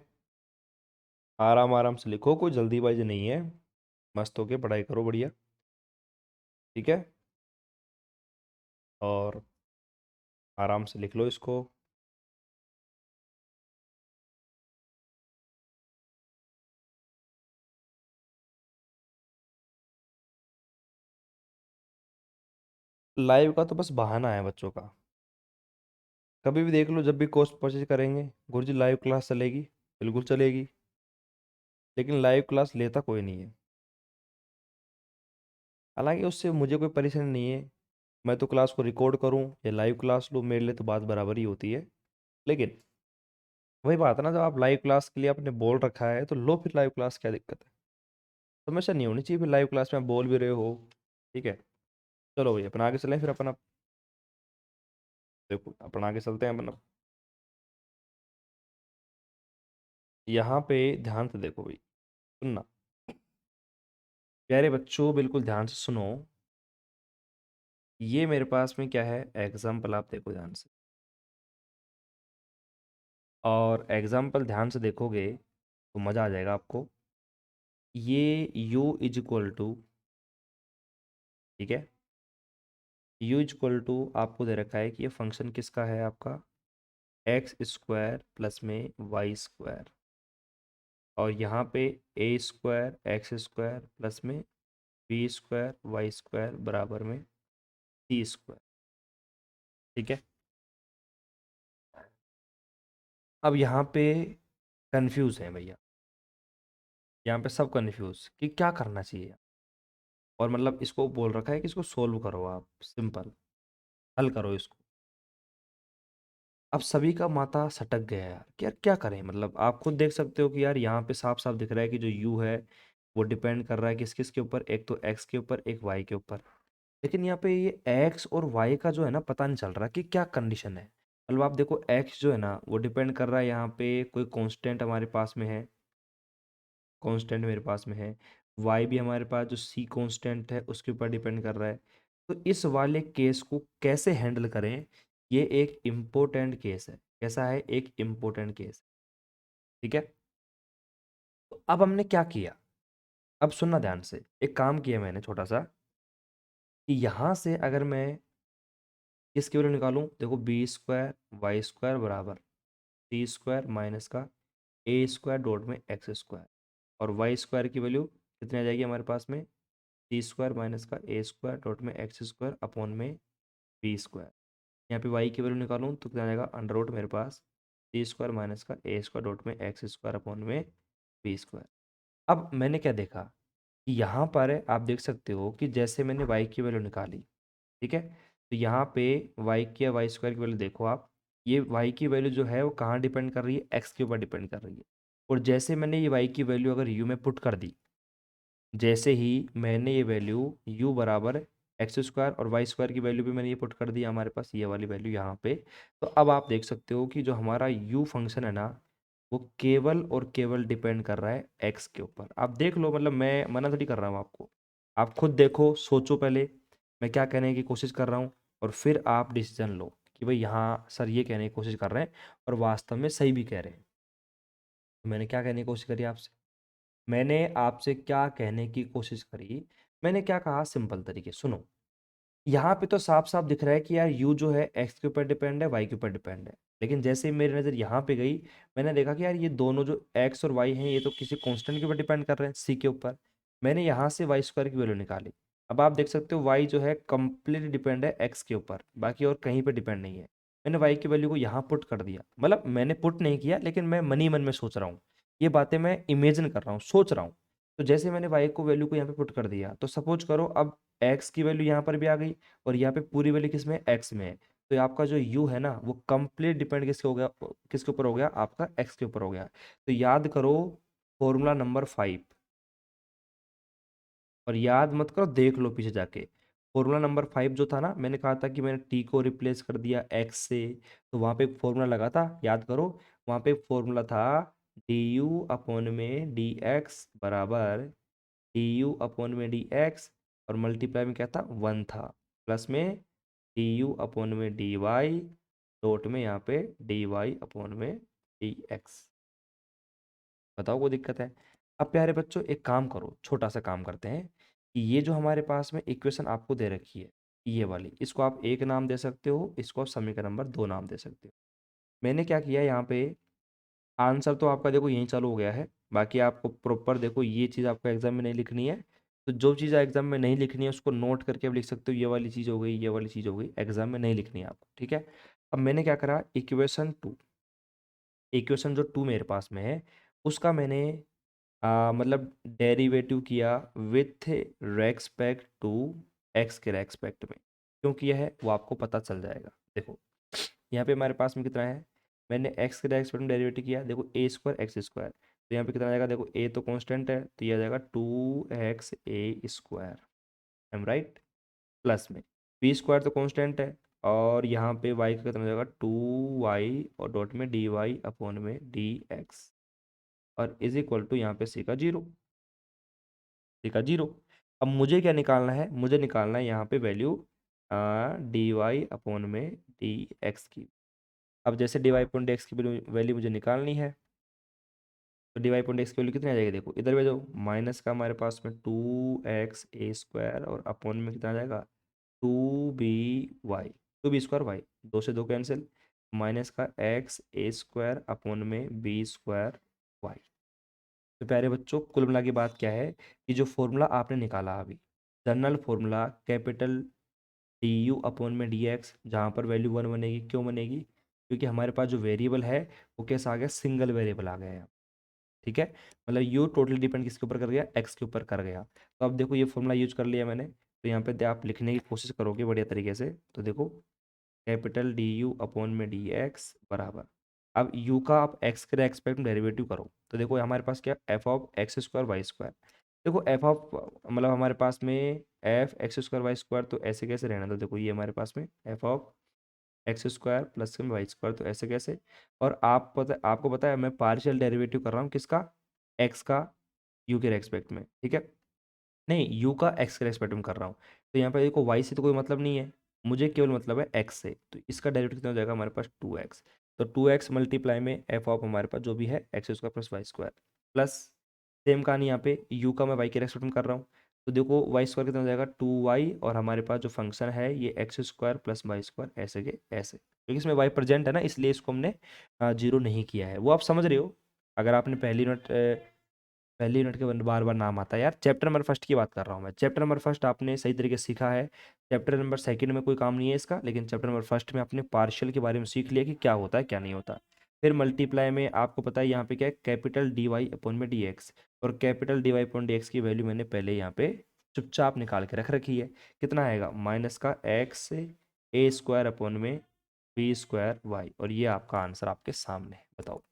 आराम आराम से लिखो, कोई जल्दीबाजी नहीं है। मस्त होके पढ़ाई करो, बढ़िया। ठीक है, और आराम से लिख लो इसको। लाइव का तो बस बहाना है बच्चों का। कभी भी देख लो, जब भी कोर्स परचेज करेंगे, गुरुजी लाइव क्लास चलेगी, बिल्कुल चलेगी, लेकिन लाइव क्लास लेता कोई नहीं है। हालांकि उससे मुझे कोई परेशानी नहीं है, मैं तो क्लास को रिकॉर्ड करूं या लाइव क्लास लूँ, मेरे लिए तो बात बराबर ही होती है। लेकिन वही बात है ना, जब आप लाइव क्लास के लिए आपने बोल रखा है तो लो, फिर लाइव क्लास क्या दिक्कत है? समस्या नहीं होनी चाहिए फिर लाइव क्लास में आप बोल भी रहे हो। ठीक है, चलो भाई अपन आगे चलें, फिर अपन देखो अपन आगे चलते हैं अपन यहाँ पे ध्यान से देखो भाई, सुनना प्यारे बच्चों, बिल्कुल ध्यान से सुनो। ये मेरे पास में क्या है, एग्जाम्पल, आप देखो ध्यान से, और एग्जाम्पल ध्यान से देखोगे तो मज़ा आ जाएगा आपको। ये u इज इक्वल टू, ठीक है, u इज इक्वल टू आपको दे रखा है कि ये फंक्शन किसका है, आपका एक्स स्क्वायर प्लस में वाई स्क्वायर, और यहाँ पे ए स्क्वायर एक्स स्क्वायर प्लस में बी स्क्वायर वाई स्क्वायर बराबर में सी स्क्वायर। ठीक है, अब यहाँ पे कंफ्यूज है भैया, यहाँ पे सब कंफ्यूज कि क्या करना चाहिए, और मतलब इसको बोल रखा है कि इसको सोल्व करो, आप सिंपल हल करो इसको। अब सभी का माथा सटक गया यार कि यार क्या करें, मतलब आप खुद देख सकते हो कि यार यहाँ पे साफ साफ दिख रहा है कि जो u है वो डिपेंड कर रहा है किस किस के ऊपर, एक तो x के ऊपर, एक y के ऊपर। लेकिन यहाँ पे ये x और y का जो है ना पता नहीं चल रहा कि क्या कंडीशन है। मतलब आप देखो, x जो है ना वो डिपेंड कर रहा है, यहाँ पे कोई कांस्टेंट हमारे पास में है, कांस्टेंट मेरे पास में है। y भी हमारे पास जो c कांस्टेंट है उसके ऊपर डिपेंड कर रहा है। तो इस वाले केस को कैसे हैंडल करें, ये एक इम्पोर्टेंट केस है। कैसा है, एक इम्पोर्टेंट केस। ठीक है, तो अब हमने क्या किया, अब सुनना ध्यान से, एक काम किया मैंने छोटा सा, कि यहाँ से अगर मैं किसकी वैल्यू निकालूं, देखो बी स्क्वायर वाई स्क्वायर बराबर सी स्क्वायर माइनस का ए स्क्वायर डॉट में एक्स स्क्वायर, और वाई स्क्वायर की वैल्यू कितनी आ जाएगी हमारे पास में, सी स्क्वायर माइनस का ए स्क्वायर डॉट में एक्स स्क्वायर अपॉन में बी स्क्वायर। यहाँ पे वाई की वैल्यू निकालूं तो कितना आ जाएगा, अंडर रूट मेरे पास सी स्क्वायर माइनस का ए स्क्वायर डॉट में एक्स स्क्वायर अपॉन में बी स्क्वायर। अब मैंने क्या देखा कि यहाँ पर आप देख सकते हो कि जैसे मैंने y की वैल्यू निकाली, ठीक है, तो यहाँ पे y की या वाई स्क्वायर की वैल्यू देखो आप, ये y की वैल्यू जो है वो कहाँ डिपेंड कर रही है, x के ऊपर डिपेंड कर रही है। और जैसे मैंने ये y की वैल्यू अगर u में पुट कर दी, जैसे ही मैंने ये वैल्यू u बराबर एक्स स्क्वायर और वाई स्क्वायर की वैल्यू भी मैंने ये पुट कर दी हमारे पास ये वाली वैल्यू यहाँ पे, तो अब आप देख सकते हो कि जो हमारा u फंक्शन है ना वो केवल और केवल डिपेंड कर रहा है x के ऊपर। आप देख लो, मतलब मैं मना थोड़ी कर रहा हूँ आपको, आप खुद देखो, सोचो पहले मैं क्या कहने की कोशिश कर रहा हूँ, और फिर आप डिसीजन लो कि भाई यहाँ सर ये कहने की कोशिश कर रहे हैं और वास्तव में सही भी कह रहे हैं। तो मैंने क्या कहने की कोशिश करी आपसे, मैंने आपसे क्या कहने की कोशिश करी, मैंने क्या कहा, सिंपल तरीके सुनो। यहाँ पे तो साफ साफ दिख रहा है कि यार u जो है x के ऊपर डिपेंड है, y के ऊपर डिपेंड है। लेकिन जैसे ही मेरी नज़र यहाँ पे गई, मैंने देखा कि यार ये दोनों जो x और y हैं ये तो किसी कांस्टेंट के ऊपर डिपेंड कर रहे हैं, c के ऊपर। मैंने यहाँ से वाई स्क्वायर की वैल्यू निकाली। अब आप देख सकते हो y जो है कंप्लीटली डिपेंड है x के ऊपर, बाकी और कहीं पर डिपेंड नहीं है। मैंने y की वैल्यू को यहाँ पुट कर दिया, मतलब मैंने पुट नहीं किया लेकिन मैं मन ही मन में सोच रहा हूँ, ये बातें मैं इमेजिन कर रहा हूँ, सोच रहा हूँ। तो जैसे मैंने y को वैल्यू को यहाँ पे पुट कर दिया, तो सपोज करो अब x की वैल्यू यहाँ पर भी आ गई, और यहाँ पे पूरी वैल्यू किस में, x में है। तो ये आपका जो u है ना वो कंप्लीट डिपेंड किसके हो गया, किसके ऊपर हो गया, आपका x के ऊपर हो गया। तो याद करो फॉर्मूला नंबर 5, और याद मत करो, देख लो पीछे जाके। फॉर्मूला नंबर 5 जो था ना, मैंने कहा था कि मैंने t को रिप्लेस कर दिया x से, तो वहां पे एक फॉर्मूला लगा था, याद करो। वहां पे एक फॉर्मूला था du अपॉन में dx बराबर du अपॉन में dx, और मल्टीप्लाई में क्या था, 1 था, प्लस में du अपॉन में dy डॉट में यहाँ पे dy अपॉन में dx। बताओ कोई दिक्कत है? अब प्यारे बच्चों एक काम करो, छोटा सा काम करते हैं, कि ये जो हमारे पास में इक्वेशन आपको दे रखी है, ये वाली, इसको आप एक नाम दे सकते हो, इसको आप समीकरण नंबर 2 नाम दे सकते हो। मैंने क्या किया यहाँ पे, आंसर तो आपका देखो यहीं चालू हो गया है। बाकी आपको प्रॉपर देखो ये चीज़ आपको एग्जाम में नहीं लिखनी है। तो जो चीज़ एग्जाम में नहीं लिखनी है उसको नोट करके आप लिख सकते हो, ये वाली चीज़ हो गई, ये वाली चीज़ हो गई, एग्जाम में नहीं लिखनी है आपको, ठीक है। अब मैंने क्या करा, इक्वेशन जो टू मेरे पास में है उसका मैंने मतलब डेरिवेटिव किया विथ रेस्पेक्ट टू एक्स के रेस्पेक्ट में। क्यों किया है वो आपको पता चल जाएगा। देखो यहाँ पे हमारे पास में कितना है, मैंने एक्स के रेस्पेक्ट में डेरिवेटिव किया, देखो ए स्क्वायर एक्स स्क्वायर, तो यहाँ पे कितना आ जाएगा, देखो ए तो कांस्टेंट है तो ये आ जाएगा 2x a square, um right, plus में बी स्क्वायर तो कांस्टेंट है, और यहाँ पे वाई का कितना हो जाएगा 2y और डॉट में डी वाई अपॉन में डी एक्स, और इज इक्वल टू यहाँ पे सी का जीरो। अब मुझे क्या निकालना है, मुझे निकालना है यहाँ पे वैल्यू डी वाई अपॉन में डी एक्स की। अब जैसे D Y upon D X की वैल्यू मुझे निकालनी है, तो D Y upon D X की वैल्यू कितनी आ जाएगी, देखो इधर भेजो, माइनस का हमारे पास में 2x a स्क्वायर और अपॉन में कितना आ जाएगा 2b स्क्वायर वाई, दो से दो कैंसिल, माइनस का x a स्क्वायर अपॉन में b स्क्वायर वाई। तो प्यारे बच्चों कुल मिला की बात क्या है कि जो फॉर्मूला आपने निकाला अभी, general formula capital D U upon में डी एक्स, जहाँ पर वैल्यू वन बनेगी, क्यों बनेगी, क्योंकि हमारे पास जो वेरिएबल है वो कैसा आ गया, सिंगल वेरिएबल आ गया है, ठीक है। मतलब यू टोटली डिपेंड किसके ऊपर कर गया, एक्स के ऊपर कर गया। तो अब देखो ये फॉर्मूला यूज कर लिया मैंने, तो यहाँ पे आप लिखने की कोशिश करोगे बढ़िया तरीके से, तो देखो कैपिटल डी यू अपॉन में डी एक्स बराबर, अब यू का आप एक्स के रेस्पेक्ट में डेरिवेटिव करो, तो देखो हमारे पास क्या, F of X square Y square, देखो एफ ऑफ मतलब हमारे पास में F X square Y square, तो ऐसे कैसे रहना था, देखो ये हमारे पास में F of X square plus में वाई स्क्वायर, तो ऐसे कैसे, और आपको पता है मैं पार्शियल डेरिवेटिव कर रहा हूँ किसका, एक्स का यू के रेस्पेक्ट में, ठीक है, नहीं यू का एक्स के रेस्पेक्ट में कर रहा हूँ। तो यहाँ पे देखो वाई से तो कोई मतलब नहीं है, मुझे केवल मतलब है एक्स से, तो इसका डेरिवेटिव कितना हो जाएगा हमारे पास 2x, तो 2x मल्टीप्लाई में एफ ऑफ हमारे पास जो भी है X square plus Y square, plus same कहानी यहाँ पे यू का मैं वाई के रेस्पेक्ट में कर रहा हूँ, तो देखो वाई स्क्वायर कितना हो जाएगा 2y, और हमारे पास जो फंक्शन है ये X square plus Y square, ऐसे के ऐसे, क्योंकि इसमें वाई प्रेजेंट है ना इसलिए इसको हमने जीरो नहीं किया है, वो आप समझ रहे हो। अगर आपने पहली यूनिट के बार बार नाम आता है यार, चैप्टर नंबर फर्स्ट की बात कर रहा हूँ मैं, चैप्टर नंबर फर्स्ट आपने सही तरीके से सीखा है, चैप्टर नंबर सेकंड में कोई काम नहीं है इसका, लेकिन चैप्टर नंबर फर्स्ट में आपने पार्शियल के बारे में सीख लिया कि क्या होता है क्या नहीं होता। फिर मल्टीप्लाई में आपको पता है यहाँ पे क्या है, कैपिटल डी वाई अपॉन में डी एक्स, और capital D Y upon D X की वैल्यू मैंने पहले यहाँ पे चुपचाप निकाल के रख रखी है, कितना आएगा माइनस का एक्स ए स्क्वायर अपॉन में बी स्क्वायर वाई, और ये आपका आंसर आपके सामने है, बताओ।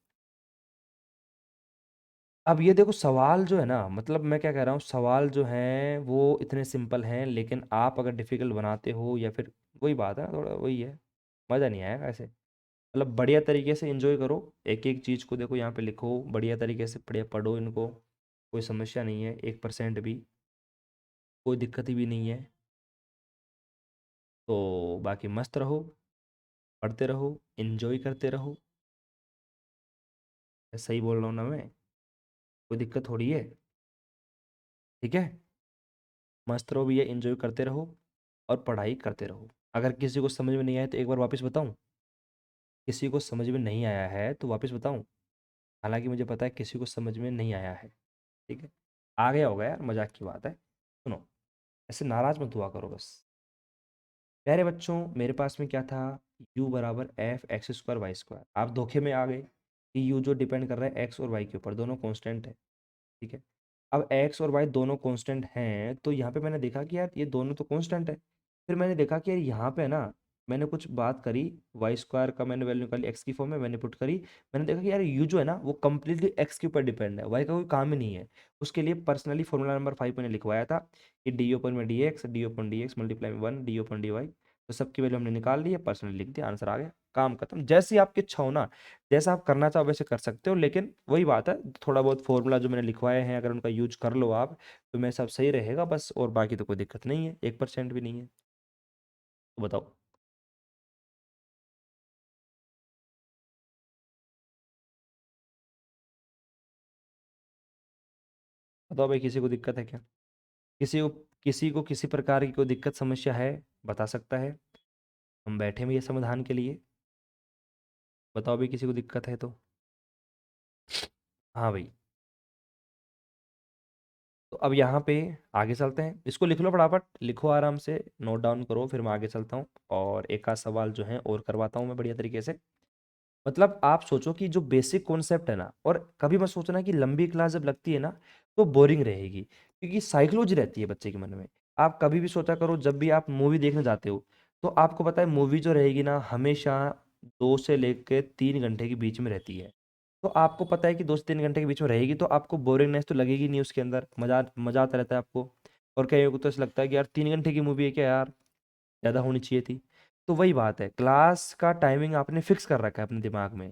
अब ये देखो सवाल जो है ना, मतलब मैं क्या कह रहा हूँ, सवाल जो हैं वो इतने सिंपल हैं, लेकिन आप अगर डिफिकल्ट बनाते हो या फिर, वही बात है ना, थोड़ा वही है, मज़ा नहीं आएगा ऐसे। मतलब बढ़िया तरीके से एंजॉय करो, एक एक चीज़ को देखो यहाँ पे लिखो बढ़िया तरीके से, बढ़िया पढ़ो इनको, कोई समस्या नहीं है 1% भी, कोई दिक्कत ही भी नहीं है। तो बाकी मस्त रहो, पढ़ते रहो, एंजॉय करते रहो, सही बोल रहा हूँ ना मैं, कोई दिक्कत थोड़ी है, ठीक है। मस्त रहो भैया, एंजॉय करते रहो और पढ़ाई करते रहो। अगर किसी को समझ में नहीं आया तो एक बार वापस बताऊं, किसी को समझ में नहीं आया है तो वापस बताऊं, हालांकि मुझे पता है किसी को समझ में नहीं आया है, ठीक है, आ गया होगा यार, मजाक की बात है। सुनो, ऐसे नाराज मत हुआ करो बस। प्यारे बच्चों मेरे पास में क्या था, u बराबर F X square Y square, आप धोखे में आ गए कि u जो डिपेंड कर रहा है एक्स और वाई के ऊपर, दोनों कांस्टेंट है, ठीक है। अब एक्स और वाई दोनों कांस्टेंट हैं, तो यहाँ पे मैंने देखा कि यार ये दोनों तो कांस्टेंट है, फिर मैंने देखा कि यार यहाँ पे है ना, मैंने कुछ बात करी, वाई स्क्वायर का मैंने वैल्यू निकाली एक्स की फॉर्म में, मैंने पुट करी, मैंने देखा कि यार यू जो है ना वो कंप्लीटली एक्स के ऊपर डिपेंड है, वाई का कोई काम ही नहीं है। उसके लिए पर्सनली फॉर्मूला नंबर 5 मैंने लिखवाया था कि डी ओपन में D open D X multiply में 1 डी ओपन डी वाई, तो सबकी वैल्यू हमने निकाल ली है, पर्सनली लिख दिया, आंसर आ गया, काम खत्म। जैसी आपकी इच्छा हो ना, जैसा आप करना चाहो वैसे कर सकते हो, लेकिन वही बात है, थोड़ा बहुत फॉर्मूला जो मैंने लिखवाए हैं अगर उनका यूज कर लो आप, तो मैं सब सही रहेगा बस, और बाकी तो कोई दिक्कत नहीं है, 1% भी नहीं है। तो बताओ, बताओ भाई किसी को दिक्कत है क्या, किसी को किसी को किसी प्रकार की कोई दिक्कत समस्या है बता सकता है, हम बैठे हैं ये समाधान के लिए। बताओ भी किसी को दिक्कत है तो। हाँ भाई। तो अब यहाँ पे आगे चलते हैं, इसको लिख लो फटाफट, लिखो आराम से, नोट डाउन करो, फिर मैं आगे चलता हूँ और एक आध सवाल जो है और करवाता हूँ मैं बढ़िया तरीके से। मतलब आप सोचो कि जो बेसिक कॉन्सेप्ट है ना, और कभी मत सोचना कि लंबी क्लास जब लगती है ना तो बोरिंग रहेगी, क्योंकि साइकोलॉजी रहती है बच्चे के मन में। आप कभी भी सोचा करो, जब भी आप मूवी देखने जाते हो तो आपको पता है मूवी जो रहेगी ना हमेशा 2 से लेकर 3 घंटे के बीच में रहती है। तो आपको पता है कि 2 से 3 घंटे के बीच में रहेगी, तो आपको बोरिंगनेस तो लगेगी नहीं उसके अंदर, मजा मजा आता रहता है आपको। और कई को तो ऐसा लगता है कि यार 3 घंटे की मूवी है क्या यार, ज़्यादा होनी चाहिए थी। तो वही बात है, क्लास का टाइमिंग आपने फिक्स कर रखा है अपने दिमाग में,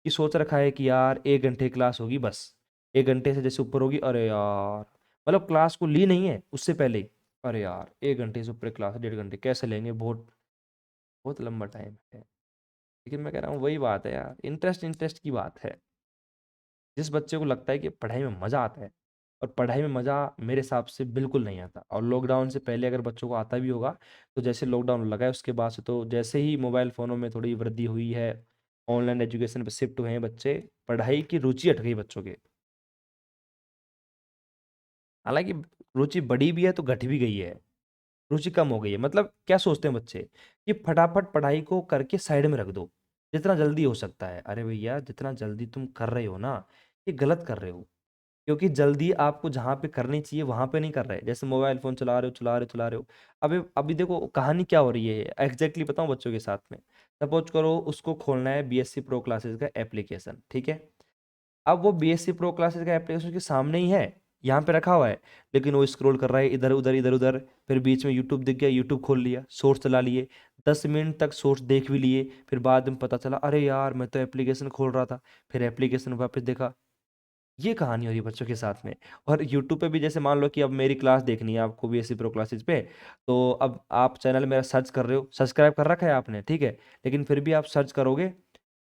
कि सोच रखा है कि यार 1 घंटे क्लास होगी बस, 1 घंटे से जैसे ऊपर होगी, अरे यार मतलब क्लास को ली नहीं है उससे पहले ही, अरे यार 1 घंटे से ऊपर क्लास, 1.5 घंटे कैसे लेंगे, बहुत बहुत लंबा टाइम है। लेकिन मैं कह रहा हूँ वही बात है यार, इंटरेस्ट इंटरेस्ट की बात है। जिस बच्चे को लगता है कि पढ़ाई में मज़ा आता है, और पढ़ाई में मज़ा मेरे हिसाब से बिल्कुल नहीं आता, और लॉकडाउन से पहले अगर बच्चों को आता भी होगा तो जैसे लॉकडाउन लगा है उसके बाद से, तो जैसे ही मोबाइल फ़ोनों में थोड़ी वृद्धि हुई है, ऑनलाइन एजुकेशन पे शिफ्ट हुए हैं बच्चे, पढ़ाई की रुचि हट गई बच्चों के। हालांकि रुचि बढ़ी भी है तो घट भी गई है, रुचि कम हो गई है। मतलब क्या सोचते हैं बच्चे कि फटाफट पढ़ाई को करके साइड में रख दो, जितना जल्दी हो सकता है। अरे भैया जितना जल्दी तुम कर रहे हो ना, ये गलत कर रहे हो, क्योंकि जल्दी आपको जहाँ पे करनी चाहिए वहां पे नहीं कर रहे। जैसे मोबाइल फोन चला रहे हो चला रहे हो चला रहे हो। अभी अभी देखो कहानी क्या हो रही है एग्जैक्टली बताऊं बच्चों के साथ में। सपोज करो उसको खोलना है बीएससी प्रो क्लासेस का एप्लीकेशन, ठीक है। अब वो बीएससी प्रो क्लासेस का एप्लीकेशन के सामने ही है, यहाँ पे रखा हुआ है, लेकिन वो स्क्रॉल कर रहा है इधर उधर इधर उधर। फिर बीच में यूट्यूब दिख गया, यूट्यूब खोल लिया, शॉर्ट्स चला लिए, 10 मिनट तक शॉर्ट्स देख भी लिए। फिर बाद में पता चला अरे यार मैं तो एप्लीकेशन खोल रहा था, फिर एप्लीकेशन वापस देखा। ये कहानी हो रही है बच्चों के साथ में। और यूट्यूब पे भी जैसे मान लो कि अब मेरी क्लास देखनी है आपको बीएससी प्रो क्लासेस पे, तो अब आप चैनल मेरा सर्च कर रहे हो, सब्सक्राइब कर रखा है आपने, ठीक है, लेकिन फिर भी आप सर्च करोगे,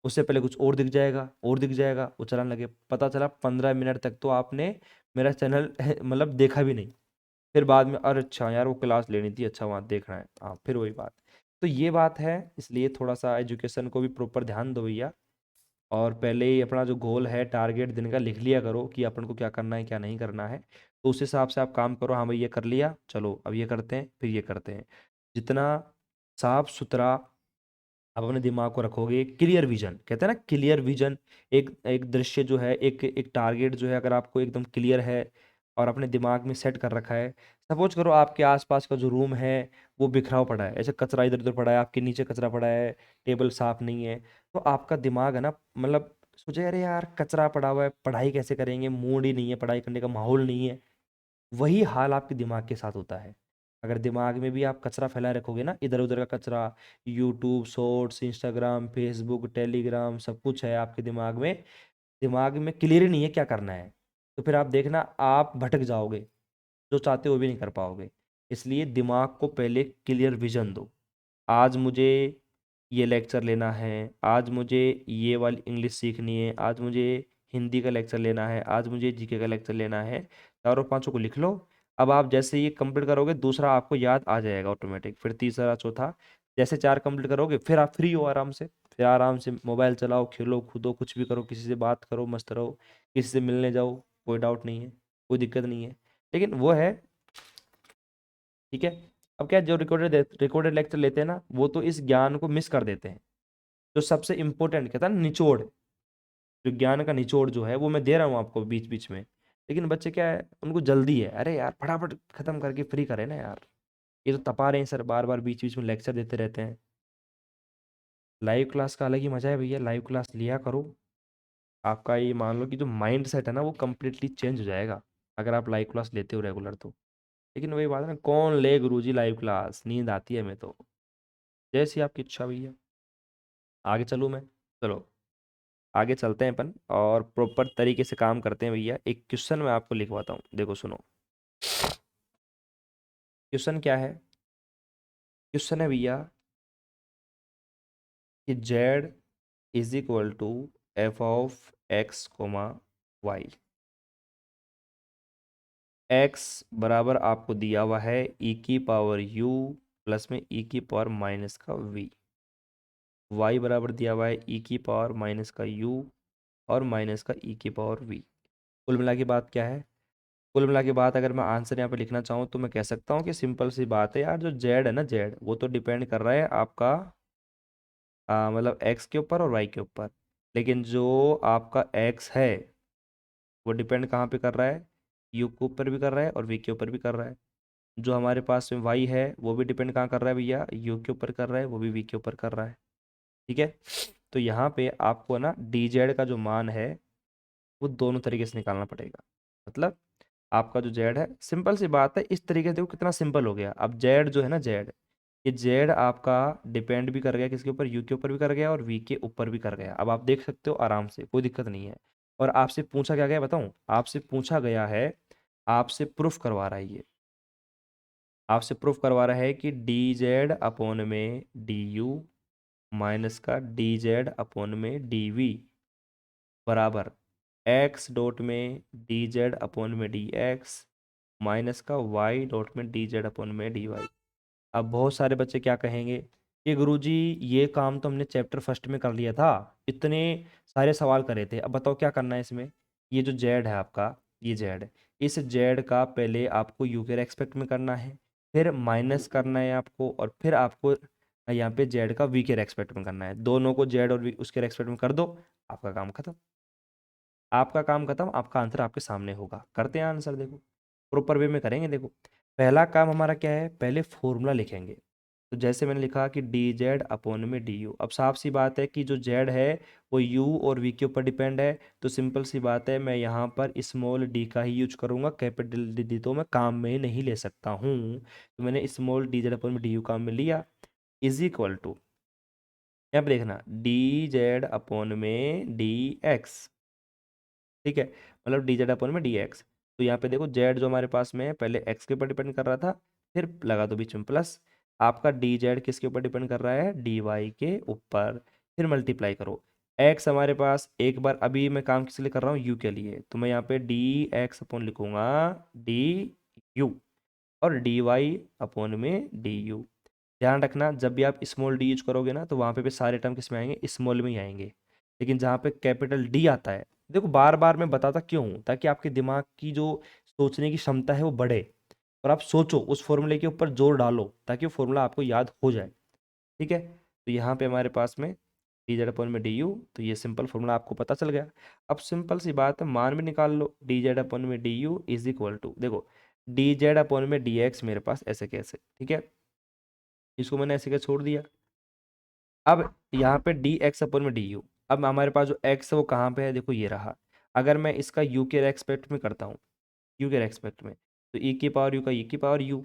उससे पहले कुछ और दिख जाएगा और दिख जाएगा, वो चलाने लगे, पता चला 15 मिनट तक तो आपने मेरा चैनल मतलब देखा भी नहीं। फिर बाद में अरे अच्छा यार वो क्लास लेनी थी, अच्छा वहाँ देखना है, हाँ फिर वही बात। तो ये बात है, इसलिए थोड़ा सा एजुकेशन को भी प्रॉपर ध्यान दो भैया। और पहले ही अपना जो गोल है टारगेट दिन का लिख लिया करो कि अपन को क्या करना है क्या नहीं करना है, तो उस हिसाब से आप काम करो। हाँ भाई ये कर लिया, चलो अब ये करते हैं, फिर ये करते हैं। जितना साफ सुथरा आप अपने दिमाग को रखोगे, क्लियर विजन कहते हैं ना, क्लियर विजन, एक एक दृश्य जो है, एक एक टारगेट जो है, अगर आपको एकदम क्लियर है और अपने दिमाग में सेट कर रखा है। सपोज करो आपके आसपास का जो रूम है वो बिखराव पड़ा है, ऐसे कचरा इधर उधर पड़ा है, आपके नीचे कचरा पड़ा है, टेबल साफ नहीं है, तो आपका दिमाग है ना, मतलब सोचे अरे यार कचरा पड़ा हुआ है, पढ़ाई कैसे करेंगे, मूड ही नहीं है, पढ़ाई करने का माहौल नहीं है। वही हाल आपके दिमाग के साथ होता है। अगर दिमाग में भी आप कचरा फैलाए रखोगे ना, इधर उधर का कचरा, YouTube shorts, Instagram, Facebook, Telegram, सब कुछ है आपके दिमाग में, दिमाग में क्लियर ही नहीं है क्या करना है, तो फिर आप देखना आप भटक जाओगे, जो चाहते हो वो भी नहीं कर पाओगे। इसलिए दिमाग को पहले क्लियर विजन दो। आज मुझे ये लेक्चर लेना है, आज मुझे ये वाली इंग्लिश सीखनी है, आज मुझे हिंदी का लेक्चर लेना है, आज मुझे जीके का लेक्चर लेना है, चारों पांचों को लिख लो। अब आप जैसे ये कंप्लीट करोगे दूसरा आपको याद आ जाएगा ऑटोमेटिक, फिर तीसरा चौथा, जैसे 4 कंप्लीट करोगे फिर आप फ्री हो आराम से, फिर आराम से मोबाइल चलाओ, खेलो कूदो, कुछ भी करो, किसी से बात करो, मस्त रहो, किसी से मिलने जाओ, कोई डाउट नहीं है, कोई दिक्कत नहीं है। लेकिन वो है, ठीक है। अब क्या है, जो रिकॉर्डेड लेक्चर लेते हैं ना वो तो इस ज्ञान को मिस कर देते हैं। जो सबसे इंपॉर्टेंट कहता है ना निचोड़, जो ज्ञान का निचोड़ जो है वो मैं दे रहा हूँ आपको बीच बीच में। लेकिन बच्चे क्या है, उनको जल्दी है, अरे यार फटाफट खत्म करके फ्री करें ना यार, ये तो तपा रहे हैं सर, बार बार बीच बीच में लेक्चर देते रहते हैं। लाइव क्लास का अलग ही मजा है भैया, लाइव क्लास लिया करो। आपका ये मान लो कि जो माइंड सेट है ना वो कम्प्लीटली चेंज हो जाएगा, अगर आप लाइव क्लास लेते हो रेगुलर तो। लेकिन वही बात है ना, कौन ले गुरुजी लाइव क्लास, नींद आती है हमें तो। जैसी आपकी इच्छा भैया। आगे चलूँ मैं, चलो आगे चलते हैं अपन और प्रॉपर तरीके से काम करते हैं भैया। एक क्वेश्चन मैं आपको लिखवाता हूँ, देखो सुनो। क्वेश्चन क्या है, क्वेश्चन है भैया कि Z is equal to F of X comma Y. X बराबर आपको दिया हुआ है ई की पावर यू प्लस में ई की पावर माइनस का वी। वाई बराबर दिया हुआ है ई की पावर माइनस का यू और माइनस का ई की पावर वी। कुल मिला के बात क्या है? कुल मिला के बात अगर मैं आंसर यहाँ पे लिखना चाहूँ तो मैं कह सकता हूँ कि सिंपल सी बात है यार, जो जेड है ना, जेड वो तो डिपेंड कर रहा है आपका मतलब एक्स के ऊपर और वाई के ऊपर। लेकिन जो आपका एक्स है वो डिपेंड कहाँ पे कर रहा है? यू के ऊपर भी कर रहा है और वी के ऊपर भी कर रहा है। जो हमारे पास में वाई है वो भी डिपेंड कहाँ कर रहा है भैया? यू के ऊपर कर रहा है, वो भी वी के ऊपर कर रहा है। ठीक है। तो यहाँ पे आपको ना डी जेड का जो मान है वो दोनों तरीके से निकालना पड़ेगा। मतलब आपका जो जेड है, सिंपल सी बात है, इस तरीके से देखो कितना सिंपल हो गया। अब जेड जो है ना, जेड, ये जेड आपका डिपेंड भी कर गया किसके ऊपर? यू के ऊपर भी कर गया और वी के ऊपर भी कर गया। अब आप देख सकते हो आराम से, कोई दिक्कत नहीं है। और आपसे पूछा क्या गया बताऊं? आपसे पूछा गया है, आपसे प्रूफ करवा रहा है ये, आपसे प्रूफ करवा रहा है कि डी जेड अपॉन में डी यू माइनस का डी जेड अपॉन में डी वी बराबर एक्स डॉट में डी जेड अपॉन में डी एक्स माइनस का वाई डॉट में डी जेड अपॉन में डी वाई। अब बहुत सारे बच्चे क्या कहेंगे कि गुरुजी ये काम तो हमने चैप्टर फर्स्ट में कर लिया था, इतने सारे सवाल करे थे, अब बताओ क्या करना है इसमें। ये जो जेड है आपका, ये जेड है, इस जेड का पहले आपको यू के रेस्पेक्ट में करना है, फिर माइनस करना है आपको, और फिर आपको यहाँ पे जेड का वी के रेस्पेक्ट में करना है। दोनों को जेड और वी उसके रेस्पेक्ट में कर दो, आपका काम खत्म। आपका काम खत्म, आपका आंसर आपके सामने होगा। करते हैं आंसर, देखो प्रॉपर वे में करेंगे। देखो पहला काम हमारा क्या है, पहले फॉर्मूला लिखेंगे। तो जैसे मैंने लिखा कि डी जेड अपॉन में डी यू, अब साफ सी बात है कि जो जेड है वो यू और वी के ऊपर डिपेंड है। तो सिंपल सी बात है, मैं यहाँ पर स्मॉल डी का ही यूज करूंगा, कैपिटल डी तो मैं काम में नहीं ले सकता हूँ। तो मैंने स्मॉल डी जेड अपॉन में डी यू काम में लिया, इज इक्वल टू, यहाँ पे देखना, डी जेड अपॉन में डी एक्स। ठीक है, मतलब डी जेड अपॉन में डी एक्स। तो यहाँ पे देखो जेड जो हमारे पास में है पहले एक्स के ऊपर डिपेंड कर रहा था, फिर लगा दो बीच में प्लस। आपका डी जेड किसके ऊपर डिपेंड कर रहा है? डी वाई के ऊपर। फिर मल्टीप्लाई करो, एक्स हमारे पास एक बार, अभी मैं काम किस लिए कर रहा हूँ? यू के लिए, तो मैं यहाँ पे डी एक्स अपॉन लिखूंगा डी यू, और डी वाई अपॉन में डी यू। ध्यान रखना जब भी आप स्मॉल डी यूज करोगे ना, तो वहाँ पे भी सारे टर्म किस में आएंगे? स्मॉल में ही आएंगे। लेकिन जहाँ पे कैपिटल डी आता है, देखो बार बार मैं बताता क्यों हूँ, ताकि आपके दिमाग की जो सोचने की क्षमता है वो बढ़े, और आप सोचो, उस फॉर्मूले के ऊपर जोर डालो, ताकि वो फॉर्मूला आपको याद हो जाए। ठीक है। तो यहाँ पे हमारे पास में डी जेड अपॉन में डी यू, तो ये सिंपल फॉर्मूला आपको पता चल गया। अब सिंपल सी बात है, मान भी निकाल लो, डी जेड अपॉन में D U is equal to, देखो डी जेड अपॉन में डी एक्स मेरे पास ऐसे कैसे, ठीक है, इसको मैंने ऐसे क्या छोड़ दिया। अब यहाँ पे डी एक्स अपन में डी यू, अब हमारे पास जो एक्स है वो कहाँ पे है? देखो ये रहा। अगर मैं इसका यू के रेस्पेक्ट में करता हूँ, यू के रेस्पेक्ट में, तो ई की पावर यू का ई की पावर यू।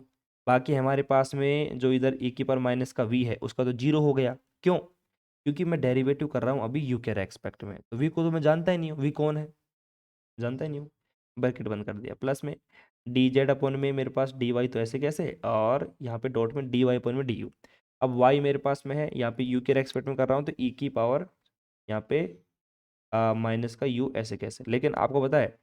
बाकी हमारे पास में जो इधर ई की पावर माइनस का वी है उसका तो जीरो हो गया। क्यों? क्योंकि मैं डेरिवेटिव कर रहा हूँ अभी यू के रेस्पेक्ट में, तो वी को तो मैं जानता ही नहीं हूँ, वी कौन है, जानता ही नहीं हूँ। ब्रैकेट बंद कर दिया, प्लस में डी जेड अपॉन में मेरे पास डी वाई, तो ऐसे कैसे, और यहाँ पे डॉट में डी वाई अपॉन में डी यू। अब वाई मेरे पास में है, यहाँ पे यू के रेस्पेक्ट में कर रहा हूँ, तो ई की पावर यहाँ पे माइनस का यू ऐसे कैसे। लेकिन आपको पता है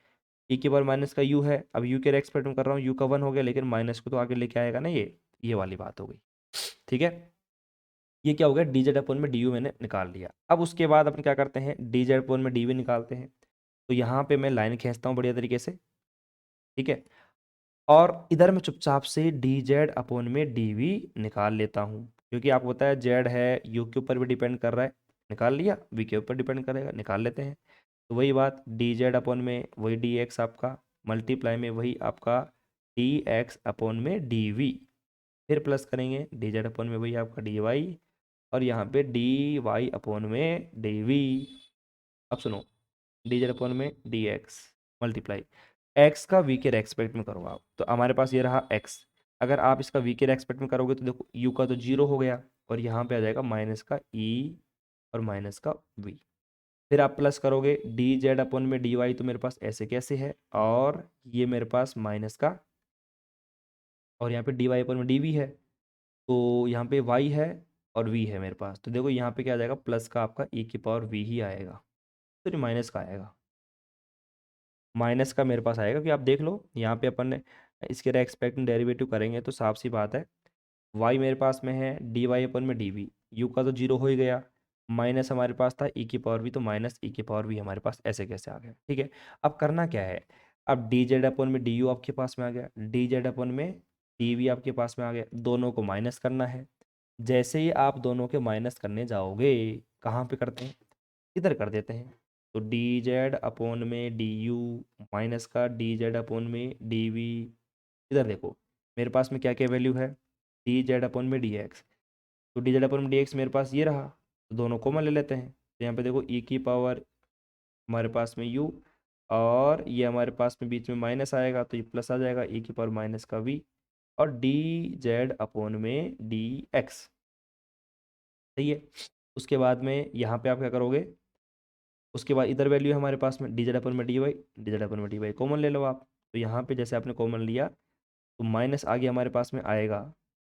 ई की पावर माइनस का यू है, अब यू के रेस्पेक्ट में कर रहा हूँ, यू का वन हो गया, लेकिन माइनस को तो आगे लेके आएगा ना, ये वाली बात हो गई। ठीक है, ये क्या हो गया? डी जेड अपॉन में डी यू मैंने निकाल लिया। अब उसके बाद अपन क्या करते हैं? डी जेड अपॉन में डी वी निकालते हैं। तो यहाँ पे मैं लाइन खींचता हूँ बढ़िया तरीके से। ठीक है, और इधर मैं चुपचाप से डी जेड अपॉन में डी वी निकाल लेता हूँ, क्योंकि आपको पता है जेड है यू के ऊपर भी डिपेंड कर रहा है, निकाल लिया, वी के ऊपर डिपेंड करेगा, निकाल लेते हैं। तो वही बात, डी जेड अपॉन में वही डी एक्स आपका, मल्टीप्लाई में वही आपका डी एक्स अपॉन में डी वी, फिर प्लस करेंगे डी जेड अपॉन में वही आपका डी वाई, और यहाँ पे डी वाई अपॉन में डी वी। अब सुनो, डी जेड अपॉन में डी एक्स मल्टीप्लाई एक्स का वी के रेस्पेक्ट में करो आप, तो हमारे पास ये रहा एक्स। अगर आप इसका वी के रेस्पेक्ट में करोगे तो देखो यू का तो जीरो हो गया, और यहाँ पे आ जाएगा माइनस का ई और माइनस का वी। फिर आप प्लस करोगे डी जेड अपॉन में डी वाई, तो मेरे पास ऐसे कैसे है, और ये मेरे पास माइनस का, और यहाँ पे डी वाई अपॉन में डी वी है, तो यहाँ पे वाई है और वी है मेरे पास, तो देखो यहाँ पे क्या आ जाएगा? प्लस का आपका ई की पावर वी ही आएगा, तो माइनस का आएगा। माइनस का मेरे पास आएगा, कि आप देख लो यहाँ पे अपन ने इसके रेस्पेक्ट में डेरिवेटिव करेंगे तो साफ सी बात है, वाई मेरे पास में है डी वाई अपन में डी वी, यू का तो जीरो हो ही गया, माइनस हमारे पास था ई की पावर भी, तो माइनस ई की पावर भी हमारे पास ऐसे कैसे आ गया, ठीक है। अब करना क्या है, अब डी जेड अपन में डी यू आपके पास में आ गया, डी जेड अपन में डी वी आपके पास में आ गया, दोनों को माइनस करना है। जैसे ही आप दोनों के माइनस करने जाओगे, कहाँ पे करते हैं, इधर कर देते हैं। तो डी जेड अपॉन में डी यू माइनस का डी जेड अपॉन में डी वी, इधर देखो मेरे पास में क्या क्या वैल्यू है, डी जेड अपॉन में डी एक्स, तो डी जेड अपॉन में डी एक्स मेरे पास ये रहा, तो दोनों कॉमन ले लेते हैं, तो यहाँ पे देखो ई की पावर हमारे पास में यू, और ये हमारे पास में बीच में माइनस आएगा तो ये प्लस आ जाएगा, ई की पावर माइनस का वी, और डी जेड अपॉन में डी एक्स, सही है। उसके बाद में यहाँ पे आप क्या करोगे, उसके बाद इधर वैल्यू है हमारे पास में डी जेड अपन में डी वाई, डी जेड अपन में डी वाई कॉमन ले लो आप, तो यहाँ पे जैसे आपने कॉमन लिया तो माइनस आगे हमारे पास में आएगा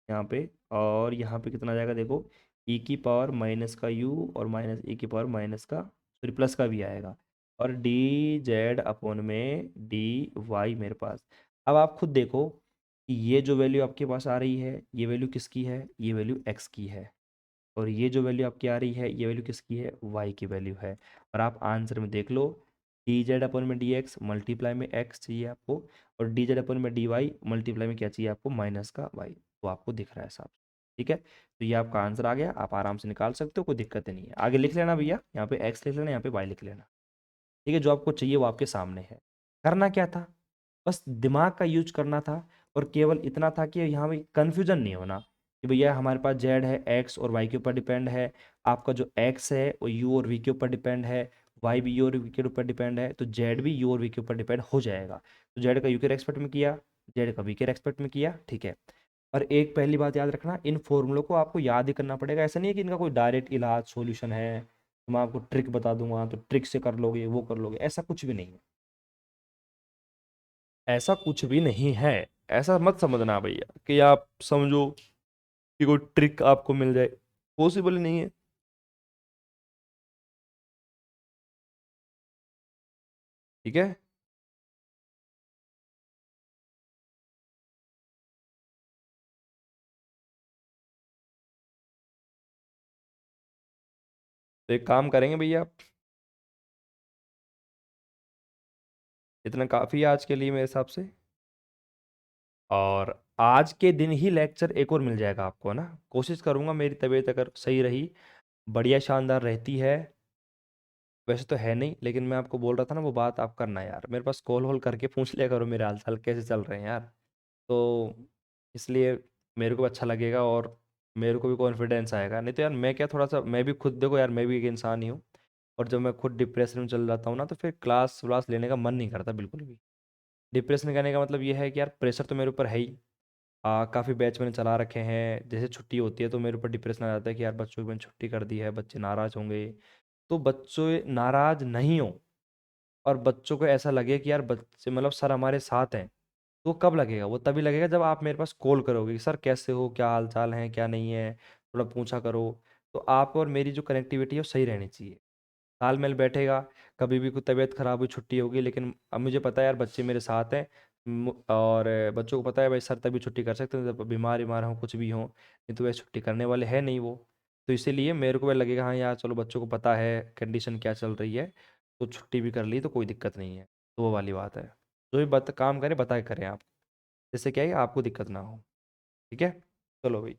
यहाँ पे, और यहाँ पे कितना आ जाएगा देखो, ई की पावर माइनस का यू और माइनस ई की पावर माइनस का सॉरी प्लस का भी आएगा, और डी जेड अपॉन में डी वाई मेरे पास। अब आप खुद देखो कि ये जो वैल्यू आपके पास आ रही है, ये वैल्यू किसकी है, ये वैल्यू एक्स की है, और ये जो वैल्यू आपकी आ रही है ये वैल्यू किसकी है, वाई की वैल्यू है। और आप आंसर में देख लो, डी जेड अपन में डी एक्स मल्टीप्लाई में एक्स चाहिए आपको, और डी जेड अपन में डी वाई मल्टीप्लाई में क्या चाहिए आपको, माइनस का वाई, तो आपको दिख रहा है साहब, ठीक है। तो ये आपका आंसर आ गया, आप आराम से निकाल सकते हो, कोई दिक्कत नहीं है। आगे लिख लेना भैया, यहाँ पे एक्स लिख लेना, यहाँ पे वाई लिख लेना, ठीक है। जो आपको चाहिए वो आपके सामने है। करना क्या था, बस दिमाग का यूज करना था, और केवल इतना था कि यहाँ पे कन्फ्यूजन नहीं होना कि भैया हमारे पास जेड है एक्स और वाई के ऊपर डिपेंड है, आपका जो एक्स है वो यू और वी के ऊपर डिपेंड है, वाई भी यू और वी के ऊपर डिपेंड है, तो जेड भी यू और वी के ऊपर डिपेंड हो जाएगा। तो जेड का यू के रेस्पेक्ट में किया, जेड का वी के रेस्पेक्ट में किया, ठीक है। और एक पहली बात याद रखना, इन फॉर्मूलों को आपको याद ही करना पड़ेगा, ऐसा नहीं है कि इनका कोई डायरेक्ट इलाज सॉल्यूशन है, तो मैं आपको ट्रिक बता दूंगा तो ट्रिक से कर लोगे वो कर लोगे, ऐसा कुछ भी नहीं है, ऐसा कुछ भी नहीं है। ऐसा मत समझना भैया कि आप समझो कि कोई ट्रिक आपको मिल जाए, पॉसिबल नहीं है, ठीक है। तो एक काम करेंगे भैया, इतना काफ़ी है आज के लिए मेरे हिसाब से, और आज के दिन ही लेक्चर एक और मिल जाएगा आपको, है ना। कोशिश करूंगा, मेरी तबीयत अगर सही रही, बढ़िया शानदार रहती है, वैसे तो है नहीं, लेकिन मैं आपको बोल रहा था ना वो बात आप करना यार, मेरे पास कॉल वॉल करके पूछ लिया करो मेरे हाल चाल कैसे चल रहे हैं यार, तो इसलिए मेरे को भी अच्छा लगेगा, और मेरे को भी कॉन्फिडेंस आएगा। नहीं तो यार मैं क्या, थोड़ा सा मैं भी खुद देखो यार, मैं भी एक इंसान ही हूँ, और जब मैं खुद डिप्रेशन में चल जाता हूँ ना, तो फिर क्लास व्लास लेने का मन नहीं करता बिल्कुल भी। डिप्रेशन करने का मतलब ये है कि यार प्रेशर तो मेरे ऊपर है ही, काफ़ी बैच मैंने चला रखे हैं, जैसे छुट्टी होती है तो मेरे ऊपर डिप्रेशन आ जाता है कि यार बच्चों की मैंने छुट्टी कर दी है, बच्चे नाराज़ होंगे। तो बच्चे नाराज़ नहीं हो, और बच्चों को ऐसा लगे कि यार बच्चे मतलब सर हमारे साथ हैं, तो वो कब लगेगा, वो तभी लगेगा जब आप मेरे पास कॉल करोगे कि सर कैसे हो, क्या हाल चाल है, क्या नहीं है, थोड़ा पूछा करो। तो आप और मेरी जो कनेक्टिविटी है वो सही रहनी चाहिए, तालमेल बैठेगा। कभी भी कोई तबीयत खराब हुई छुट्टी होगी, लेकिन अब मुझे पता है यार बच्चे मेरे साथ हैं, और बच्चों को पता है भाई सर तभी छुट्टी कर सकते हैं जब बीमार बीमार हों कुछ भी हों, नहीं तो वैसे छुट्टी करने वाले हैं नहीं वो। तो इसीलिए मेरे को भी लगेगा हाँ यार चलो बच्चों को पता है कंडीशन क्या चल रही है, तो छुट्टी भी कर ली तो कोई दिक्कत नहीं है। तो वो वाली बात है, जो भी काम करें बता के करें आप, जैसे क्या है कि आपको दिक्कत ना हो, ठीक है। चलो भाई।